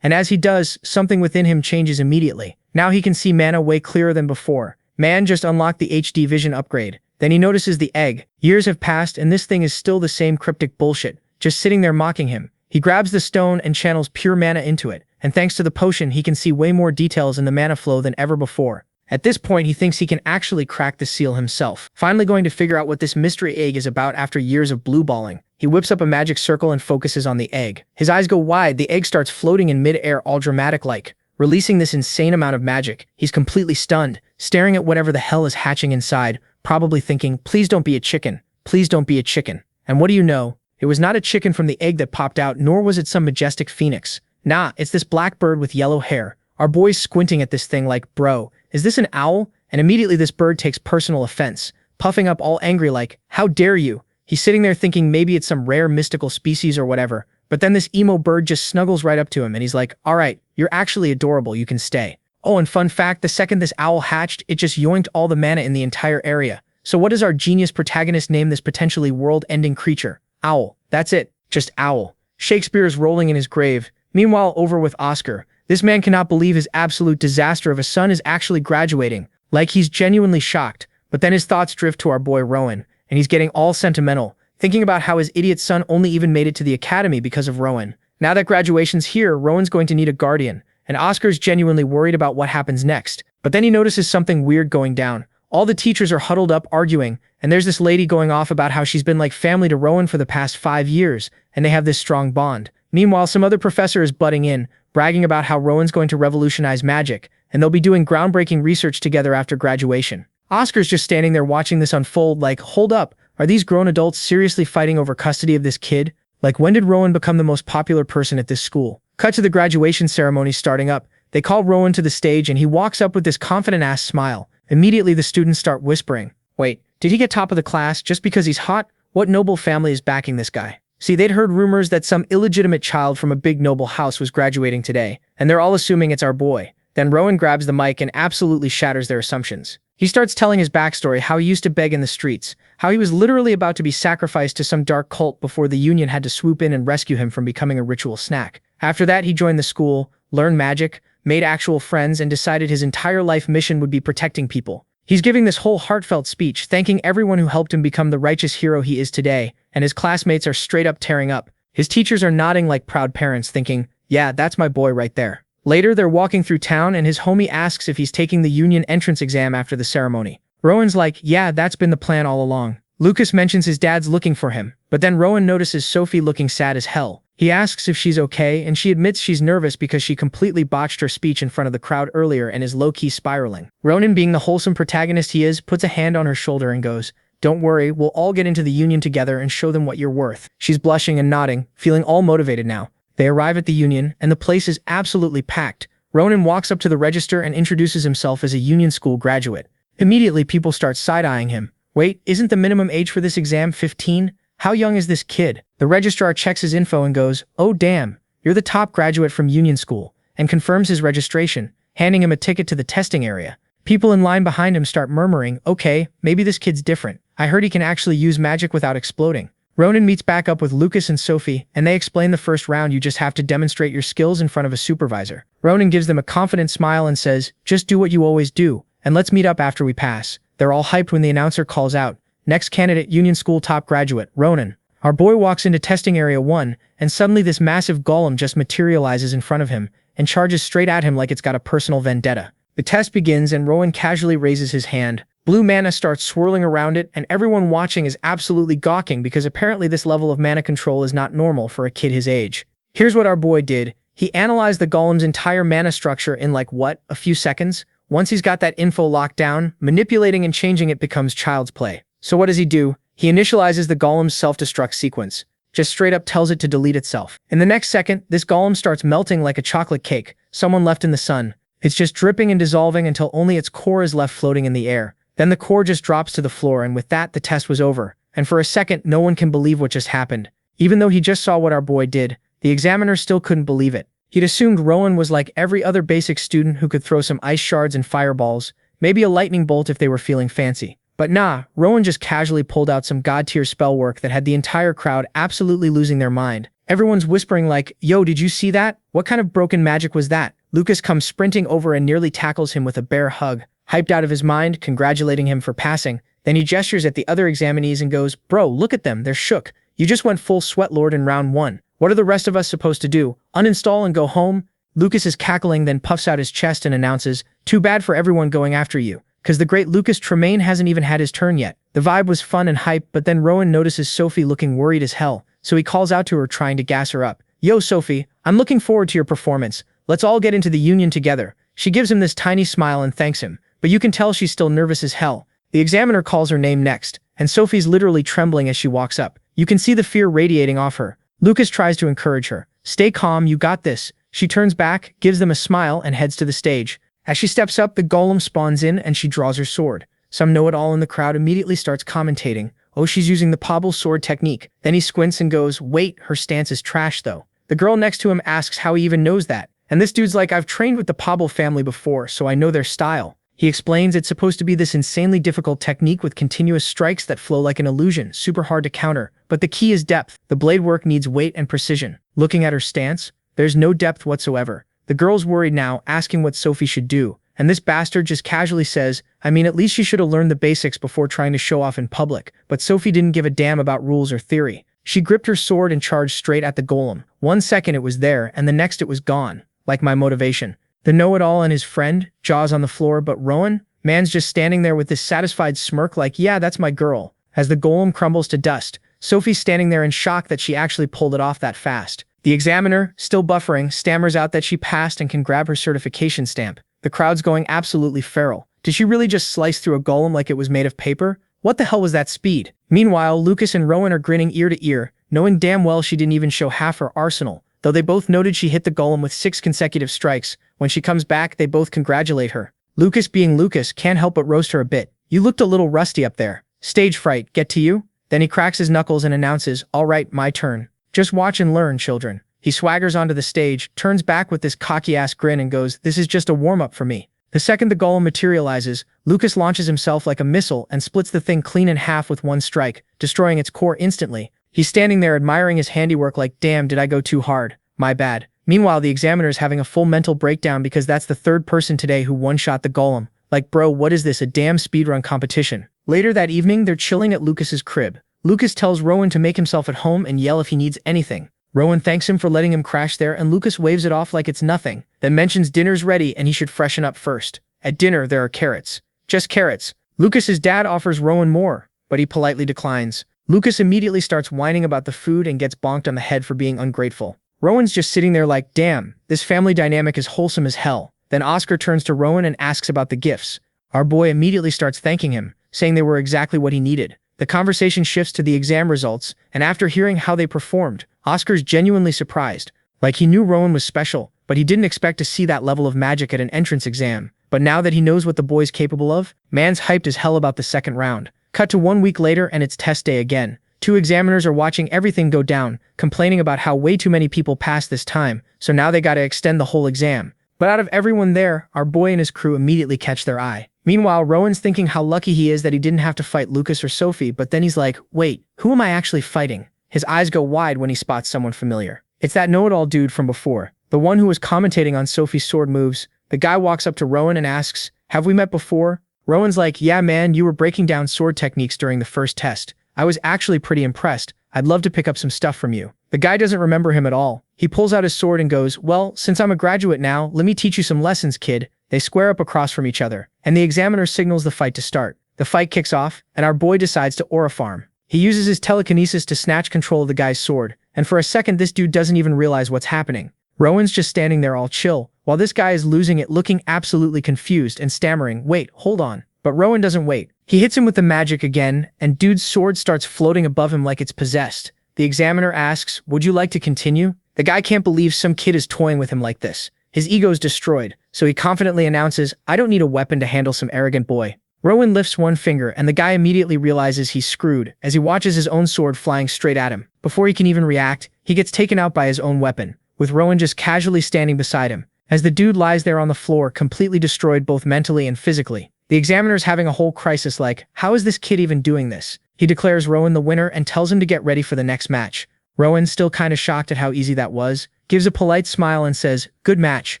And as he does, something within him changes immediately. Now he can see mana way clearer than before. Man just unlocked the HD vision upgrade. Then he notices the egg. Years have passed and this thing is still the same cryptic bullshit, just sitting there mocking him. He grabs the stone and channels pure mana into it. And thanks to the potion, he can see way more details in the mana flow than ever before. At this point, he thinks he can actually crack the seal himself. Finally going to figure out what this mystery egg is about after years of blue-balling. He whips up a magic circle and focuses on the egg. His eyes go wide, the egg starts floating in mid-air all dramatic-like, releasing this insane amount of magic. He's completely stunned, staring at whatever the hell is hatching inside, probably thinking, "Please don't be a chicken. Please don't be a chicken." And what do you know? It was not a chicken from the egg that popped out, nor was it some majestic phoenix. Nah, it's this black bird with yellow hair. Our boy's squinting at this thing like, "Bro, is this an owl?" And immediately this bird takes personal offense, puffing up all angry like, "How dare you?" He's sitting there thinking maybe it's some rare mystical species or whatever, but then this emo bird just snuggles right up to him and he's like, "Alright, you're actually adorable, you can stay." Oh, and fun fact, the second this owl hatched, it just yoinked all the mana in the entire area. So what does our genius protagonist name this potentially world-ending creature? Owl. That's it. Just owl. Shakespeare is rolling in his grave. Meanwhile, over with Oscar. This man cannot believe his absolute disaster of a son is actually graduating. Like he's genuinely shocked. But then his thoughts drift to our boy Rowan, and he's getting all sentimental, thinking about how his idiot son only even made it to the academy because of Rowan. Now that graduation's here, Rowan's going to need a guardian, and Oscar's genuinely worried about what happens next. But then he notices something weird going down. All the teachers are huddled up arguing, and there's this lady going off about how she's been like family to Rowan for the past 5 years, and they have this strong bond. Meanwhile, some other professor is butting in, bragging about how Rowan's going to revolutionize magic, and they'll be doing groundbreaking research together after graduation. Oscar's just standing there watching this unfold like, hold up, are these grown adults seriously fighting over custody of this kid? Like, when did Rowan become the most popular person at this school? Cut to the graduation ceremony starting up. They call Rowan to the stage and he walks up with this confident-ass smile. Immediately the students start whispering, "Wait, did he get top of the class just because he's hot? What noble family is backing this guy?" See, they'd heard rumors that some illegitimate child from a big noble house was graduating today, and they're all assuming it's our boy. Then Rowan grabs the mic and absolutely shatters their assumptions. He starts telling his backstory, how he used to beg in the streets, how he was literally about to be sacrificed to some dark cult before the Union had to swoop in and rescue him from becoming a ritual snack. After that, he joined the school, learned magic, made actual friends, and decided his entire life mission would be protecting people. He's giving this whole heartfelt speech, thanking everyone who helped him become the righteous hero he is today, and his classmates are straight up tearing up. His teachers are nodding like proud parents, thinking, yeah, that's my boy right there. Later, they're walking through town and his homie asks if he's taking the union entrance exam after the ceremony. Rowan's like, yeah, that's been the plan all along. Lucas mentions his dad's looking for him, but then Rowan notices Sophie looking sad as hell. He asks if she's okay, and she admits she's nervous because she completely botched her speech in front of the crowd earlier and is low-key spiraling. Ronan, being the wholesome protagonist he is, puts a hand on her shoulder and goes, don't worry, we'll all get into the union together and show them what you're worth. She's blushing and nodding, feeling all motivated now. They arrive at the union, and the place is absolutely packed. Ronan walks up to the register and introduces himself as a union school graduate. Immediately, people start side-eyeing him. Wait, isn't the minimum age for this exam 15? How young is this kid? The registrar checks his info and goes, oh damn, you're the top graduate from union school, and confirms his registration, handing him a ticket to the testing area. People in line behind him start murmuring, okay, maybe this kid's different. I heard he can actually use magic without exploding. Ronan meets back up with Lucas and Sophie, and they explain the first round you just have to demonstrate your skills in front of a supervisor. Ronan gives them a confident smile and says, just do what you always do, and let's meet up after we pass. They're all hyped when the announcer calls out, next candidate, union school top graduate, Ronan. Our boy walks into testing area 1, and suddenly this massive golem just materializes in front of him and charges straight at him like it's got a personal vendetta. The test begins and Rowan casually raises his hand. Blue mana starts swirling around it, and everyone watching is absolutely gawking because apparently this level of mana control is not normal for a kid his age. Here's what our boy did. He analyzed the golem's entire mana structure in a few seconds? Once he's got that info locked down, manipulating and changing it becomes child's play. So what does he do? He initializes the golem's self-destruct sequence. Just straight up tells it to delete itself. In the next second, this golem starts melting like a chocolate cake, someone left in the sun. It's just dripping and dissolving until only its core is left floating in the air. Then the core just drops to the floor, and with that, the test was over. And for a second, no one can believe what just happened. Even though he just saw what our boy did, the examiner still couldn't believe it. He'd assumed Rowan was like every other basic student who could throw some ice shards and fireballs, maybe a lightning bolt if they were feeling fancy. But nah, Rowan just casually pulled out some god-tier spell work that had the entire crowd absolutely losing their mind. Everyone's whispering like, yo, did you see that? What kind of broken magic was that? Lucas comes sprinting over and nearly tackles him with a bear hug, hyped out of his mind, congratulating him for passing. Then he gestures at the other examinees and goes, bro, look at them, they're shook. You just went full Sweatlord in round 1. What are the rest of us supposed to do? Uninstall and go home? Lucas is cackling, then puffs out his chest and announces, too bad for everyone going after you. Cause the great Lucas Tremaine hasn't even had his turn yet. The vibe was fun and hype, but then Rowan notices Sophie looking worried as hell, so he calls out to her trying to gas her up. Yo Sophie, I'm looking forward to your performance. Let's all get into the union together. She gives him this tiny smile and thanks him, but you can tell she's still nervous as hell. The examiner calls her name next, and Sophie's literally trembling as she walks up. You can see the fear radiating off her. Lucas tries to encourage her. Stay calm, you got this. She turns back, gives them a smile, and heads to the stage. As she steps up, the golem spawns in and she draws her sword. Some know-it-all in the crowd immediately starts commentating. Oh, she's using the Pobble sword technique. Then he squints and goes, wait, her stance is trash though. The girl next to him asks how he even knows that. And this dude's like, I've trained with the Pobble family before, so I know their style. He explains it's supposed to be this insanely difficult technique with continuous strikes that flow like an illusion, super hard to counter. But the key is depth. The blade work needs weight and precision. Looking at her stance, there's no depth whatsoever. The girl's worried now, asking what Sophie should do. And this bastard just casually says, I mean, at least she should have learned the basics before trying to show off in public. But Sophie didn't give a damn about rules or theory. She gripped her sword and charged straight at the golem. 1 second it was there, and the next it was gone. Like my motivation. The know-it-all and his friend, jaws on the floor, but Rowan? Man's just standing there with this satisfied smirk like, yeah, that's my girl. As the golem crumbles to dust, Sophie's standing there in shock that she actually pulled it off that fast. The examiner, still buffering, stammers out that she passed and can grab her certification stamp. The crowd's going absolutely feral. Did she really just slice through a golem like it was made of paper? What the hell was that speed? Meanwhile, Lucas and Rowan are grinning ear to ear, knowing damn well she didn't even show half her arsenal. Though they both noted she hit the golem with 6 consecutive strikes, when she comes back, they both congratulate her. Lucas, being Lucas, can't help but roast her a bit. You looked a little rusty up there. Stage fright, get to you? Then he cracks his knuckles and announces, all right, my turn. Just watch and learn, children. He swaggers onto the stage, turns back with this cocky-ass grin and goes, this is just a warm-up for me. The second the golem materializes, Lucas launches himself like a missile and splits the thing clean in half with 1 strike, destroying its core instantly. He's standing there admiring his handiwork like, damn, did I go too hard? My bad. Meanwhile, the examiner is having a full mental breakdown because that's the third person today who one-shot the golem. Like, bro, what is this, a damn speedrun competition? Later that evening, they're chilling at Lucas's crib. Lucas tells Rowan to make himself at home and yell if he needs anything. Rowan thanks him for letting him crash there, and Lucas waves it off like it's nothing, then mentions dinner's ready and he should freshen up first. At dinner, there are carrots. Just carrots. Lucas's dad offers Rowan more, but he politely declines. Lucas immediately starts whining about the food and gets bonked on the head for being ungrateful. Rowan's just sitting there like, damn, this family dynamic is wholesome as hell. Then Oscar turns to Rowan and asks about the gifts. Our boy immediately starts thanking him, saying they were exactly what he needed. The conversation shifts to the exam results, and after hearing how they performed, Oscar's genuinely surprised. Like, he knew Rowan was special, but he didn't expect to see that level of magic at an entrance exam. But now that he knows what the boy's capable of, man's hyped as hell about the second round. Cut to 1 week later and it's test day again. 2 examiners are watching everything go down, complaining about how way too many people passed this time, so now they gotta extend the whole exam. But out of everyone there, our boy and his crew immediately catch their eye. Meanwhile, Rowan's thinking how lucky he is that he didn't have to fight Lucas or Sophie, but then he's like, wait, who am I actually fighting? His eyes go wide when he spots someone familiar. It's that know-it-all dude from before, the one who was commentating on Sophie's sword moves. The guy walks up to Rowan and asks, have we met before? Rowan's like, yeah man, you were breaking down sword techniques during the first test. I was actually pretty impressed. I'd love to pick up some stuff from you. The guy doesn't remember him at all. He pulls out his sword and goes, well, since I'm a graduate now, let me teach you some lessons, kid. They square up across from each other, and the examiner signals the fight to start. The fight kicks off, and our boy decides to aura farm. He uses his telekinesis to snatch control of the guy's sword, and for a second this dude doesn't even realize what's happening. Rowan's just standing there all chill, while this guy is losing it, looking absolutely confused and stammering, wait, hold on. But Rowan doesn't wait. He hits him with the magic again, and dude's sword starts floating above him like it's possessed. The examiner asks, would you like to continue? The guy can't believe some kid is toying with him like this. His ego's destroyed, so he confidently announces, I don't need a weapon to handle some arrogant boy. Rowan lifts one finger, and the guy immediately realizes he's screwed as he watches his own sword flying straight at him. Before he can even react, he gets taken out by his own weapon, with Rowan just casually standing beside him, as the dude lies there on the floor completely destroyed both mentally and physically. The examiner's having a whole crisis like, how is this kid even doing this? He declares Rowan the winner and tells him to get ready for the next match. Rowan, still kinda shocked at how easy that was, gives a polite smile and says, good match.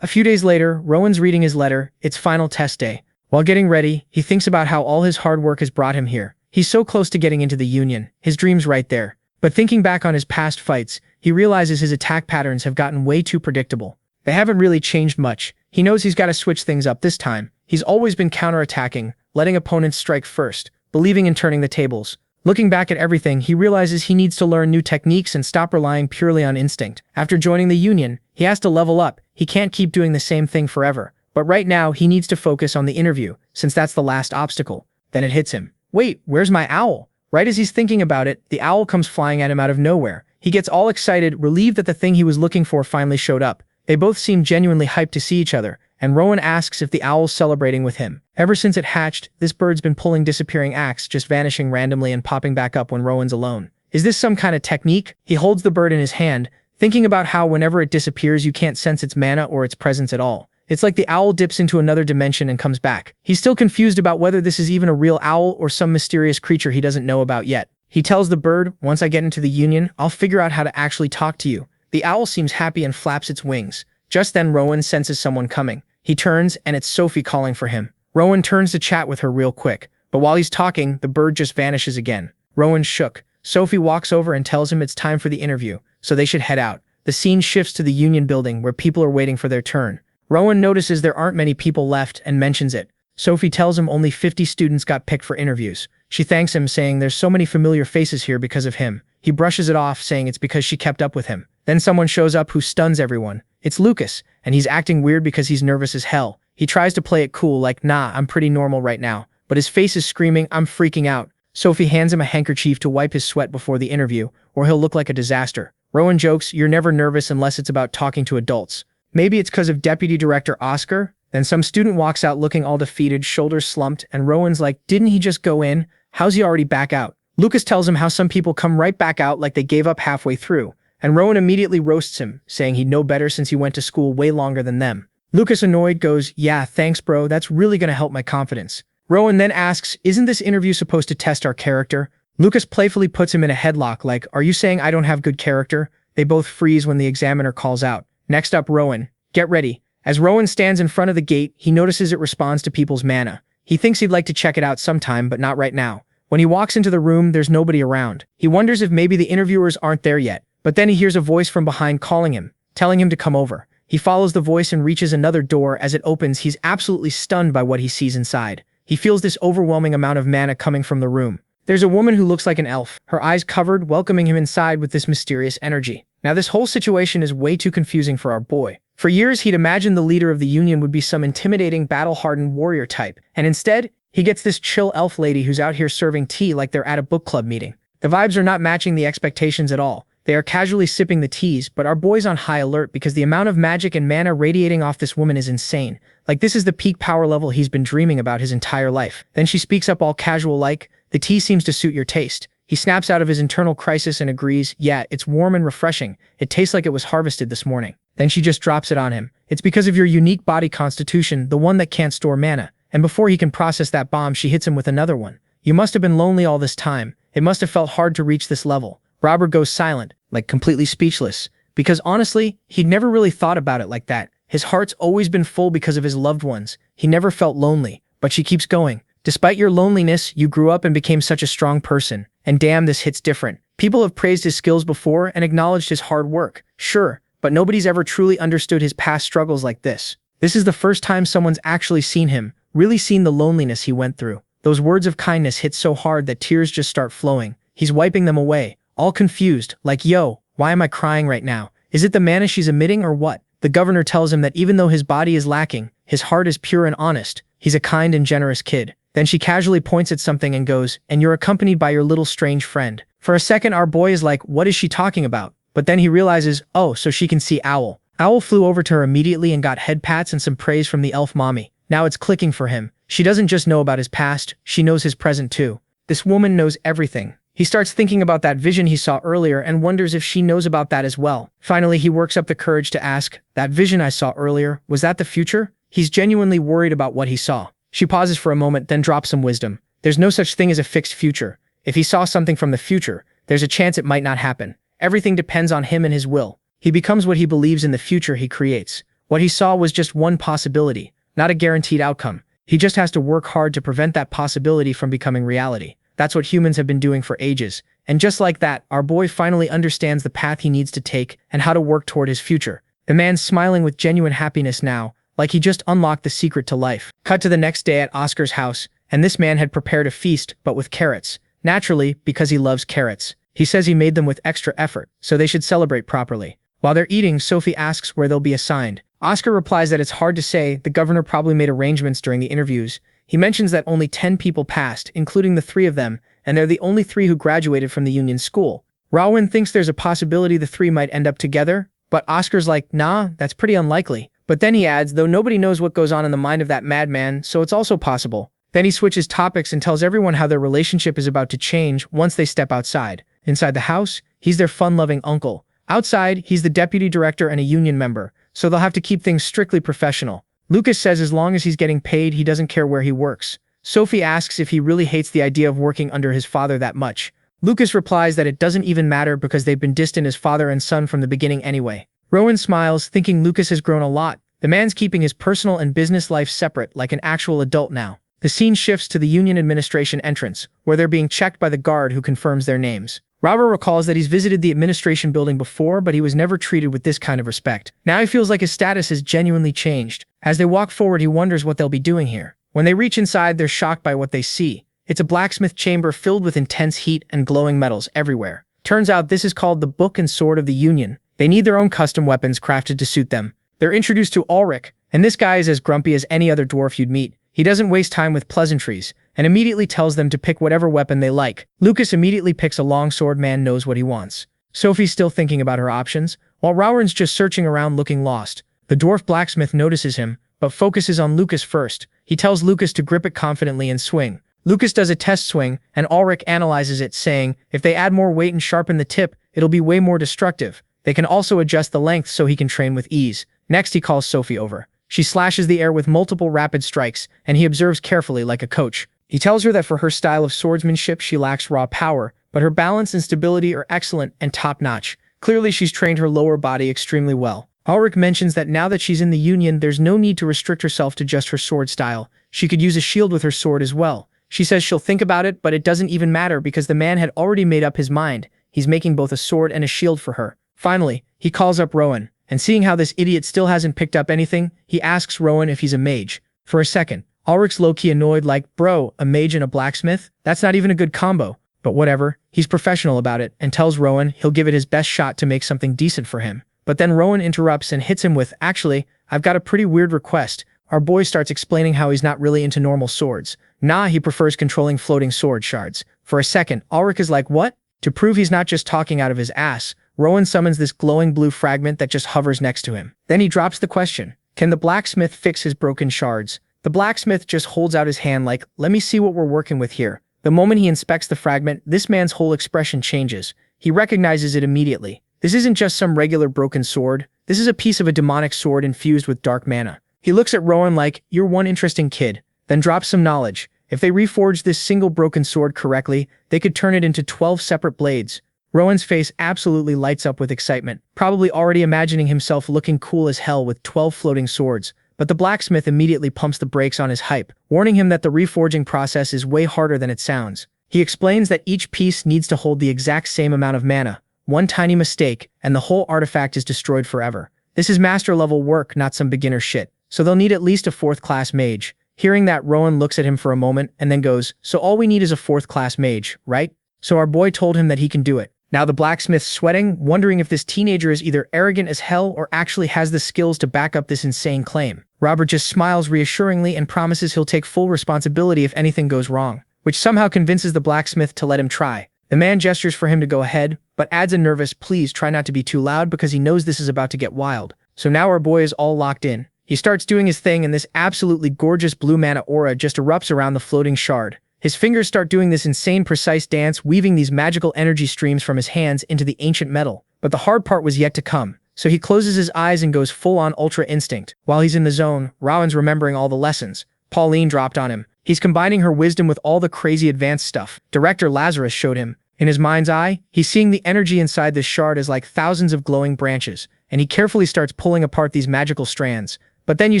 A few days later, Rowan's reading his letter. It's final test day. While getting ready, he thinks about how all his hard work has brought him here. He's so close to getting into the Union, his dream's right there. But thinking back on his past fights, he realizes his attack patterns have gotten way too predictable. They haven't really changed much. He knows he's gotta switch things up this time. He's always been counterattacking, letting opponents strike first, believing in turning the tables. Looking back at everything, he realizes he needs to learn new techniques and stop relying purely on instinct. After joining the Union, he has to level up. He can't keep doing the same thing forever. But right now, he needs to focus on the interview, since that's the last obstacle. Then it hits him. Wait, where's my owl? Right as he's thinking about it, the owl comes flying at him out of nowhere. He gets all excited, relieved that the thing he was looking for finally showed up. They both seem genuinely hyped to see each other, and Rowan asks if the owl's celebrating with him. Ever since it hatched, this bird's been pulling disappearing acts, just vanishing randomly and popping back up when Rowan's alone. Is this some kind of technique? He holds the bird in his hand, thinking about how whenever it disappears you can't sense its mana or its presence at all. It's like the owl dips into another dimension and comes back. He's still confused about whether this is even a real owl or some mysterious creature he doesn't know about yet. He tells the bird, once I get into the Union, I'll figure out how to actually talk to you. The owl seems happy and flaps its wings. Just then Rowan senses someone coming. He turns, and it's Sophie calling for him. Rowan turns to chat with her real quick, but while he's talking, the bird just vanishes again. Rowan's shook. Sophie walks over and tells him it's time for the interview, so they should head out. The scene shifts to the Union building where people are waiting for their turn. Rowan notices there aren't many people left and mentions it. Sophie tells him only 50 students got picked for interviews. She thanks him, saying there's so many familiar faces here because of him. He brushes it off, saying it's because she kept up with him. Then someone shows up who stuns everyone. It's Lucas, and he's acting weird because he's nervous as hell. He tries to play it cool like, nah, I'm pretty normal right now. But his face is screaming, I'm freaking out. Sophie hands him a handkerchief to wipe his sweat before the interview, or he'll look like a disaster. Rowan jokes, you're never nervous unless it's about talking to adults. Maybe it's because of Deputy Director Oscar? Then some student walks out looking all defeated, shoulders slumped, and Rowan's like, didn't he just go in? How's he already back out? Lucas tells him how some people come right back out like they gave up halfway through, and Rowan immediately roasts him, saying he'd know better since he went to school way longer than them. Lucas, annoyed, goes, yeah, thanks bro, that's really gonna help my confidence. Rowan then asks, isn't this interview supposed to test our character? Lucas playfully puts him in a headlock like, are you saying I don't have good character? They both freeze when the examiner calls out, Next up, Rowan. Get ready. As Rowan stands in front of the gate, he notices it responds to people's mana. He thinks he'd like to check it out sometime, but not right now. When he walks into the room, there's nobody around. He wonders if maybe the interviewers aren't there yet, but then he hears a voice from behind calling him, telling him to come over. He follows the voice and reaches another door. As it opens, he's absolutely stunned by what he sees inside. He feels this overwhelming amount of mana coming from the room. There's a woman who looks like an elf, her eyes covered, welcoming him inside with this mysterious energy. Now this whole situation is way too confusing for our boy. For years, he'd imagined the leader of the Union would be some intimidating, battle-hardened warrior type, and instead, he gets this chill elf lady who's out here serving tea like they're at a book club meeting. The vibes are not matching the expectations at all. They are casually sipping the teas, but our boy's on high alert because the amount of magic and mana radiating off this woman is insane. Like this is the peak power level he's been dreaming about his entire life. Then she speaks up all casual like, "The tea seems to suit your taste." He snaps out of his internal crisis and agrees, "Yeah, it's warm and refreshing. It tastes like it was harvested this morning." Then she just drops it on him. "It's because of your unique body constitution, the one that can't store mana." And before he can process that bomb, she hits him with another one. "You must have been lonely all this time. It must have felt hard to reach this level." Robert goes silent, like completely speechless, because honestly, he'd never really thought about it like that. His heart's always been full because of his loved ones. He never felt lonely, but she keeps going. "Despite your loneliness, you grew up and became such a strong person. And damn, this hits different. People have praised his skills before and acknowledged his hard work. Sure, but nobody's ever truly understood his past struggles like this. This is the first time someone's actually seen him, really seen the loneliness he went through." Those words of kindness hit so hard that tears just start flowing. He's wiping them away, all confused, like, "Yo, why am I crying right now? Is it the mana she's emitting or what?" The governor tells him that even though his body is lacking, his heart is pure and honest. He's a kind and generous kid. Then she casually points at something and goes, "And you're accompanied by your little strange friend." For a second, our boy is like, what is she talking about? But then he realizes, oh, so she can see Owl. Owl flew over to her immediately and got head pats and some praise from the elf mommy. Now it's clicking for him. She doesn't just know about his past, she knows his present too. This woman knows everything. He starts thinking about that vision he saw earlier and wonders if she knows about that as well. Finally, he works up the courage to ask, "That vision I saw earlier, was that the future?" He's genuinely worried about what he saw. She pauses for a moment, then drops some wisdom. There's no such thing as a fixed future. If he saw something from the future, there's a chance it might not happen. Everything depends on him and his will. He becomes what he believes in the future he creates. What he saw was just one possibility, not a guaranteed outcome. He just has to work hard to prevent that possibility from becoming reality. That's what humans have been doing for ages. And just like that, our boy finally understands the path he needs to take and how to work toward his future. The man's smiling with genuine happiness now, like he just unlocked the secret to life. Cut to the next day at Oscar's house, and this man had prepared a feast, but with carrots. Naturally, because he loves carrots. He says he made them with extra effort, so they should celebrate properly. While they're eating, Sophie asks where they'll be assigned. Oscar replies that it's hard to say, the governor probably made arrangements during the interviews. He mentions that only 10 people passed, including the 3 of them, and they're the only 3 who graduated from the Union School. Rowan thinks there's a possibility the 3 might end up together, but Oscar's like, nah, that's pretty unlikely. But then he adds, though nobody knows what goes on in the mind of that madman, so it's also possible. Then he switches topics and tells everyone how their relationship is about to change once they step outside. Inside the house, he's their fun-loving uncle. Outside, he's the deputy director and a union member, so they'll have to keep things strictly professional. Lucas says as long as he's getting paid, he doesn't care where he works. Sophie asks if he really hates the idea of working under his father that much. Lucas replies that it doesn't even matter because they've been distant as father and son from the beginning anyway. Rowan smiles, thinking Lucas has grown a lot. The man's keeping his personal and business life separate like an actual adult now. The scene shifts to the Union administration entrance, where they're being checked by the guard who confirms their names. Robert recalls that he's visited the administration building before, but he was never treated with this kind of respect. Now he feels like his status has genuinely changed. As they walk forward, he wonders what they'll be doing here. When they reach inside, they're shocked by what they see. It's a blacksmith chamber filled with intense heat and glowing metals everywhere. Turns out this is called the Book and Sword of the Union. They need their own custom weapons crafted to suit them. They're introduced to Ulrich, and this guy is as grumpy as any other dwarf you'd meet. He doesn't waste time with pleasantries, and immediately tells them to pick whatever weapon they like. Lucas immediately picks a longsword. Man knows what he wants. Sophie's still thinking about her options, while Rowan's just searching around looking lost. The dwarf blacksmith notices him, but focuses on Lucas first. He tells Lucas to grip it confidently and swing. Lucas does a test swing, and Ulrich analyzes it, saying, if they add more weight and sharpen the tip, it'll be way more destructive. They can also adjust the length so he can train with ease. Next, he calls Sophie over. She slashes the air with multiple rapid strikes, and he observes carefully like a coach. He tells her that for her style of swordsmanship, she lacks raw power, but her balance and stability are excellent and top-notch. Clearly, she's trained her lower body extremely well. Ulrich mentions that now that she's in the Union, there's no need to restrict herself to just her sword style. She could use a shield with her sword as well. She says she'll think about it, but it doesn't even matter because the man had already made up his mind. He's making both a sword and a shield for her. Finally, he calls up Rowan, and seeing how this idiot still hasn't picked up anything, he asks Rowan if he's a mage. For a second, Ulrich's low-key annoyed like, bro, a mage and a blacksmith? That's not even a good combo. But whatever, he's professional about it and tells Rowan he'll give it his best shot to make something decent for him. But then Rowan interrupts and hits him with, actually, I've got a pretty weird request. Our boy starts explaining how he's not really into normal swords. Nah, he prefers controlling floating sword shards. For a second, Ulrich is like, what? To prove he's not just talking out of his ass, Rowan summons this glowing blue fragment that just hovers next to him. Then he drops the question, can the blacksmith fix his broken shards? The blacksmith just holds out his hand like, let me see what we're working with here. The moment he inspects the fragment, this man's whole expression changes. He recognizes it immediately. This isn't just some regular broken sword. This is a piece of a demonic sword infused with dark mana. He looks at Rowan like, you're one interesting kid, then drops some knowledge. If they reforged this single broken sword correctly, they could turn it into 12 separate blades. Rowan's face absolutely lights up with excitement, probably already imagining himself looking cool as hell with 12 floating swords. But the blacksmith immediately pumps the brakes on his hype, warning him that the reforging process is way harder than it sounds. He explains that each piece needs to hold the exact same amount of mana. One tiny mistake, and the whole artifact is destroyed forever. This is master-level work, not some beginner shit. So they'll need at least a 4th-class mage. Hearing that, Rowan looks at him for a moment and then goes, so all we need is a 4th-class mage, right? So our boy told him that he can do it. Now the blacksmith's sweating, wondering if this teenager is either arrogant as hell or actually has the skills to back up this insane claim. Robert just smiles reassuringly and promises he'll take full responsibility if anything goes wrong, which somehow convinces the blacksmith to let him try. The man gestures for him to go ahead, but adds a nervous, please try not to be too loud because he knows this is about to get wild. So now our boy is all locked in. He starts doing his thing and this absolutely gorgeous blue mana aura just erupts around the floating shard. His fingers start doing this insane precise dance, weaving these magical energy streams from his hands into the ancient metal. But the hard part was yet to come. So he closes his eyes and goes full-on Ultra Instinct. While he's in the zone, Rowan's remembering all the lessons Pauline dropped on him. He's combining her wisdom with all the crazy advanced stuff Director Lazarus showed him. In his mind's eye, he's seeing the energy inside this shard as like thousands of glowing branches, and he carefully starts pulling apart these magical strands. But then you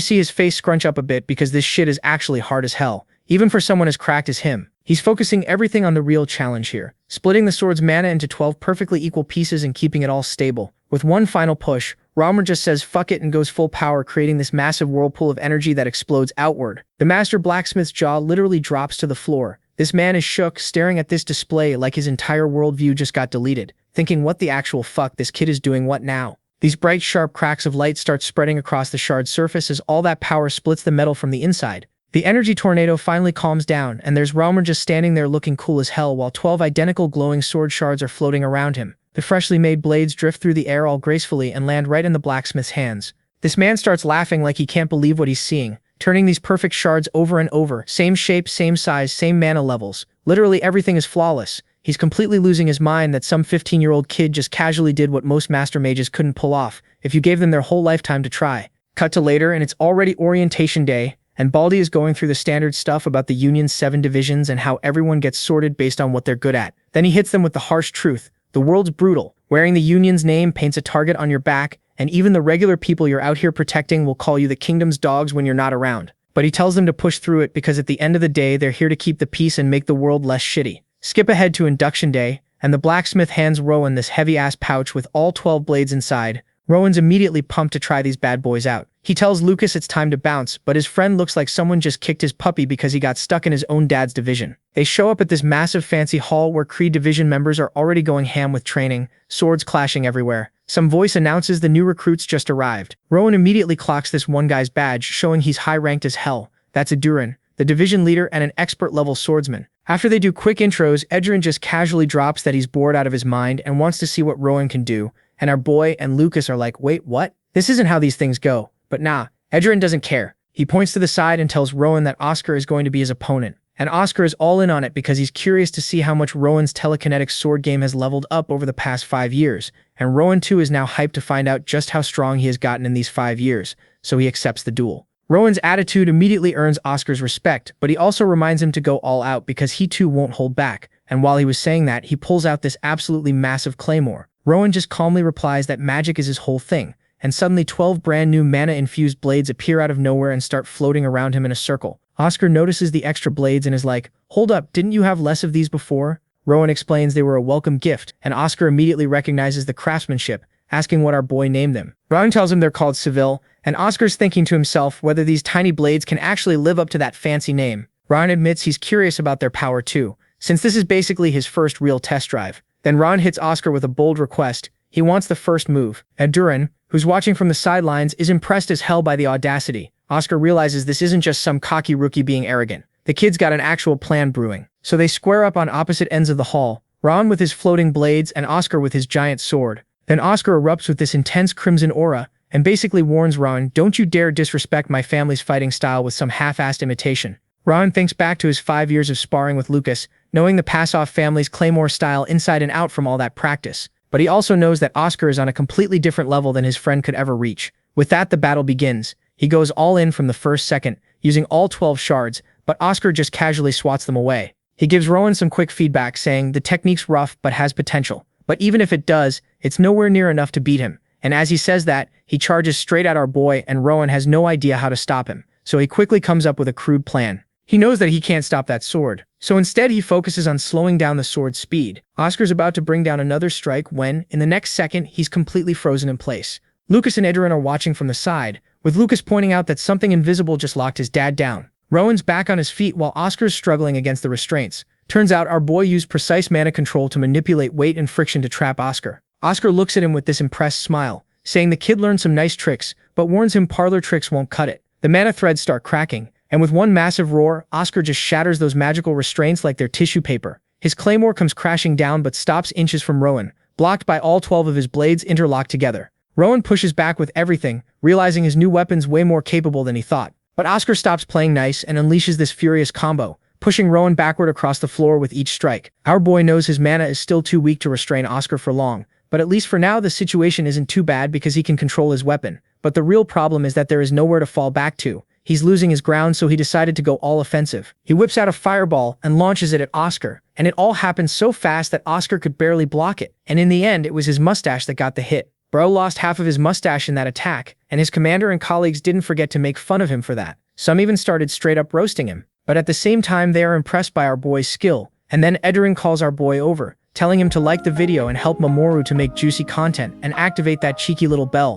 see his face scrunch up a bit because this shit is actually hard as hell, even for someone as cracked as him. He's focusing everything on the real challenge here, splitting the sword's mana into 12 perfectly equal pieces and keeping it all stable. With one final push, Rowan just says fuck it and goes full power, creating this massive whirlpool of energy that explodes outward. The master blacksmith's jaw literally drops to the floor. This man is shook, staring at this display like his entire worldview just got deleted, thinking what the actual fuck, this kid is doing what now? These bright sharp cracks of light start spreading across the shard's surface as all that power splits the metal from the inside. The energy tornado finally calms down, and there's Rowan just standing there looking cool as hell while 12 identical glowing sword shards are floating around him. The freshly made blades drift through the air all gracefully and land right in the blacksmith's hands. This man starts laughing like he can't believe what he's seeing, turning these perfect shards over and over, same shape, same size, same mana levels. Literally everything is flawless. He's completely losing his mind that some 15-year-old kid just casually did what most master mages couldn't pull off if you gave them their whole lifetime to try. Cut to later, and it's already orientation day, and Baldy is going through the standard stuff about the Union's 7 divisions and how everyone gets sorted based on what they're good at. Then he hits them with the harsh truth. The world's brutal. Wearing the Union's name paints a target on your back, and even the regular people you're out here protecting will call you the kingdom's dogs when you're not around. But he tells them to push through it because at the end of the day, they're here to keep the peace and make the world less shitty. Skip ahead to induction day, and the blacksmith hands Rowan this heavy-ass pouch with all 12 blades inside. Rowan's immediately pumped to try these bad boys out. He tells Lucas it's time to bounce, but his friend looks like someone just kicked his puppy because he got stuck in his own dad's division. They show up at this massive fancy hall where Creed division members are already going ham with training, swords clashing everywhere. Some voice announces the new recruits just arrived. Rowan immediately clocks this one guy's badge, showing he's high-ranked as hell. That's Aduran, the division leader and an expert-level swordsman. After they do quick intros, Edrin just casually drops that he's bored out of his mind and wants to see what Rowan can do, and our boy and Lucas are like, wait, what? This isn't how these things go. But nah, Edrin doesn't care. He points to the side and tells Rowan that Oscar is going to be his opponent. And Oscar is all in on it because he's curious to see how much Rowan's telekinetic sword game has leveled up over the past 5 years. And Rowan too is now hyped to find out just how strong he has gotten in these 5 years, so he accepts the duel. Rowan's attitude immediately earns Oscar's respect, but he also reminds him to go all out because he too won't hold back. And while he was saying that, he pulls out this absolutely massive claymore. Rowan just calmly replies that magic is his whole thing, and suddenly 12 brand new mana-infused blades appear out of nowhere and start floating around him in a circle. Oscar notices the extra blades and is like, "Hold up, didn't you have less of these before?" Rowan explains they were a welcome gift, and Oscar immediately recognizes the craftsmanship, asking what our boy named them. Rowan tells him they're called Seville, and Oscar's thinking to himself whether these tiny blades can actually live up to that fancy name. Rowan admits he's curious about their power too, since this is basically his first real test drive. Then Rowan hits Oscar with a bold request. He wants the first move. Duran, who's watching from the sidelines, is impressed as hell by the audacity. Oscar realizes this isn't just some cocky rookie being arrogant. The kid's got an actual plan brewing. So they square up on opposite ends of the hall, Rowan with his floating blades and Oscar with his giant sword. Then Oscar erupts with this intense crimson aura, and basically warns Rowan, "Don't you dare disrespect my family's fighting style with some half-assed imitation." Rowan thinks back to his 5 years of sparring with Lucas, knowing the Pass-Off family's claymore style inside and out from all that practice. But he also knows that Oscar is on a completely different level than his friend could ever reach. With that, the battle begins. He goes all in from the first second, using all 12 shards, but Oscar just casually swats them away. He gives Rowan some quick feedback saying the technique's rough but has potential. But even if it does, it's nowhere near enough to beat him. And as he says that, he charges straight at our boy and Rowan has no idea how to stop him. So he quickly comes up with a crude plan. He knows that he can't stop that sword. So instead he focuses on slowing down the sword's speed. Oscar's about to bring down another strike when, in the next second, he's completely frozen in place. Lucas and Idrin are watching from the side, with Lucas pointing out that something invisible just locked his dad down. Rowan's back on his feet while Oscar's struggling against the restraints. Turns out our boy used precise mana control to manipulate weight and friction to trap Oscar. Oscar looks at him with this impressed smile, saying the kid learned some nice tricks, but warns him parlor tricks won't cut it. The mana threads start cracking, and with one massive roar, Oscar just shatters those magical restraints like they're tissue paper. His claymore comes crashing down but stops inches from Rowan, blocked by all 12 of his blades interlocked together. Rowan pushes back with everything, realizing his new weapon's way more capable than he thought. But Oscar stops playing nice and unleashes this furious combo, pushing Rowan backward across the floor with each strike. Our boy knows his mana is still too weak to restrain Oscar for long, but at least for now the situation isn't too bad because he can control his weapon. But the real problem is that there is nowhere to fall back to. He's losing his ground, so he decided to go all offensive. He whips out a fireball and launches it at Oscar, and it all happened so fast that Oscar could barely block it. And in the end, it was his mustache that got the hit. Bro lost half of his mustache in that attack, and his commander and colleagues didn't forget to make fun of him for that. Some even started straight up roasting him. But at the same time, they are impressed by our boy's skill. And then Edrin calls our boy over, telling him to like the video and help Mamoru to make juicy content and activate that cheeky little bell.